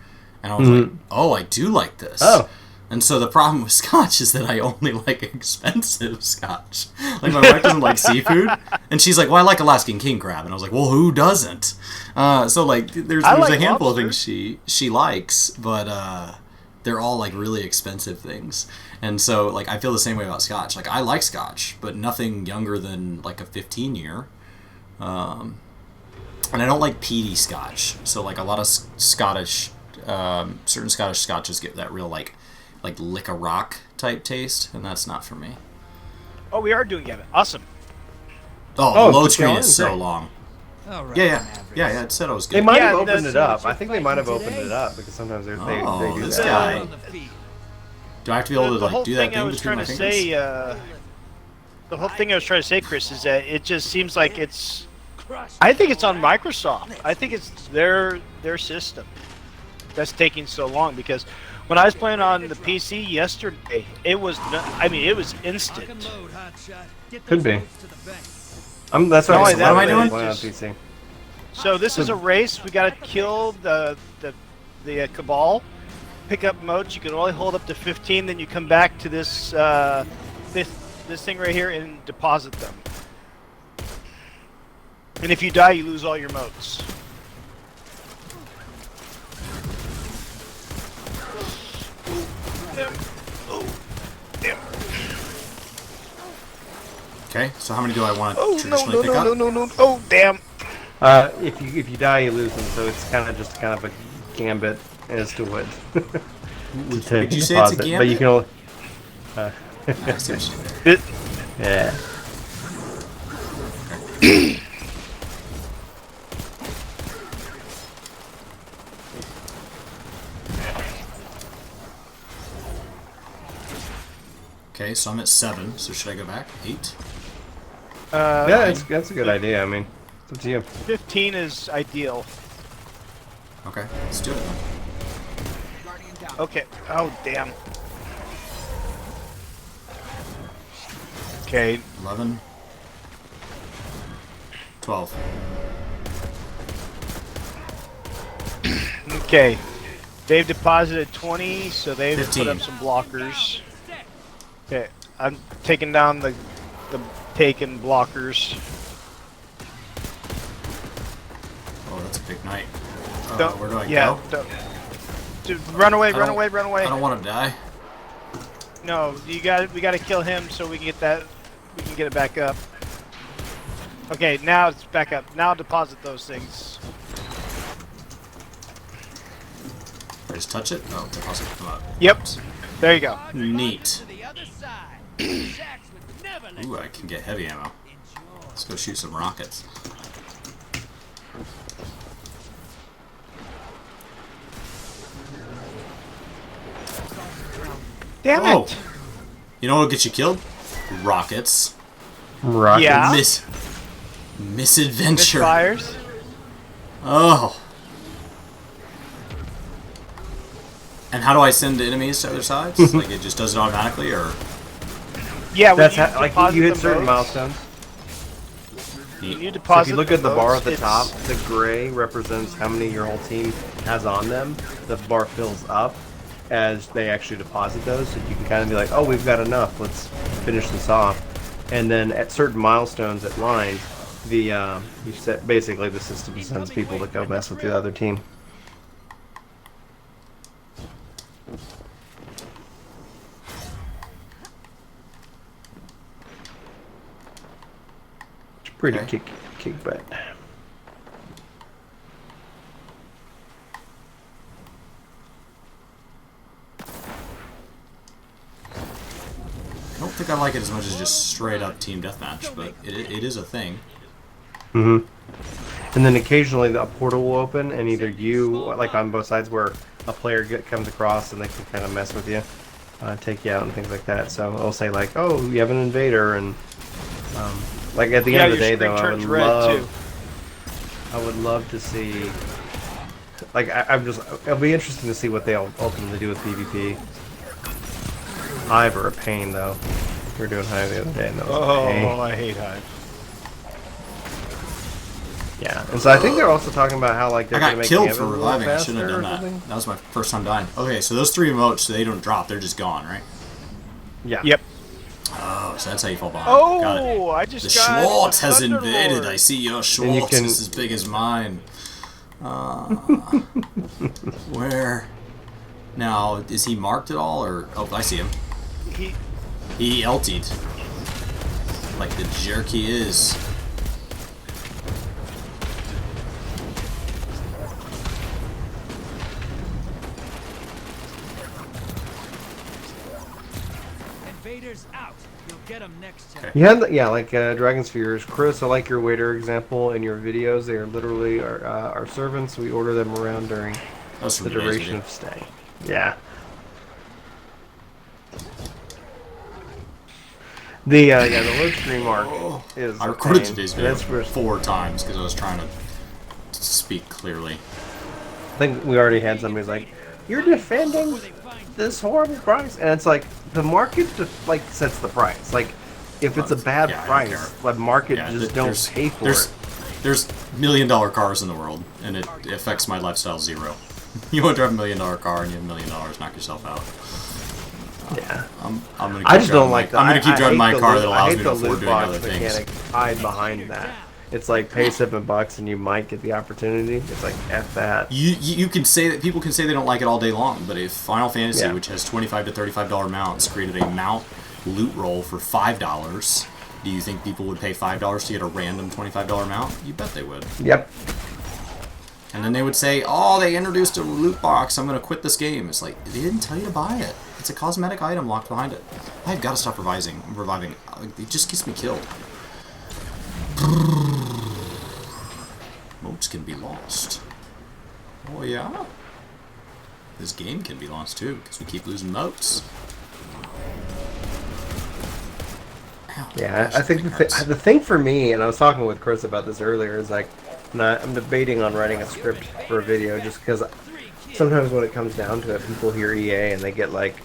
and I was like, oh, I do like this. Oh. And so the problem with scotch is that I only like expensive scotch. Like, my wife doesn't like seafood, and she's like, well, I like Alaskan king crab. And I was like, well, who doesn't? So, like, there's like a handful of lobster. things she likes, but they're all, like, really expensive things. And so, like, I feel the same way about scotch. Like, I like scotch, but nothing younger than, like, a 15-year. And I don't like peaty scotch. So, like, a lot of Scottish, certain Scottish scotches get that real, like lick a rock type taste, and that's not for me. Oh, we are doing it. Awesome. Oh, the load the screen challenge? is so Great. long. All right. Yeah, it said I was They good. might Yeah, have opened that's it up. what I think they you're might have fighting opened today. it up because sometimes they do this that. guy. On the feet. Do I have to be able to, The like, whole do that thing I thing was between trying my to fingers? say, the whole thing I was trying to say, Chris, is that it just seems like it's. I think it's on Microsoft. I think it's their system that's taking so long, because when I was playing on the PC yesterday, it was it was instant. Could be. That's Not what only that, am I but doing? it Playing on just- PC. So this is a race. We gotta kill the Cabal. Pick up motes. You can only hold up to 15. Then you come back to this this thing right here and deposit them. And if you die, you lose all your motes. Okay, so how many do I want to Oh no traditionally no pick no up? no no no! Oh damn! If you die, you lose them. So it's kind of just kind of a gambit as to what. Did you say it's a But you gambit? can only. I see what you did. Yeah. Okay, so I'm at 7, so should I go back? 8? Yeah, that's a good idea. I mean, it's up to you. 15 is ideal. Okay, let's do it then. Okay. Oh damn. Okay. 11. 12. Okay. They've deposited 20, so they've 15. put up some blockers. Okay, I'm taking down the taken blockers. Oh, that's a big night. Where do I yeah, go? Dude, run away, I run don't- away, run away. I don't want to die. No, we got to kill him so we can get that. We can get it back up. Okay, now it's back up. Now deposit those things. I just touch it? Oh, deposit come up. Yep. There you go. Neat. Ooh, I can get heavy ammo. Let's go shoot some rockets. Damn it! You know what'll get you killed? Rockets. Rockets. Yeah. Misadventure. Misfires. Oh. And how do I send enemies to other sides? Like it just does it automatically, or? Yeah, when That's you how, like deposit you hit the certain modes, milestones. when you So deposit if you look at the bar at the modes, top, it's- the gray represents how many your whole team has on them. The bar fills up as they actually deposit those, so you can kind of be like, oh, we've got enough, let's finish this off. And then at certain milestones at lines, you set basically the system sends people to go mess with the other team. It's pretty kick butt. I don't think I like it as much as just straight up team deathmatch, but it is a thing. Mm-hmm. And then occasionally a portal will open, and either you, like on both sides, where a player comes across and they can kind of mess with you, take you out and things like that. So it'll say like, oh, you have an invader, and like at the end of the day, though, I would love to see. Like it'll be interesting to see what they'll ultimately do with PvP. Hive are a pain, though. We were doing Hive the other day, and that was a pain. I hate Hive. Yeah, and so I think they're also talking about how like they're I gonna got make killed damage for a little reviving. I faster shouldn't have or done that. something. That was my first time dying. Okay, so those 3 emotes, they don't drop. They're just gone, right? Yeah. Yep. Oh, so that's how you fall behind. Oh, got it. I just The got Schwartz a has Thunderlord. invaded. I see your Schwartz is as big as mine. Where? Now, is he marked at all, or... Oh, I see him. He ultied. Like the jerk he is. Invaders out. You'll get them next time. You had, like Dragon Spheres. Chris, I like your waiter example in your videos. They are literally our servants. We order them around during the duration of stay. Yeah. The load screen mark is. I recorded today's video 4 times because I was trying to speak clearly. I think we already had somebody's like, "You're defending this horrible price," and it's like the market like sets the price. Like if it's a bad price, the market just don't pay for it. There's $1 million cars in the world, and it affects my lifestyle zero. You want to drive $1 million car and you have $1 million, knock yourself out. Yeah, I'm gonna. I just don't like that. I'm gonna keep driving my car that allows me to I hate afford the doing loot other box things. mechanic hide behind that. It's like pay $7 and you might get the opportunity. It's like F that. You can say that people can say they don't like it all day long, but if Final Fantasy, which has $25 to $35 mounts, created a mount loot roll for $5, do you think people would pay $5 to get a random $25 mount? You bet they would. Yep. And then they would say, "Oh, they introduced a loot box. I'm gonna quit this game." It's like they didn't tell you to buy it. It's a cosmetic item locked behind it. I've got to stop reviving. It just gets me killed. Moats can be lost. Oh yeah? This game can be lost too, because we keep losing moats. Ow, Yeah, I think the thing for me, and I was talking with Chris about this earlier, is like, I'm debating on writing a script for a video just because sometimes when it comes down to it, people hear EA and they get like,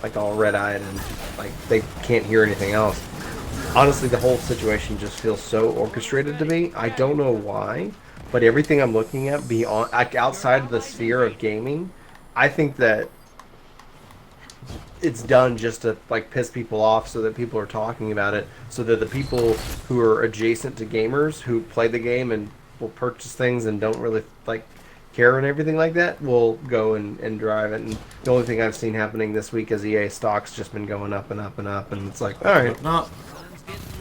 like all red-eyed and like they can't hear anything else. Honestly, the whole situation just feels so orchestrated to me. I don't know why, but everything I'm looking at beyond, like outside of the sphere of gaming, I think that it's done just to like piss people off so that people are talking about it, so that the people who are adjacent to gamers who play the game and will purchase things and don't really like care and everything like that will go and drive it. And the only thing I've seen happening this week is EA stock's just been going up and up and up, and it's like, all right,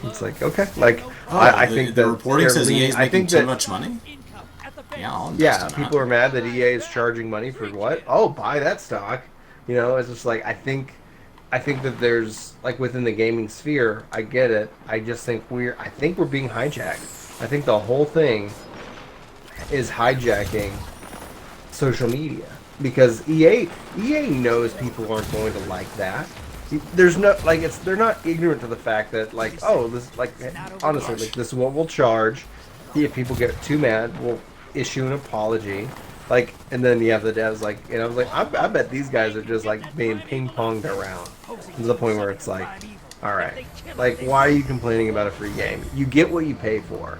it's like, okay, like I think the reporting says EA is making too much money. Yeah, people are mad that EA is charging money for what? Oh, buy that stock. It's just like I think that there's like within the gaming sphere, I get it. I just think we're being hijacked. I think the whole thing is hijacking social media. because EA knows people aren't going to like that. There's no like they're not ignorant to the fact that like this like honestly like this is what we'll charge. If people get too mad, we'll issue an apology. Like, and then you have the devs like, and I was like, I bet these guys are just like being ping ponged around to the point where it's like, all right, like why are you complaining about a free game? You get what you pay for.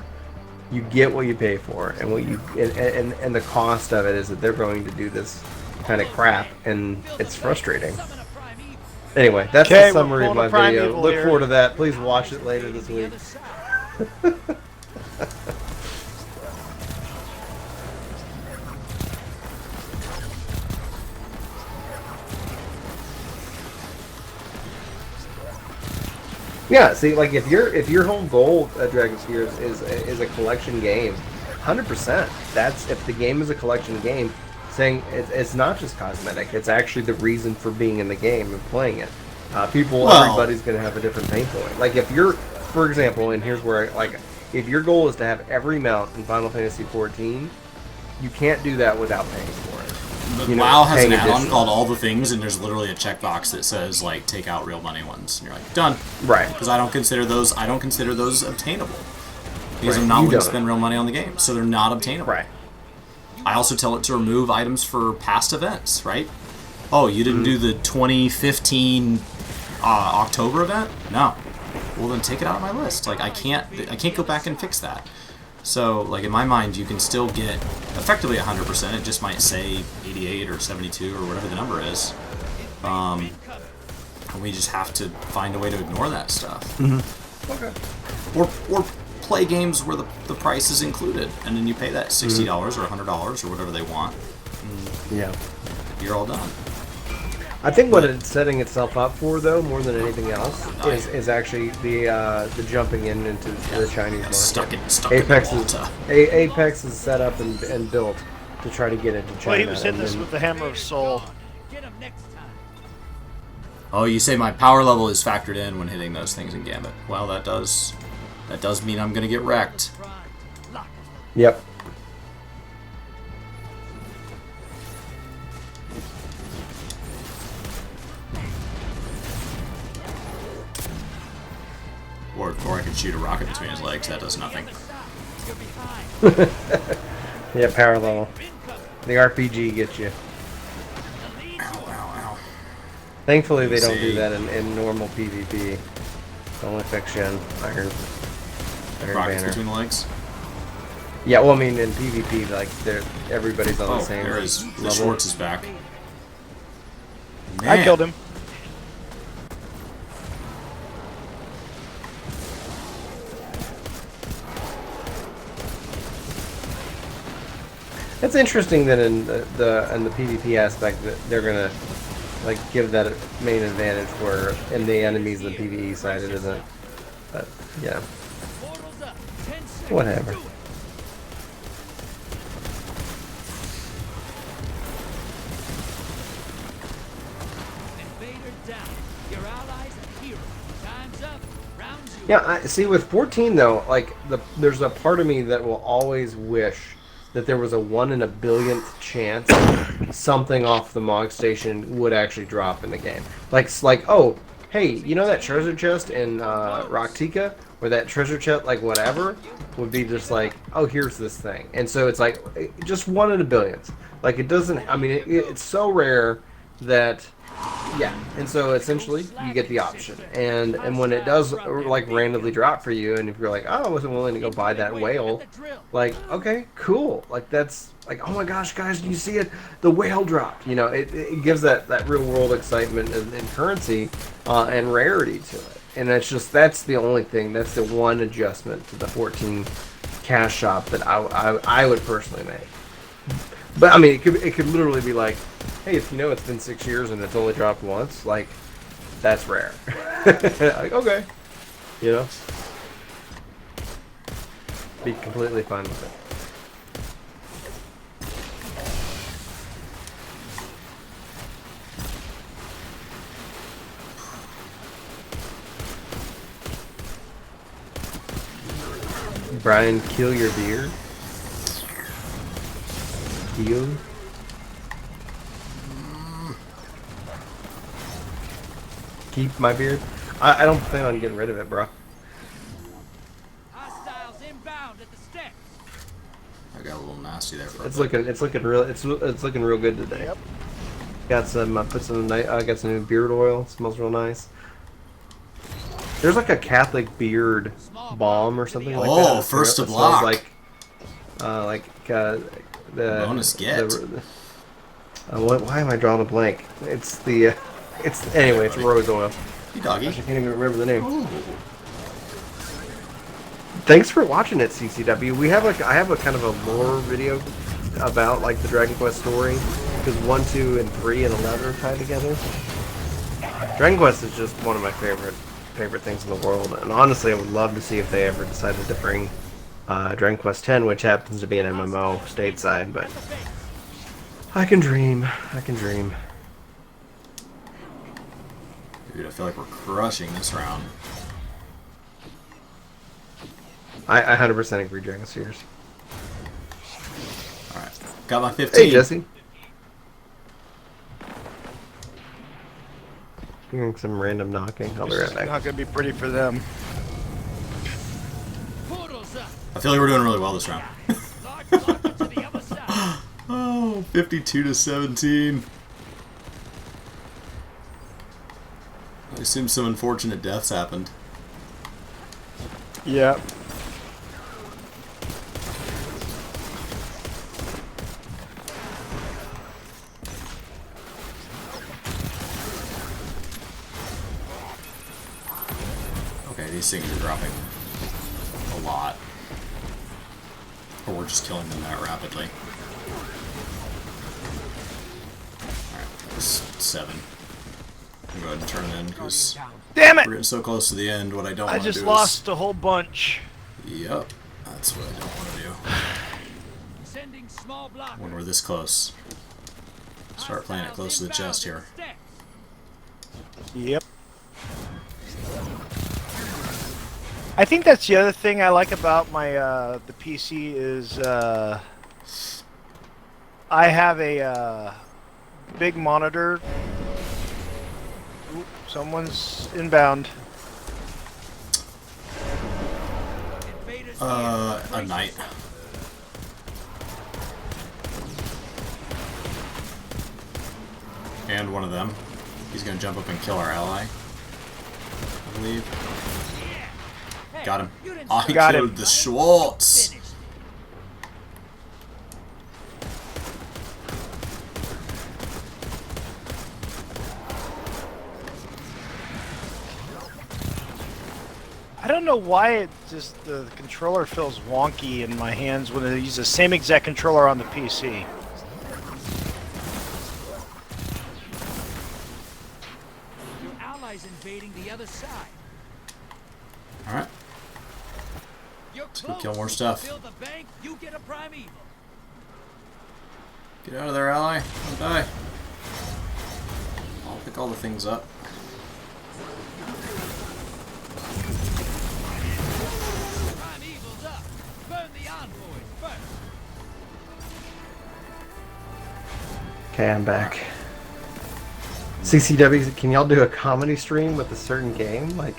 You get what you pay for, and what you and the cost of it is that they're going to do this kind of crap, and it's frustrating. Anyway, that's the summary of my video. Look forward to that. Please watch it later this week. Yeah, see, like if your whole goal at Dragon Sphere is a collection game, 100%. That's if the game is a collection game, saying it's not just cosmetic. It's actually the reason for being in the game and playing it. Everybody's going to have a different pain point. Like if you're, for example, and here's where if your goal is to have every mount in Final Fantasy XIV, you can't do that without paying for it. WoW has an add-on called All the Things, and there's literally a checkbox that says like take out real money ones, and you're like done. Right. Because I don't consider those obtainable. Because I'm not willing to spend real money on the game, so they're not obtainable. Right. I also tell it to remove items for past events. Right. Oh, you didn't do the 2015 October event? No. Well, then take it out of my list. Like I can't go back and fix that. So, like in my mind, you can still get effectively 100%. It just might say 88 or 72 or whatever the number is. And we just have to find a way to ignore that stuff. Mm-hmm. Okay. Or play games where the price is included, and then you pay that $60 or $100 or whatever they want. Yeah. You're all done. I think what it's setting itself up for, though, more than anything else, is actually the jumping into the Chinese market. Stuck Apex is set up and built to try to get into China. Well, he was hitting this with the Hammer of Soul. Oh, you say my power level is factored in when hitting those things in Gambit. Well, that does mean I'm gonna get wrecked. Yep. Or I could shoot a rocket between his legs. That does nothing. Yeah, power level. The RPG gets you. Ow, ow, ow. Thankfully, they don't do that in normal PvP. It's only fiction. Iron Rockets banner. between the legs? Yeah, well, I mean, in PvP, like, everybody's on the same there is. level. Schwartz is back. Man. I killed him. It's interesting that in the PvP aspect that they're gonna like give that main advantage where in the enemies the PvE side it isn't. But yeah. Whatever. Yeah, I see with 14 though, like there's a part of me that will always wish that there was a 1 in a billionth chance something off the Mog Station would actually drop in the game. Like, oh, hey, you know that treasure chest in Raktika? Or that treasure chest, like whatever, would be just like, oh, here's this thing. And so it's like, just 1 in a billionth. Like, it doesn't, I mean, it's so rare that, yeah. And so essentially, you get the option. And when it does, like, randomly drop for you, and if you're like, oh, I wasn't willing to go buy that whale, like, okay, cool. Like, that's, like, oh my gosh, guys, do you see it? The whale dropped. You know, it gives that real world excitement and currency and rarity to it. And that's just, that's the only thing, that's the one adjustment to the 14 cash shop that I would personally make. But I mean, it could literally be like, hey, if you know it's been 6 years and it's only dropped once, like, that's rare. Like, okay, you know, be completely fine with it. Brian, kill your deer. Heal. keep my beard. I don't plan on getting rid of it, bro. Hostiles inbound at the steps. I got a little nasty there. For It's looking real good today. Yep. Got some got some new beard oil. It smells real nice. There's like a Catholic beard balm or something like that. Oh, first to block. The bonus get. Why am I drawing a blank? It's the anyway. It's rose oil. Hey, doggy. I can't even remember the name. Ooh. Thanks for watching it, CCW. We have I have a kind of a lore video about like the Dragon Quest story because 1, 2, and 3 and 11 are tied together. Dragon Quest is just one of my favorite things in the world, and honestly, I would love to see if they ever decided to bring Dragon Quest X, which happens to be an MMO stateside, but I can dream. I can dream. Dude, I feel like we're crushing this round. I 100% agree, Dragon Sears. Alright, got my 15. Hey, Jesse. Hearing some random knocking. I'll be right back. Not gonna be pretty for them. I feel like we're doing really well this round. Oh, 52 to 17. I assume some unfortunate deaths happened. Yep. Okay, these things are dropping a lot. Or we're just killing them that rapidly. Alright, that was 7. I'll go ahead and turn it in because damn it! We're getting so close to the end. What I don't want to do is... I just lost a whole bunch. Yep, that's what I don't want to do. When we're this close. Start playing it close to the chest here. Yep. I think that's the other thing I like about my the PC is I have a big monitor. Oop, someone's inbound. A knight. And one of them. He's gonna jump up and kill our ally, I believe. Got him. I killed the Schwartz. I don't know why it just the controller feels wonky in my hands when I use the same exact controller on the PC. Your allies invading the other side. All right. Let's go kill more stuff. Build the bank, you get a primeval. Get out of there, ally. Don't die. I'll pick all the things up. Primeval's up. Burn the envoys first. Okay, I'm back. CCW, can y'all do a comedy stream with a certain game? Like,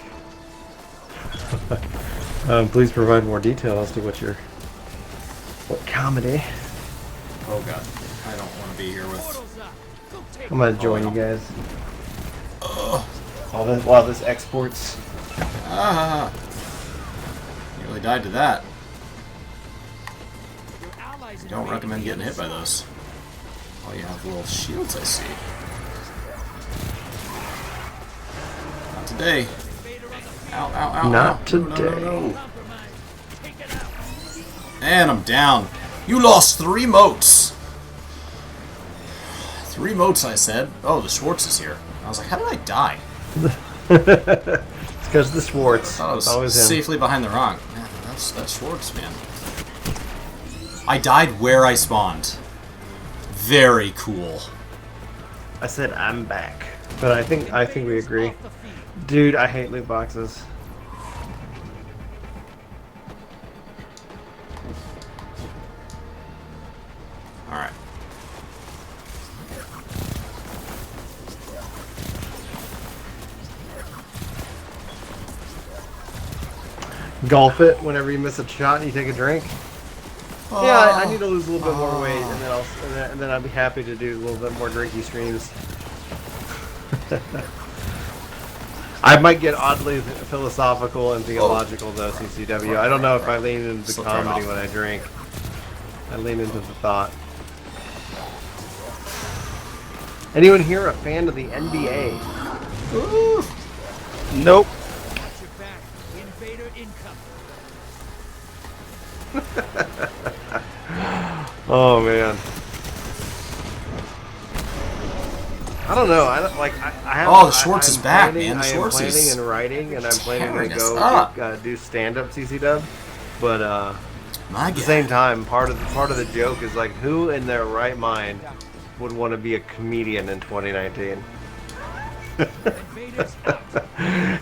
please provide more detail as to what comedy. Oh god, I don't want to be here with. I'm gonna join you guys. While this exports. Ah! Nearly died to that. I don't recommend getting hit by those. Oh, you have little shields, I see. Not today. Ow, ow, ow. Not ow. today. No. And I'm down. You lost 3 motes. 3 motes, I said. Oh, the Schwartz is here. I was like, how did I die? It's because the Schwartz. I thought I was always safely behind the rock. Man, that's Schwartz, man. I died where I spawned. Very cool. I said I'm back, but I think we agree. Dude, I hate loot boxes. Alright. golf it whenever you miss a shot and you take a drink. Yeah, I need to lose a little bit more weight, and then I'll be happy to do a little bit more drinky streams. I might get oddly philosophical and theological though, CCW. I don't know if I lean into the comedy when I drink. I lean into the thought. Anyone here a fan of the NBA? Ooh. Nope. Oh man. I don't know. I have. Oh, the Schwartz is back, man. I am planning and writing, and I'm planning to go do stand-up CC Dub. But at the same time, part of the joke is like, who in their right mind would want to be a comedian in 2019?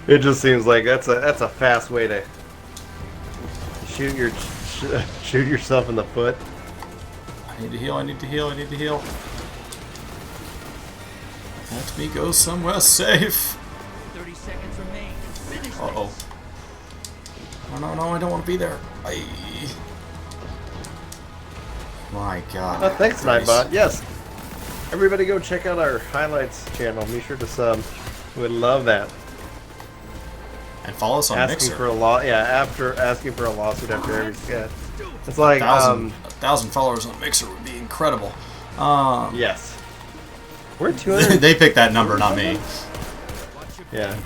It just seems like that's a fast way to shoot yourself in the foot. I need to heal. I need to heal. I need to heal. Let me go somewhere safe. 30 seconds remain. Uh-oh. Oh, no, I don't want to be there. My God. Oh, thanks, Nightbot. Yes. Everybody go check out our highlights channel. Be sure to sub. We would love that. And follow us on Mixer. For a after asking for a lawsuit after every sketch. It's like 1,000 followers on Mixer would be incredible. Yes. We're 200. They picked that number, not me. Yeah.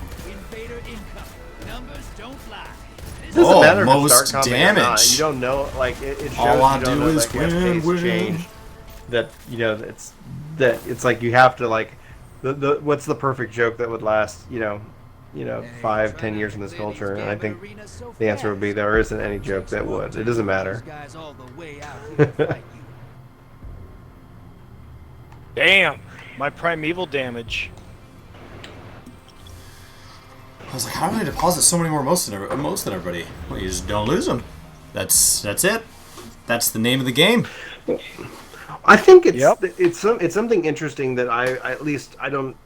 It doesn't matter if most it's dark comedy damage. Or not. You don't know, like it shows all I you don't do know is that pace changed. That it's like you have to like the what's the perfect joke that would last 5-10 years in this culture, and I think the answer would be there isn't any joke that would. It doesn't matter. Damn, my primeval damage. I was like, how do I deposit so many more most than everybody? Well, you just don't lose them. That's it. That's the name of the game. I think it's something interesting that I don't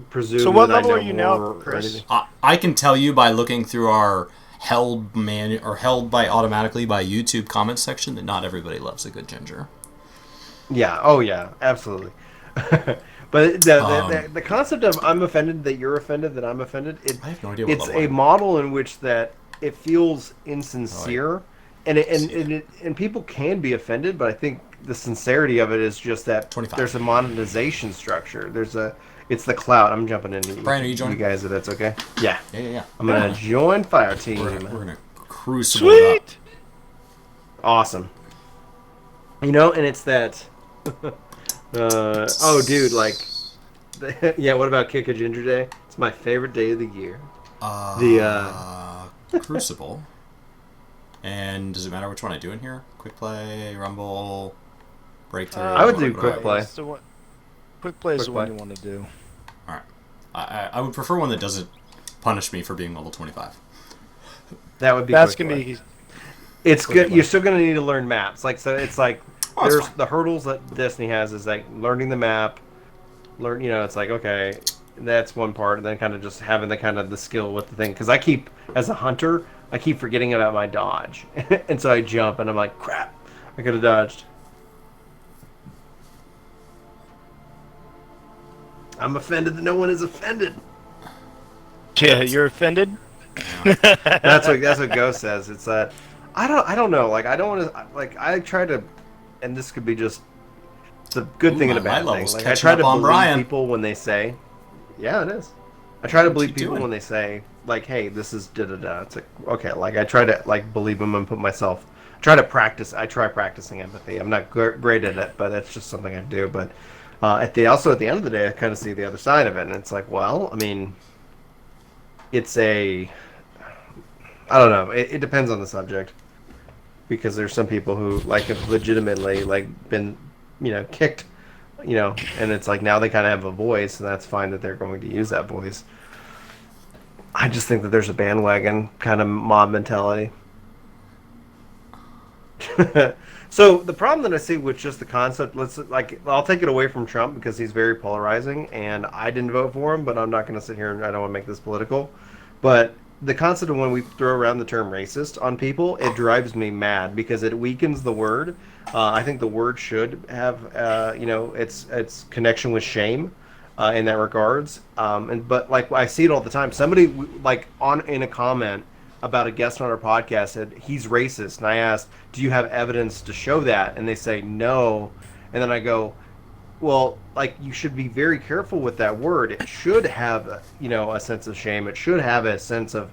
presume. So what that level I know are you more now, Chris? I can tell you by looking through our held by automatically by YouTube comments section that not everybody loves a good ginger. Yeah. Oh yeah. Absolutely. But the concept of I'm offended that you're offended that I'm offended. I have no idea what it's a model in which that it feels insincere, and people can be offended, but I think the sincerity of it is just that 25. There's a monetization structure. It's the clout. I'm jumping into Brian, are you joining? You guys, if that's okay. Yeah. Yeah. I'm gonna join Fire Team. We're gonna crucible it up. Awesome. And it's that. Oh, dude, like, yeah. What about Kick a Ginger Day? It's my favorite day of the year. Crucible. And does it matter which one I do in here? Quick play, rumble, breakthrough. I would do quick play. Quick play is the one you want to do. All right. I would prefer one that doesn't punish me for being level 25. That would be. That's gonna be. It's good. You're still gonna need to learn maps. Like so, it's like. There's the hurdles that Destiny has is like learning the map, it's like, okay, that's one part, and then kind of just having the skill with the thing. Because as a hunter, I keep forgetting about my dodge, and so I jump, and I'm like, crap, I could have dodged. I'm offended that no one is offended. Yeah, you're offended. That's what Ghost says. It's that I don't know. Like I don't want to. Like I try to. And this could be just the good thing and a bad thing. Like I try to believe people when they say, "Yeah, it is." I try to believe people when they say, "Like, hey, this is da da da." It's like, okay, like I try to believe them and put myself. Try practicing empathy. I'm not great at it, but it's just something I do. But at the end of the day, I kind of see the other side of it, and it's like, well, I mean, it's I don't know. It depends on the subject. Because there's some people who have legitimately been, kicked, and it's like now they kind of have a voice, and that's fine that they're going to use that voice. I just think that there's a bandwagon kind of mob mentality. So the problem that I see with just the concept, I'll take it away from Trump because he's very polarizing, and I didn't vote for him, but I'm not going to sit here and I don't want to make this political, but the concept of when we throw around the term racist on people, it drives me mad because it weakens the word. I think the word should have, its connection with shame in that regards. But like I see it all the time. Somebody like in a comment about a guest on our podcast said he's racist, and I asked, "Do you have evidence to show that?" And they say no, and then I go, well, like, you should be very careful with that word. It should have, a sense of shame. It should have a sense of,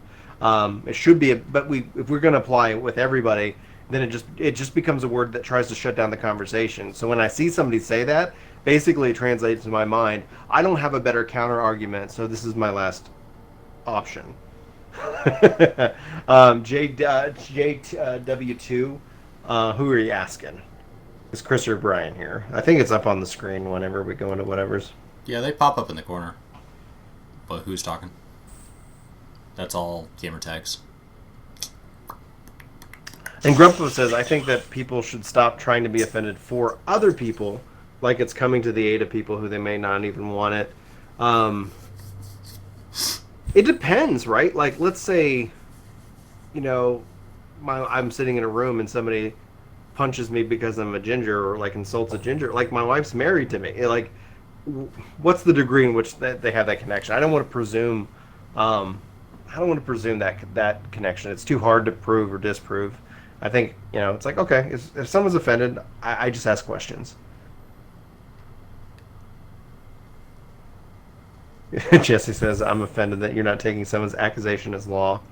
it should be, if we're going to apply it with everybody, then it just becomes a word that tries to shut down the conversation. So when I see somebody say that, basically it translates in my mind, I don't have a better counter argument, so this is my last option. JW2, who are you asking? Is Chris or Brian here? I think it's up on the screen whenever we go into whatever's. Yeah, they pop up in the corner. But who's talking? That's all gamer tags. And Grumpo says, I think that people should stop trying to be offended for other people, like it's coming to the aid of people who they may not even want it. It depends, right? Like, let's say, I'm sitting in a room and somebody punches me because I'm a ginger, or like insults a ginger. Like, my wife's married to me. Like, what's the degree in which they have that connection? I don't want to presume. That connection. It's too hard to prove or disprove. I think it's like, okay, if someone's offended, I just ask questions. Jesse says, I'm offended that you're not taking someone's accusation as law.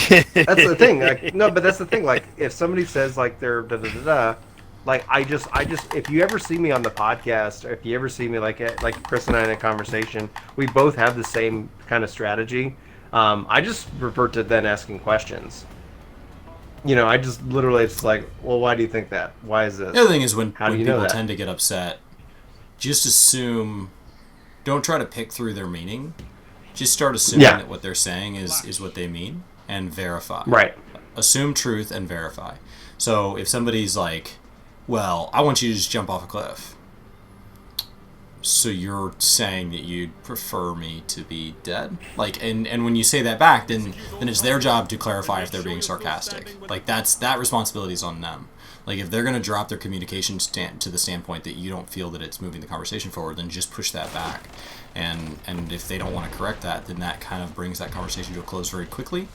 That's the thing. Like, no, but that's the thing. Like, if somebody says like they're like I just if you ever see me on the podcast, or if you ever see me like Chris and I in a conversation, we both have the same kind of strategy. I just revert to then asking questions. I just literally, it's like, well, why do you think that? Why is this? The other thing is when people tend to get upset, just assume, don't try to pick through their meaning. Just start assuming that what they're saying is what they mean, and verify. Right. Assume truth and verify. So if somebody's like, well, I want you to just jump off a cliff. So you're saying that you'd prefer me to be dead? Like, and when you say that back, then it's their job to clarify if they're being sarcastic. Like, that responsibility is on them. Like, if they're going to drop their communication to the standpoint that you don't feel that it's moving the conversation forward, then just push that back. And if they don't want to correct that, then that kind of brings that conversation to a close very quickly.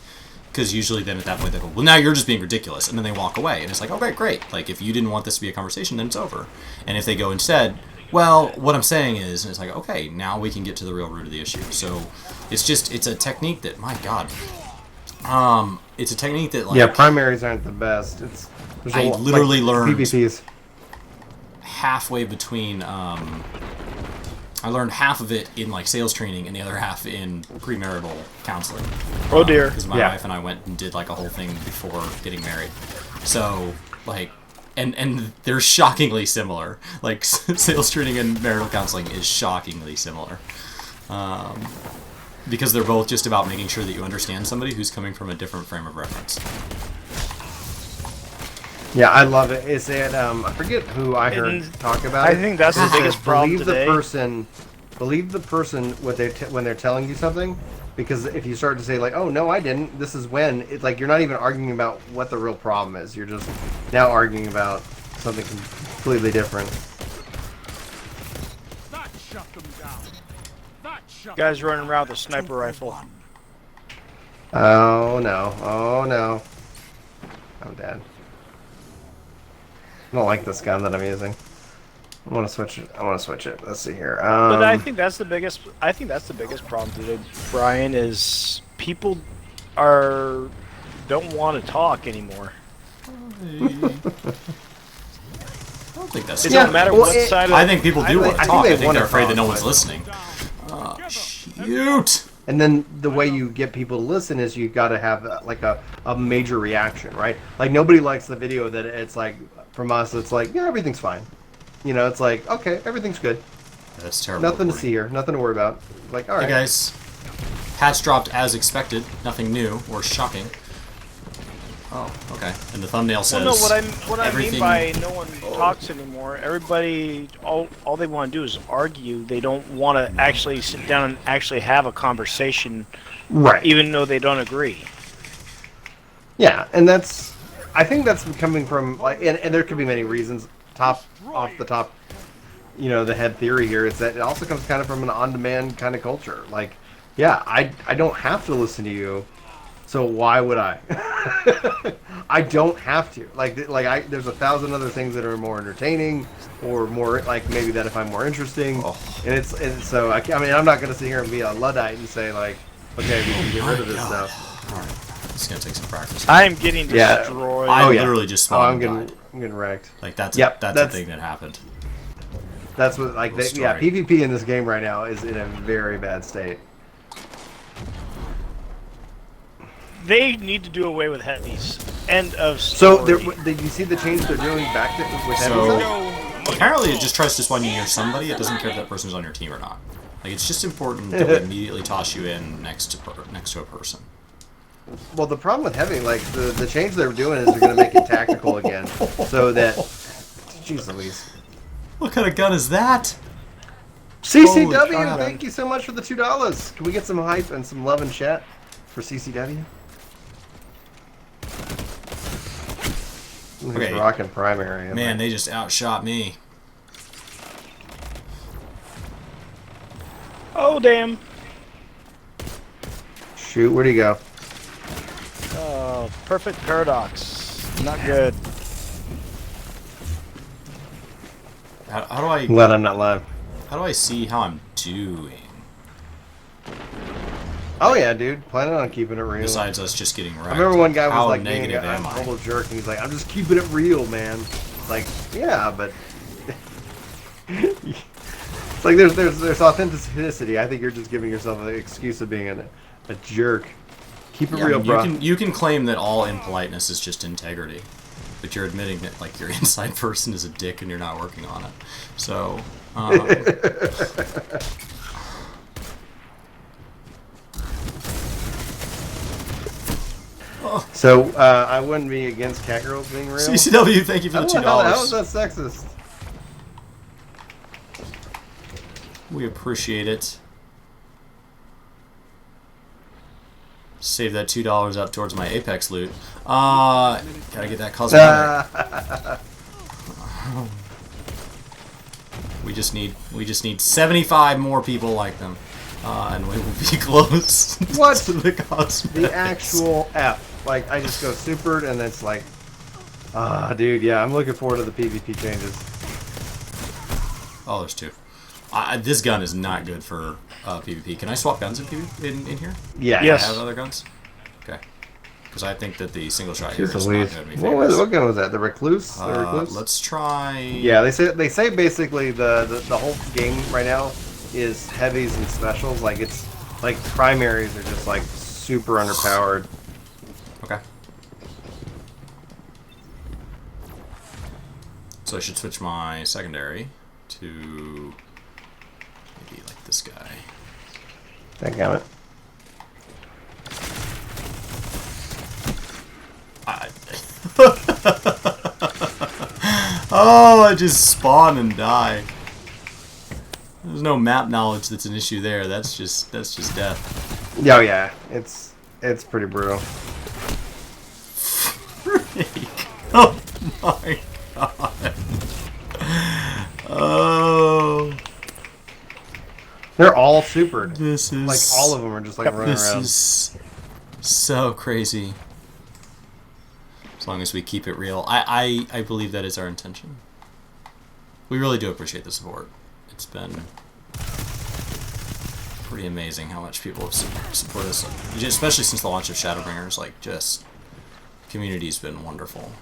Because usually then at that point they go, well, now you're just being ridiculous. And then they walk away. And it's like, okay, great. Like, if you didn't want this to be a conversation, then it's over. And if they go instead, well, what I'm saying is, and it's like, okay, now we can get to the real root of the issue. So it's a technique that, my God, it's a technique that, like... Yeah, primaries aren't the best. I literally learned PvPs. halfway between... I learned half of it in like sales training and the other half in premarital counseling. Oh dear. Because my wife and I went and did like a whole thing before getting married. So like, and they're shockingly similar. Like sales training and marital counseling is shockingly similar. Because they're both just about making sure that you understand somebody who's coming from a different frame of reference. Yeah, I love it. Is it, I forget who I heard talk about it. I think that's the biggest problem today. Believe the person when they're telling you something, because if you start to say like, oh no, I didn't, this is when, it's like you're not even arguing about what the real problem is. You're just now arguing about something completely different. That shut them down. That shut Guys running around with a sniper rifle. Oh no. Oh no. I'm dead. I don't like this gun that I'm using. I want to switch it. Let's see here. But I think that's the biggest. I think that's the biggest problem today, Brian. Is people don't want to talk anymore. I don't think that's. It doesn't matter what side. I think people do want to talk. I think they're afraid that no one's one's listening. Shoot. And then the way you get people to listen is you got to have like a major reaction, right? Like nobody likes the video that it's like from us. It's like, yeah, everything's fine. It's like, okay, everything's good. That's terrible. Nothing to see here. Nothing to worry about. Like, all right. Hey guys, patch dropped as expected. Nothing new or shocking. Oh, okay. And the thumbnail says. Well, no, what I mean everything- by no one talks anymore. Everybody, all they want to do is argue. They don't want to actually sit down and actually have a conversation, Right. even though they don't agree. Yeah, and I think that's coming from like, and there could be many reasons. Off the top, the head theory here is that it also comes kind of from an on-demand kind of culture. Like, yeah, I don't have to listen to you, so why would I? I don't have to. There's 1,000 other things that are more entertaining or more like maybe that if I'm more interesting. And so I'm not going to sit here and be a Luddite and say like, okay, we can get rid of this stuff. All right. It's gonna take some practice. I'm getting destroyed. I literally just spawned. I'm getting wrecked. Like that's a thing that happened. That's what PvP in this game right now is in a very bad state. They need to do away with heavies. End of story. So did you see the change they're doing back to with heavies? Apparently it just tries to spawn you near somebody. It doesn't care if that person's on your team or not. Like it's just important that we immediately toss you in next to a person. Well, the problem with heavy, like the change they're doing is they're going to make it tactical again, so that. Jeez Louise. What kind of gun is that? CCW, thank you so much for the $2. Can we get some hype and some love in chat for CCW? Okay. Rocking primary. Man, they just outshot me. Oh damn! Shoot, where'd he go? Oh, perfect paradox. Not good. How do I? Glad I'm not live. How do I see how I'm doing? Oh yeah, dude. Planning on keeping it real. Besides us just getting wrecked. I remember one guy was how like being negative a am I? total jerk, and he's like, "I'm just keeping it real, man." Like, yeah, but it's like there's authenticity. I think you're just giving yourself an excuse of being a jerk. Keep it real, bro. You can claim that all impoliteness is just integrity, but you're admitting that like your inside person is a dick and you're not working on it. So. So I wouldn't be against catgirls being real. CCW, thank you for the $2. How was that sexist? We appreciate it. Save that $2 up towards my Apex loot. Gotta get that cosmetic. We just need 75 more people like them, and we will be close. What? To the cosmetics. The actual F. Like I just go supered, and it's like, dude, yeah, I'm looking forward to the PvP changes. Oh, there's two. This gun is not good for PvP. Can I swap guns in here? Yeah. Yes. I have other guns? Okay. Because I think that the single shot here is not going to be what gun was that? The Recluse? Let's try... Yeah, they say basically the whole game right now is heavies and specials. Like it's like primaries are just like super underpowered. Okay. So I should switch my secondary to maybe like this guy. That got it. Oh, I just spawn and die. There's no map knowledge that's an issue there. That's just death. Oh yeah, it's pretty brutal. Oh my god. Oh. They're all supered. This is like all of them are just like running around. This is so crazy. As long as we keep it real. I believe that is our intention. We really do appreciate the support. It's been pretty amazing how much people have supported us, especially since the launch of Shadowbringers. Like, just community's been wonderful.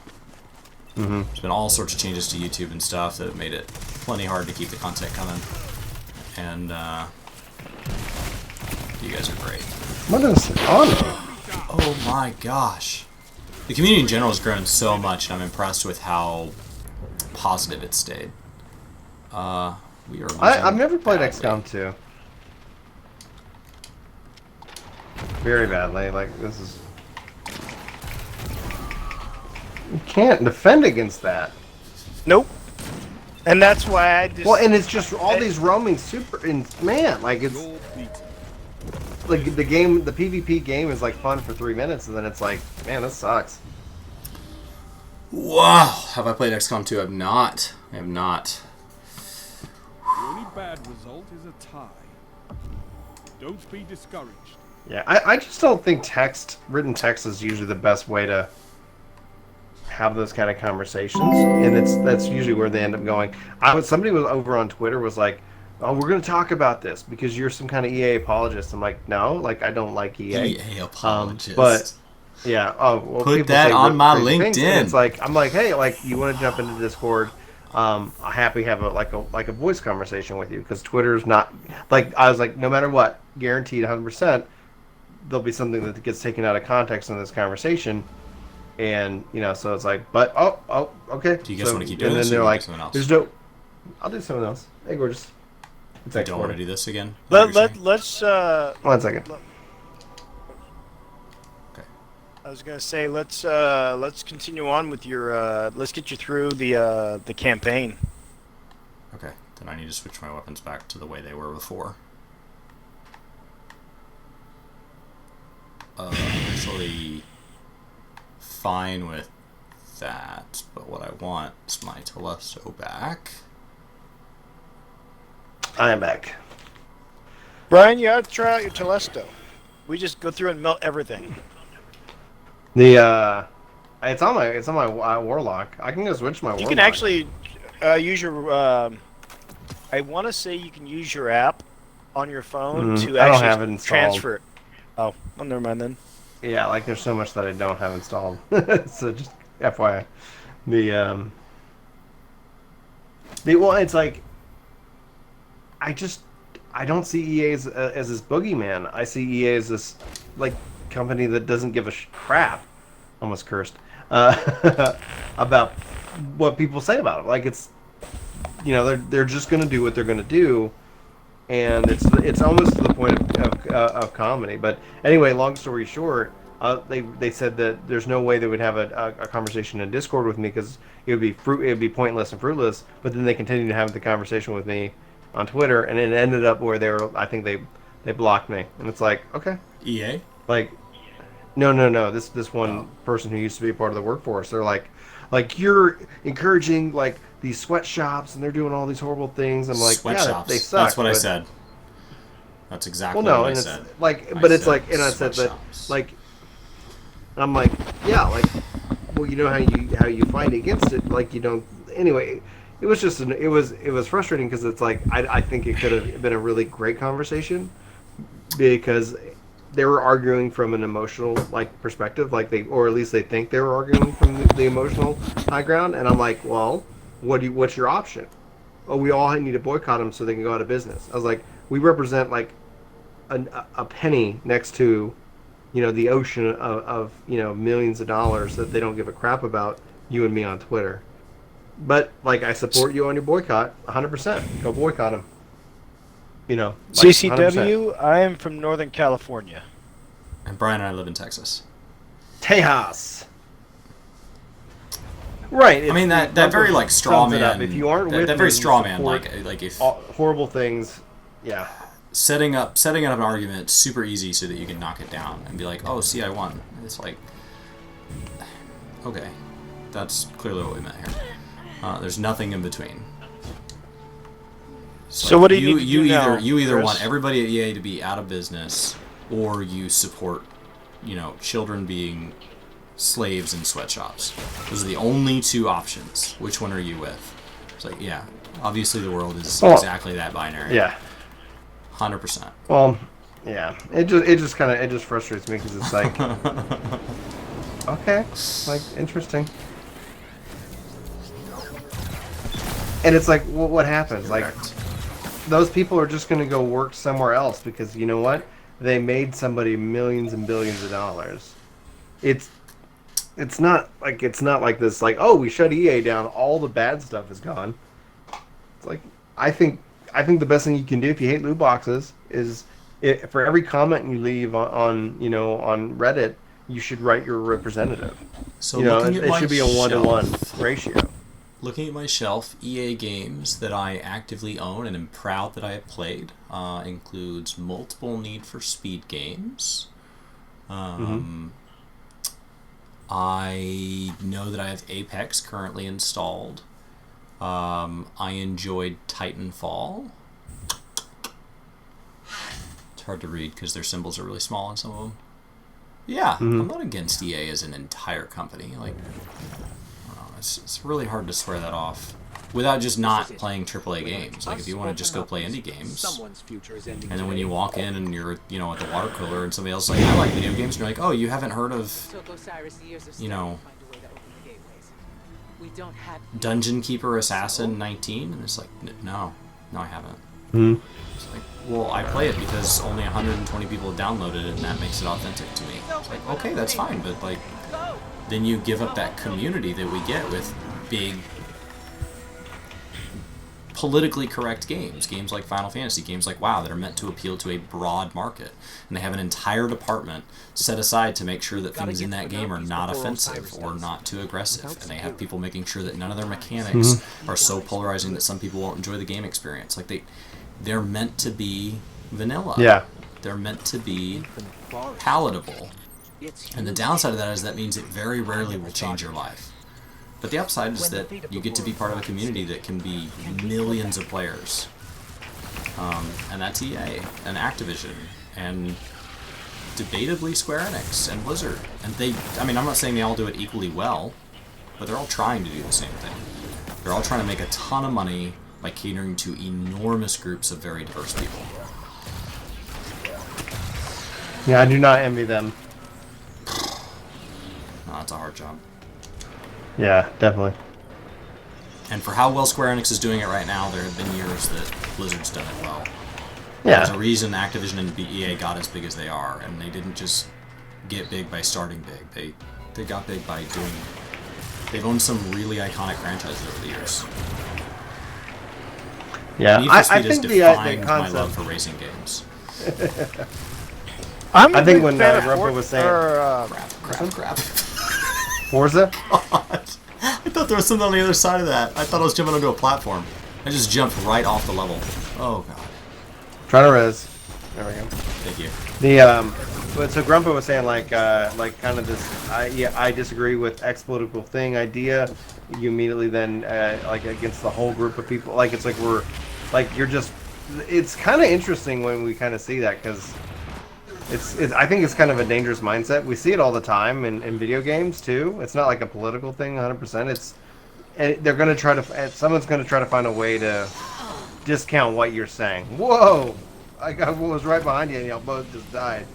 Mm-hmm. There's been all sorts of changes to YouTube and stuff that have made it plenty hard to keep the content coming. And you guys are great. What is on? Oh my gosh. The community in general has grown so much, and I'm impressed with how positive it's stayed. We are. I've never played XCOM 2. Very badly. Like this is. You can't defend against that. Nope. And that's why I just... Well, and it's just all these roaming super... And man, like, it's... Like, the game, the PvP game is, like, fun for 3 minutes, and then it's like, man, this sucks. Wow. Have I played XCOM 2? I have not. I have not. The only bad result is a tie. Don't be discouraged. Yeah, I just don't think written text is usually the best way to have those kind of conversations, and that's usually where they end up going. Somebody was over on Twitter was like, "Oh, we're going to talk about this because you're some kind of EA apologist." I'm like, "No, like I don't like EA." EA apologist. But yeah, well, put that on my LinkedIn. And it's like I'm like, hey, like you want to jump into Discord? I'm happy to have a voice conversation with you because Twitter's not like I was like no matter what, guaranteed 100%. There'll be something that gets taken out of context in this conversation, and so it's like, but okay. Do you guys want to keep doing this? And then they're like, "There's no." I'll do something else. Hey, gorgeous. You don't want to do this again? Let's 1 second. Okay. I was gonna say let's continue on with your let's get you through the campaign. Okay, then I need to switch my weapons back to the way they were before. I'm actually fine with that, but what I want is my Telesto back. I am back. Brian, you ought to try out your Telesto. We just go through and melt everything. It's on my Warlock. I can go switch my Warlock. You can actually use your. I want to say you can use your app on your phone to I don't actually have it installed. transfer it. Oh, well, never mind then. Yeah, like there's so much that I don't have installed. So just FYI. Well, it's like I don't see EA as this boogeyman. I see EA as this like company that doesn't give a crap. Almost cursed about what people say about it. Like it's they're just gonna do what they're gonna do, and it's almost to the point of comedy. But anyway, long story short, they said that there's no way they would have a conversation in Discord with me because it would be pointless and fruitless. But then they continued to have the conversation with me on Twitter, and it ended up where I think they blocked me, and it's like, okay, EA, like, no, this one person who used to be a part of the workforce, they're like you're encouraging like these sweatshops, and they're doing all these horrible things. I'm like, sweatshops. They suck. That's what I said. That's exactly what I said. It's like, and I said that, like, I'm like, yeah, like, well, you know how you fight against it, like you don't. Anyway, it was just it was frustrating because it's like I think it could have been a really great conversation because they were arguing from an emotional like perspective, like or at least they think they were arguing from the emotional high ground, and I'm like, well, what's your option? Oh, we all need to boycott them so they can go out of business. I was like, we represent like a penny next to, the ocean of millions of dollars that they don't give a crap about you and me on Twitter. But like, I support you on your boycott, 100%. Go boycott them. Like, CCW. 100%. I am from Northern California. And Brian and I live in Texas. Tejas. Right. I mean that very like straw man. If you aren't with that very straw man, like if horrible things, yeah. Setting up an argument super easy so that you can knock it down and be like, oh, see, I won. It's like, okay, that's clearly what we meant here. There's nothing in between. So what do you need to do now, You either Chris? want everybody at EA to be out of business, or you support, children being slaves in sweatshops. Those are the only two options. Which one are you with? It's like, yeah, obviously the world is exactly that binary. Yeah. 100%. Well, yeah. It just frustrates me because it's like, okay, like interesting. And it's like, well, what happens? Like, those people are just going to go work somewhere else because you know what? They made somebody millions and billions of dollars. It's not like this. Like, oh, we shut EA down. All the bad stuff is gone. It's like I think the best thing you can do if you hate loot boxes is for every comment you leave on Reddit, you should write your representative. So you know, looking at it my should be a 1-to-1 shelf- ratio. Looking at my shelf, EA games that I actively own and am proud that I have played includes multiple Need for Speed games. I know that I have Apex currently installed. I enjoyed Titanfall. It's hard to read because their symbols are really small on some of them. Yeah, I'm not against EA as an entire company. Like, I don't know, it's really hard to swear that off without just not playing AAA games. Like, if you want to just go play indie games, and then when you walk in and you're, at the water cooler and somebody else is like, I like video games, and you're like, oh, you haven't heard of, Dungeon Keeper Assassin 19? And it's like, no, I haven't. It's like, well, I play it because only 120 people have downloaded it, and that makes it authentic to me. It's like, okay, that's fine, but like, then you give up that community that we get with big, politically correct games like Final Fantasy, games like WoW, that are meant to appeal to a broad market, and they have an entire department set aside to make sure that things in that game are not offensive or not too aggressive, and they have people making sure that none of their mechanics are so polarizing that some people won't enjoy the game experience. Like, they're meant to be vanilla. Yeah. They're meant to be palatable. And the downside of that is that means it very rarely will change your life. But the upside is that you get to be part of a community that can be millions of players. And that's EA, and Activision, and debatably Square Enix, and Blizzard. And I'm not saying they all do it equally well, but they're all trying to do the same thing. They're all trying to make a ton of money by catering to enormous groups of very diverse people. Yeah, I do not envy them. No, that's a hard job. Yeah, definitely. And for how well Square Enix is doing it right now, there have been years that Blizzard's done it well. Yeah. There's a reason Activision and EA got as big as they are, and they didn't just get big by starting big. They got big by doing... They've owned some really iconic franchises over the years. Yeah, Need for Speed I has think the defined concept... my love for racing games. I think when Rumpa was saying... Crap. Forza? I thought there was something on the other side of that. I thought I was jumping onto a platform. I just jumped right off the level. Oh, God. Trying to res. There we go. Thank you. But so Grumpa was saying like kind of this. I disagree with X political thing idea. You immediately then like against the whole group of people. Like it's like we're like you're just. It's kind of interesting when we kind of see that because it's. I think it's kind of a dangerous mindset. We see it all the time in video games too. It's not like a political thing 100%. It's they're going to try to. Someone's going to try to find a way to discount what you're saying. Whoa! I was right behind you and y'all both just died.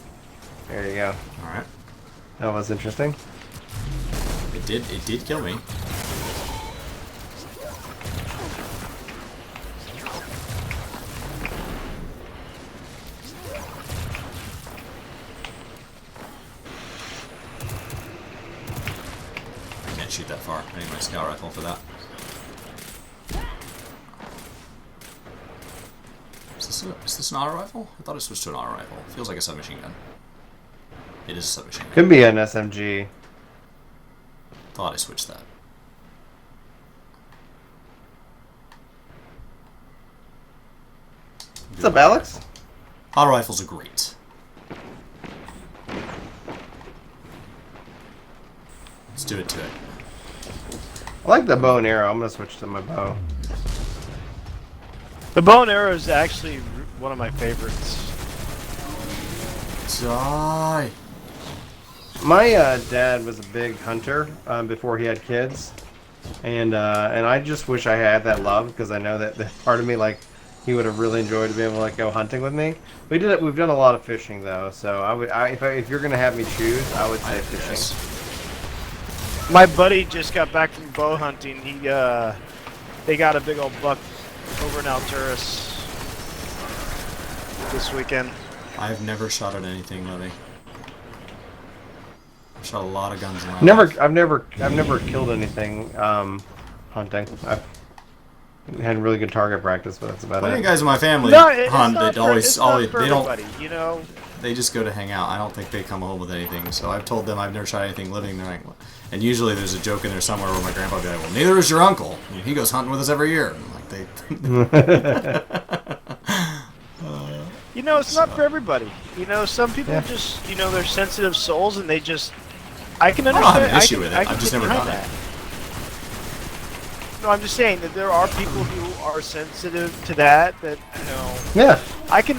There you go. Alright. That was interesting. It did kill me. I can't shoot that far. I need my scout rifle for that. Is this an auto rifle? I thought it switched to an auto rifle. It feels like a submachine gun. It is a submachine gun. Could be an SMG. Thought I switched that. What's up, Alex? Auto rifles are great. Let's do it to it. I like the bow and arrow. I'm gonna switch to my bow. The bow and arrow is actually one of my favorites. Die. My dad was a big hunter before he had kids, and I just wish I had that love because I know that part of me like he would have really enjoyed to be able to like go hunting with me. We've done a lot of fishing though, so if you're gonna have me choose, I would say fishing. My buddy just got back from bow hunting. They got a big old buck over in Alturas this weekend. I've never shot at anything, Levy. I've shot a lot of guns in my life. I've never killed anything hunting. I've had really good target practice, but that's about Plenty it. of guys in my family No, hunt that always for they don't. everybody, you know. They just go to hang out. I don't think they come home with anything. So I've told them I've never tried anything living. They're like, and usually there's a joke in there somewhere where my grandpa will be like, well, neither is your uncle. He goes hunting with us every year. I'm like, You know, it's not for everybody. You know, some people just, you know, they're sensitive souls and they just. I can understand. I don't have an issue with it. I've just never done it. No, I'm just saying that there are people who are sensitive to that. That you know. Yeah. I can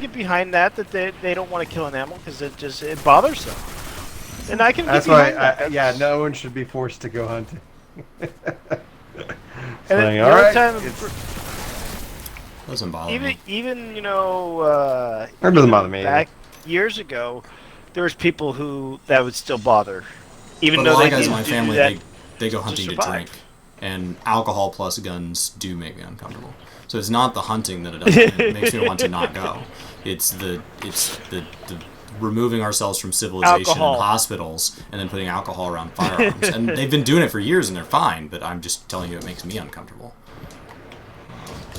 get behind that. That they don't want to kill an animal because it bothers them. And I can. That's why. Yeah, no one should be forced to go hunting. And Saying, the all only right, time doesn't bother me. Even you know. It doesn't bother me. Back years ago, there was people who that would still bother, even But though a lot they of guys in didn't my family do that they go hunting to survive. drink, and alcohol plus guns do make me uncomfortable. So it's not the hunting that it does. It makes me want to not go. It's the removing ourselves from civilization Alcohol. and hospitals, and then putting alcohol around firearms. And they've been doing it for years, and they're fine. But I'm just telling you, it makes me uncomfortable.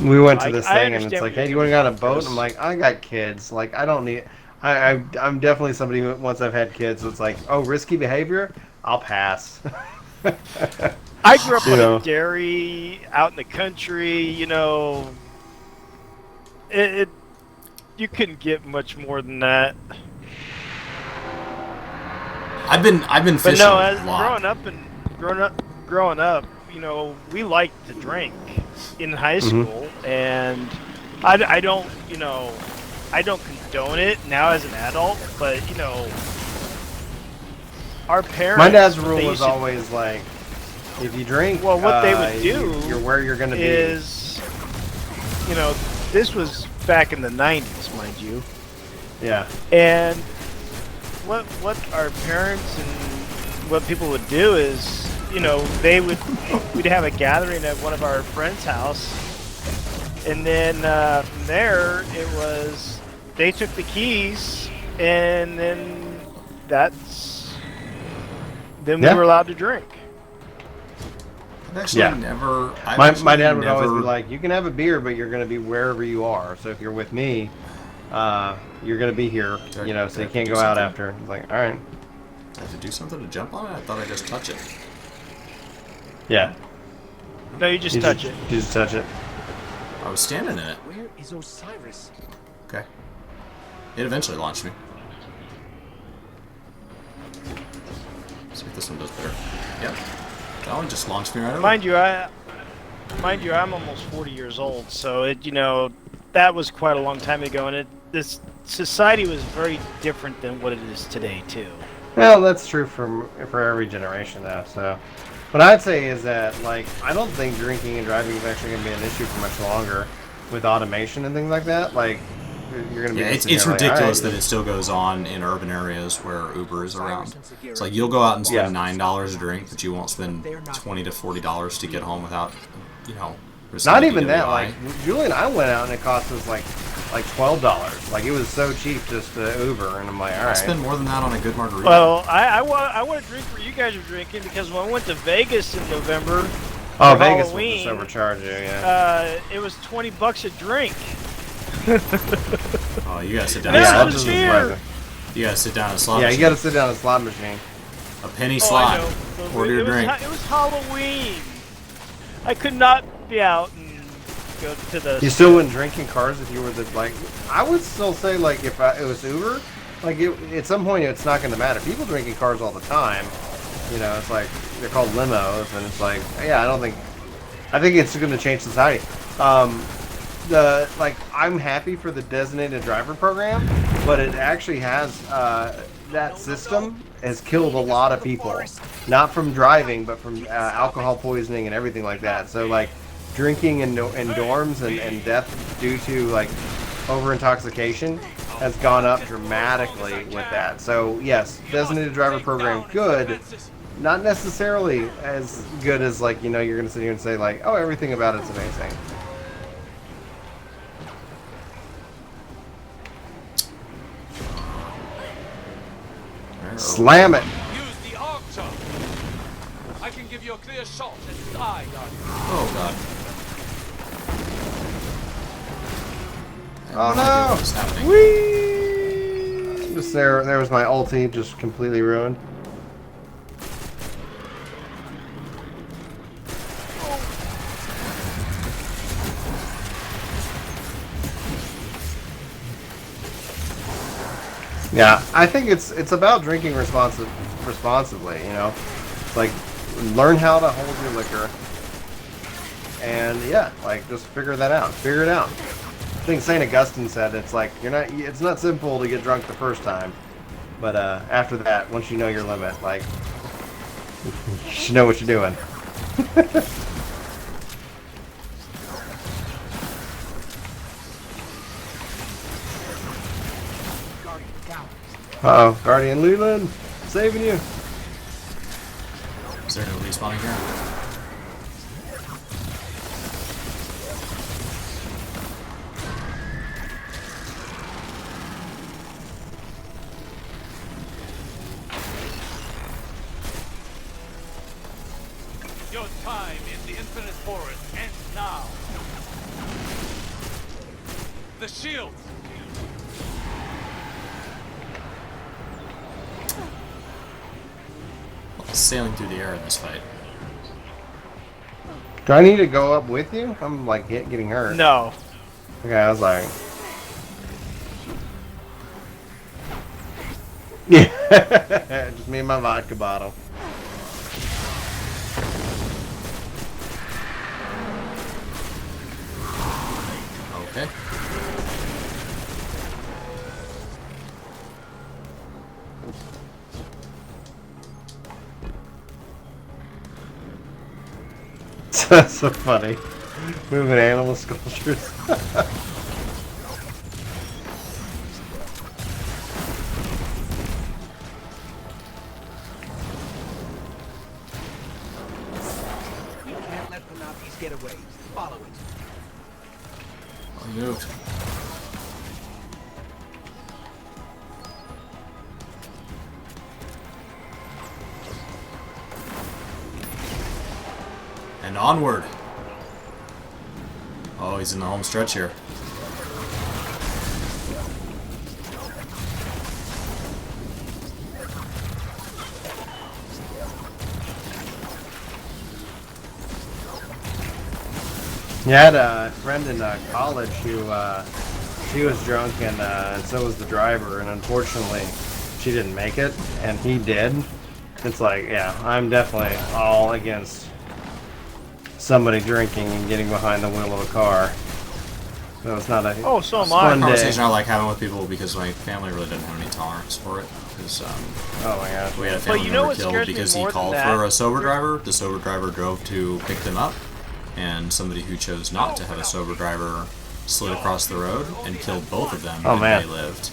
We went to this I thing and it's understand like, what hey, you're you want to go on a doing, boat? Chris. I'm like, I got kids. Like, I don't need. I'm definitely somebody who once I've had kids, it's like, oh, risky behavior. I'll pass. I grew up You on know. a dairy, out in the country. You know, you couldn't get much more than that. I've been But fishing no, a as lot. growing up, you know, we liked to drink in high school, and I don't, you know, I don't condone it now as an adult, but you know, our parents. My dad's rule they was used to- always like, if you drink, Well, what they would do you're where you're gonna is, you know, this was back in the 90s, mind you. be. Yeah. And what our parents and what people would do is, you know, we'd have a gathering at one of our friends' house, and then from there it was they took the keys, and then we were allowed to drink. I've actually never. My dad would always be like, you can have a beer, but you're gonna be wherever you are. So if you're with me, you're gonna be here. You know, so you can't go out after. It's like, all right. I have to do something to jump on it? I thought I just touch it. Yeah. No, you just touch it. You just touch it. I was standing in it. Where is Osiris? Okay. It eventually launched me. See if this one does better. Yep. That one just launched me right over. Mind you, I'm almost 40 years old, so you know, that was quite a long time ago, and this society was very different than what it is today too. Well, that's true for every generation, though. So, what I'd say is that, like, I don't think drinking and driving is actually going to be an issue for much longer with automation and things like that. Like, you're going to be. Yeah, it's ridiculous that it still goes on in urban areas where Uber is around. It's like you'll go out and spend $9 a drink, but you won't spend $20 to $40 to get home without, you know. Not even that. Like, Julie and I went out and it cost us like $12. Like, it was so cheap just to Uber, and I'm like, all right. I spend more than that on a good margarita. Well, I want to drink where you guys are drinking, because when I went to Vegas in November. Oh, Vegas Halloween, will just overcharge you, yeah. It was $20 a drink. Oh, you gotta sit down. Yeah, and you gotta sit down at a slot. Yeah, machine. you gotta sit down at a slot machine. A penny Oh, slot. I know. But Order your it drink. was Halloween. I could not be out and go to the. You still wouldn't drink in cars if you were the, like, I would still say, like, if it was Uber, like, at some point it's not going to matter. People drink in cars all the time. You know, it's like, they're called limos, and it's like, yeah, I think it's going to change society. I'm happy for the designated driver program, but it actually has, that system has killed a lot of people. Not from driving, but from alcohol poisoning and everything like that. So, like, drinking in dorms and death due to, like, over-intoxication has gone up dramatically with that. So, yes, designated driver program, good. Not necessarily as good as, like, you know, you're going to sit here and say, like, oh, everything about it's amazing. Slam it! Use the archer. I can give you a clear shot at his eye, Guardian. Oh god. Oh no! What's happening? Whee! Just there was my ulti, just completely ruined. Yeah, I think it's about drinking responsibly, you know? It's like, learn how to hold your liquor. And yeah, like, just figure that out. Figure it out. I think St. Augustine said it's like, it's not simple to get drunk the first time. But after that, once you know your limit, like, you should know what you're doing. Uh-oh, Guardian Leland, saving you. Is there no respawning here? Your time in the Infinite Forest ends now. The shields! Sailing through the air in this fight. Do I need to go up with you? I'm like getting hurt. No. Okay, I was like... Yeah, just me and my vodka bottle. Okay. That's so funny. Moving animal sculptures. We can't let Panoptes get away. Follow it. Oh, he moved. And onward. Oh, he's in the home stretch here. You had a friend in college who she was drunk and so was the driver, and unfortunately she didn't make it, and he did. It's like, yeah, I'm definitely all against somebody drinking and getting behind the wheel of a car. So it's not a so am I. fun day. Conversation I like having with people because my family really didn't have any tolerance for it. Because oh my gosh, we had a family member what killed scares me because he more than called that? for a sober driver. The sober driver drove to pick them up, and somebody who chose not to have a sober driver slid across the road and killed both of them, Oh, and man. they lived.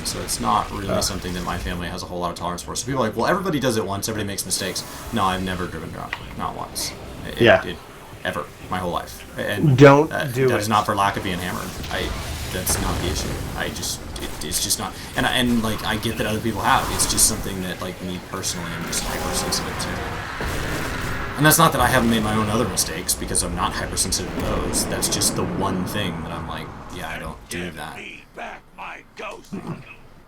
So it's not really something that my family has a whole lot of tolerance for. So people are like, well, everybody does it once, everybody makes mistakes. No, I've never driven drunk, not once. Ever, my whole life. And Don't do that it. is not for lack of being hammered. That's not the issue. It's just not. And like, I get that other people have. It's just something that, like, me personally, I'm just hypersensitive to. And that's not that I haven't made my own other mistakes, because I'm not hypersensitive to those. That's just the one thing that I'm like, yeah, I don't do that.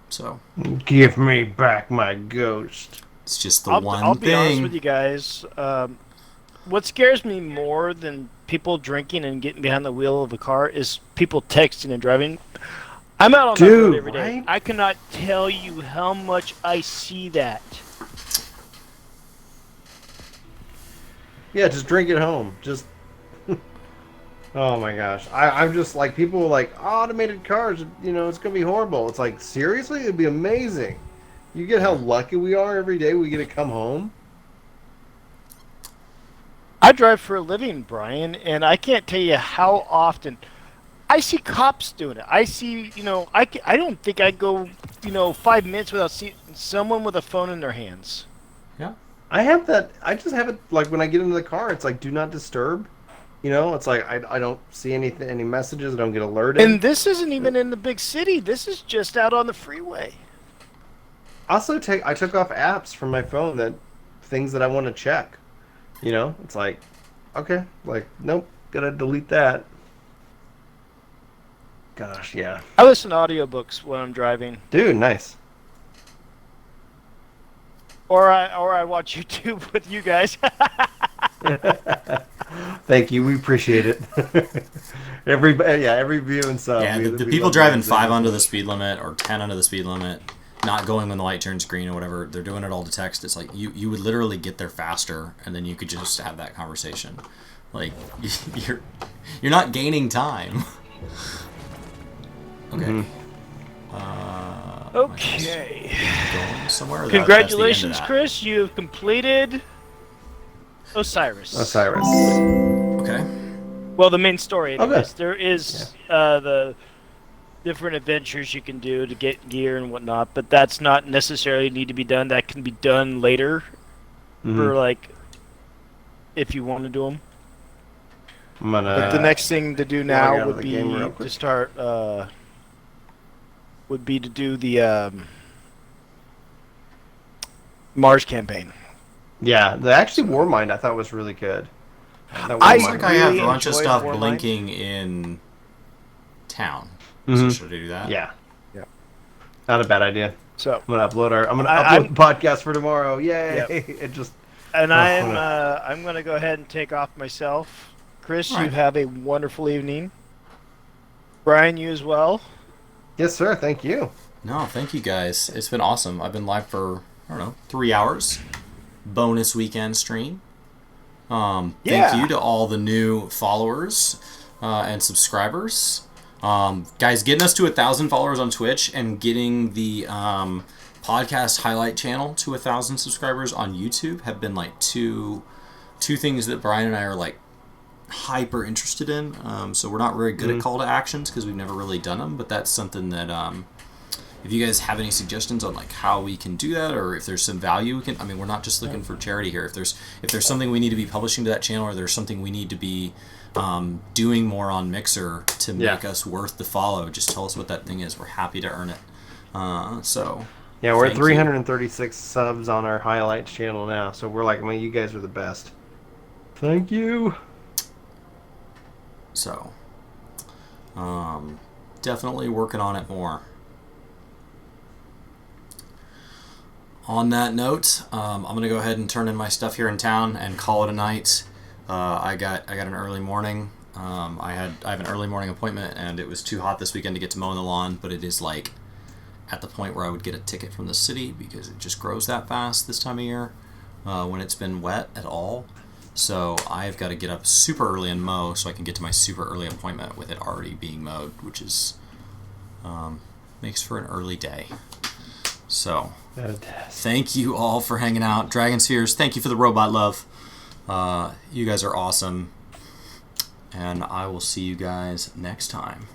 So. Give me back my ghost. It's just the I'll one be honest thing. with you guys. What scares me more than people drinking and getting behind the wheel of a car is people texting and driving. I'm out on the road every day. Right? I cannot tell you how much I see that. Yeah, just drink at home. Just. Oh my gosh. I'm just like, people are like, automated cars, you know, it's going to be horrible. It's like, seriously? It'd be amazing. You get how lucky we are every day we get to come home? I drive for a living, Brian, and I can't tell you how often I see cops doing it. I see, I don't think I go, 5 minutes without seeing someone with a phone in their hands. Yeah. I have that. I just have it, like, when I get into the car, it's like, do not disturb. It's like, I don't see anything, any messages. I don't get alerted. And this isn't even in the big city. This is just out on the freeway. Also, I took off apps from my phone things that I want to check. It's like, okay, like, nope, gotta delete that. Gosh, yeah. I listen to audiobooks when I'm driving. Dude, nice. Or I watch YouTube with you guys. Thank you. We appreciate it. every view and sub. Yeah, the people driving 5 under the speed limit or 10 under the speed limit, not going when the light turns green or whatever, they're doing it all to text. It's like you would literally get there faster, and then you could just have that conversation. Like you're not gaining time. Okay. Okay. Going somewhere. Congratulations, Chris. You have completed Osiris. Okay. Well, the main story. Anyways. Okay. There is the different adventures you can do to get gear and whatnot, but that's not necessarily need to be done. That can be done later, for like if you want to do them. But the next thing to do now would be to start. Would be to do the Mars campaign. Yeah, the actually Warmind I thought was really good. I have a bunch of stuff blinking in town. So should I do that? Yeah. Not a bad idea. So I'm gonna upload the podcast for tomorrow. Yay! Yep. It just. And I'm gonna go ahead and take off myself. Chris, you have a wonderful evening. Brian, you as well. Yes, sir. Thank you. No, thank you guys. It's been awesome. I've been live for 3 hours. Bonus weekend stream. Thank you to all the new followers and subscribers. Guys, getting us to 1,000 followers on Twitch and getting the podcast highlight channel to 1,000 subscribers on YouTube have been like two things that Brian and I are like hyper interested in. So we're not very good at call to actions because we've never really done them, but that's something that if you guys have any suggestions on like how we can do that, or if there's some value we can, I mean, we're not just looking for charity here. If there's something we need to be publishing to that channel, or there's something we need to be doing more on Mixer to make us worth the follow, just tell us what that thing is. We're happy to earn it. So yeah, we're at 336 subs on our highlights channel now, so we're like, man, you guys are the best. Thank you. So definitely working on it more. On that note, I'm gonna go ahead and turn in my stuff here in town and call it a night. I got an early morning. I have an early morning appointment, and it was too hot this weekend to get to mowing the lawn. But it is like at the point where I would get a ticket from the city because it just grows that fast this time of year when it's been wet at all. So I've got to get up super early and mow so I can get to my super early appointment with it already being mowed, which is makes for an early day. So thank you all for hanging out. Dragon Spheres, thank you for the robot love. You guys are awesome. And I will see you guys next time.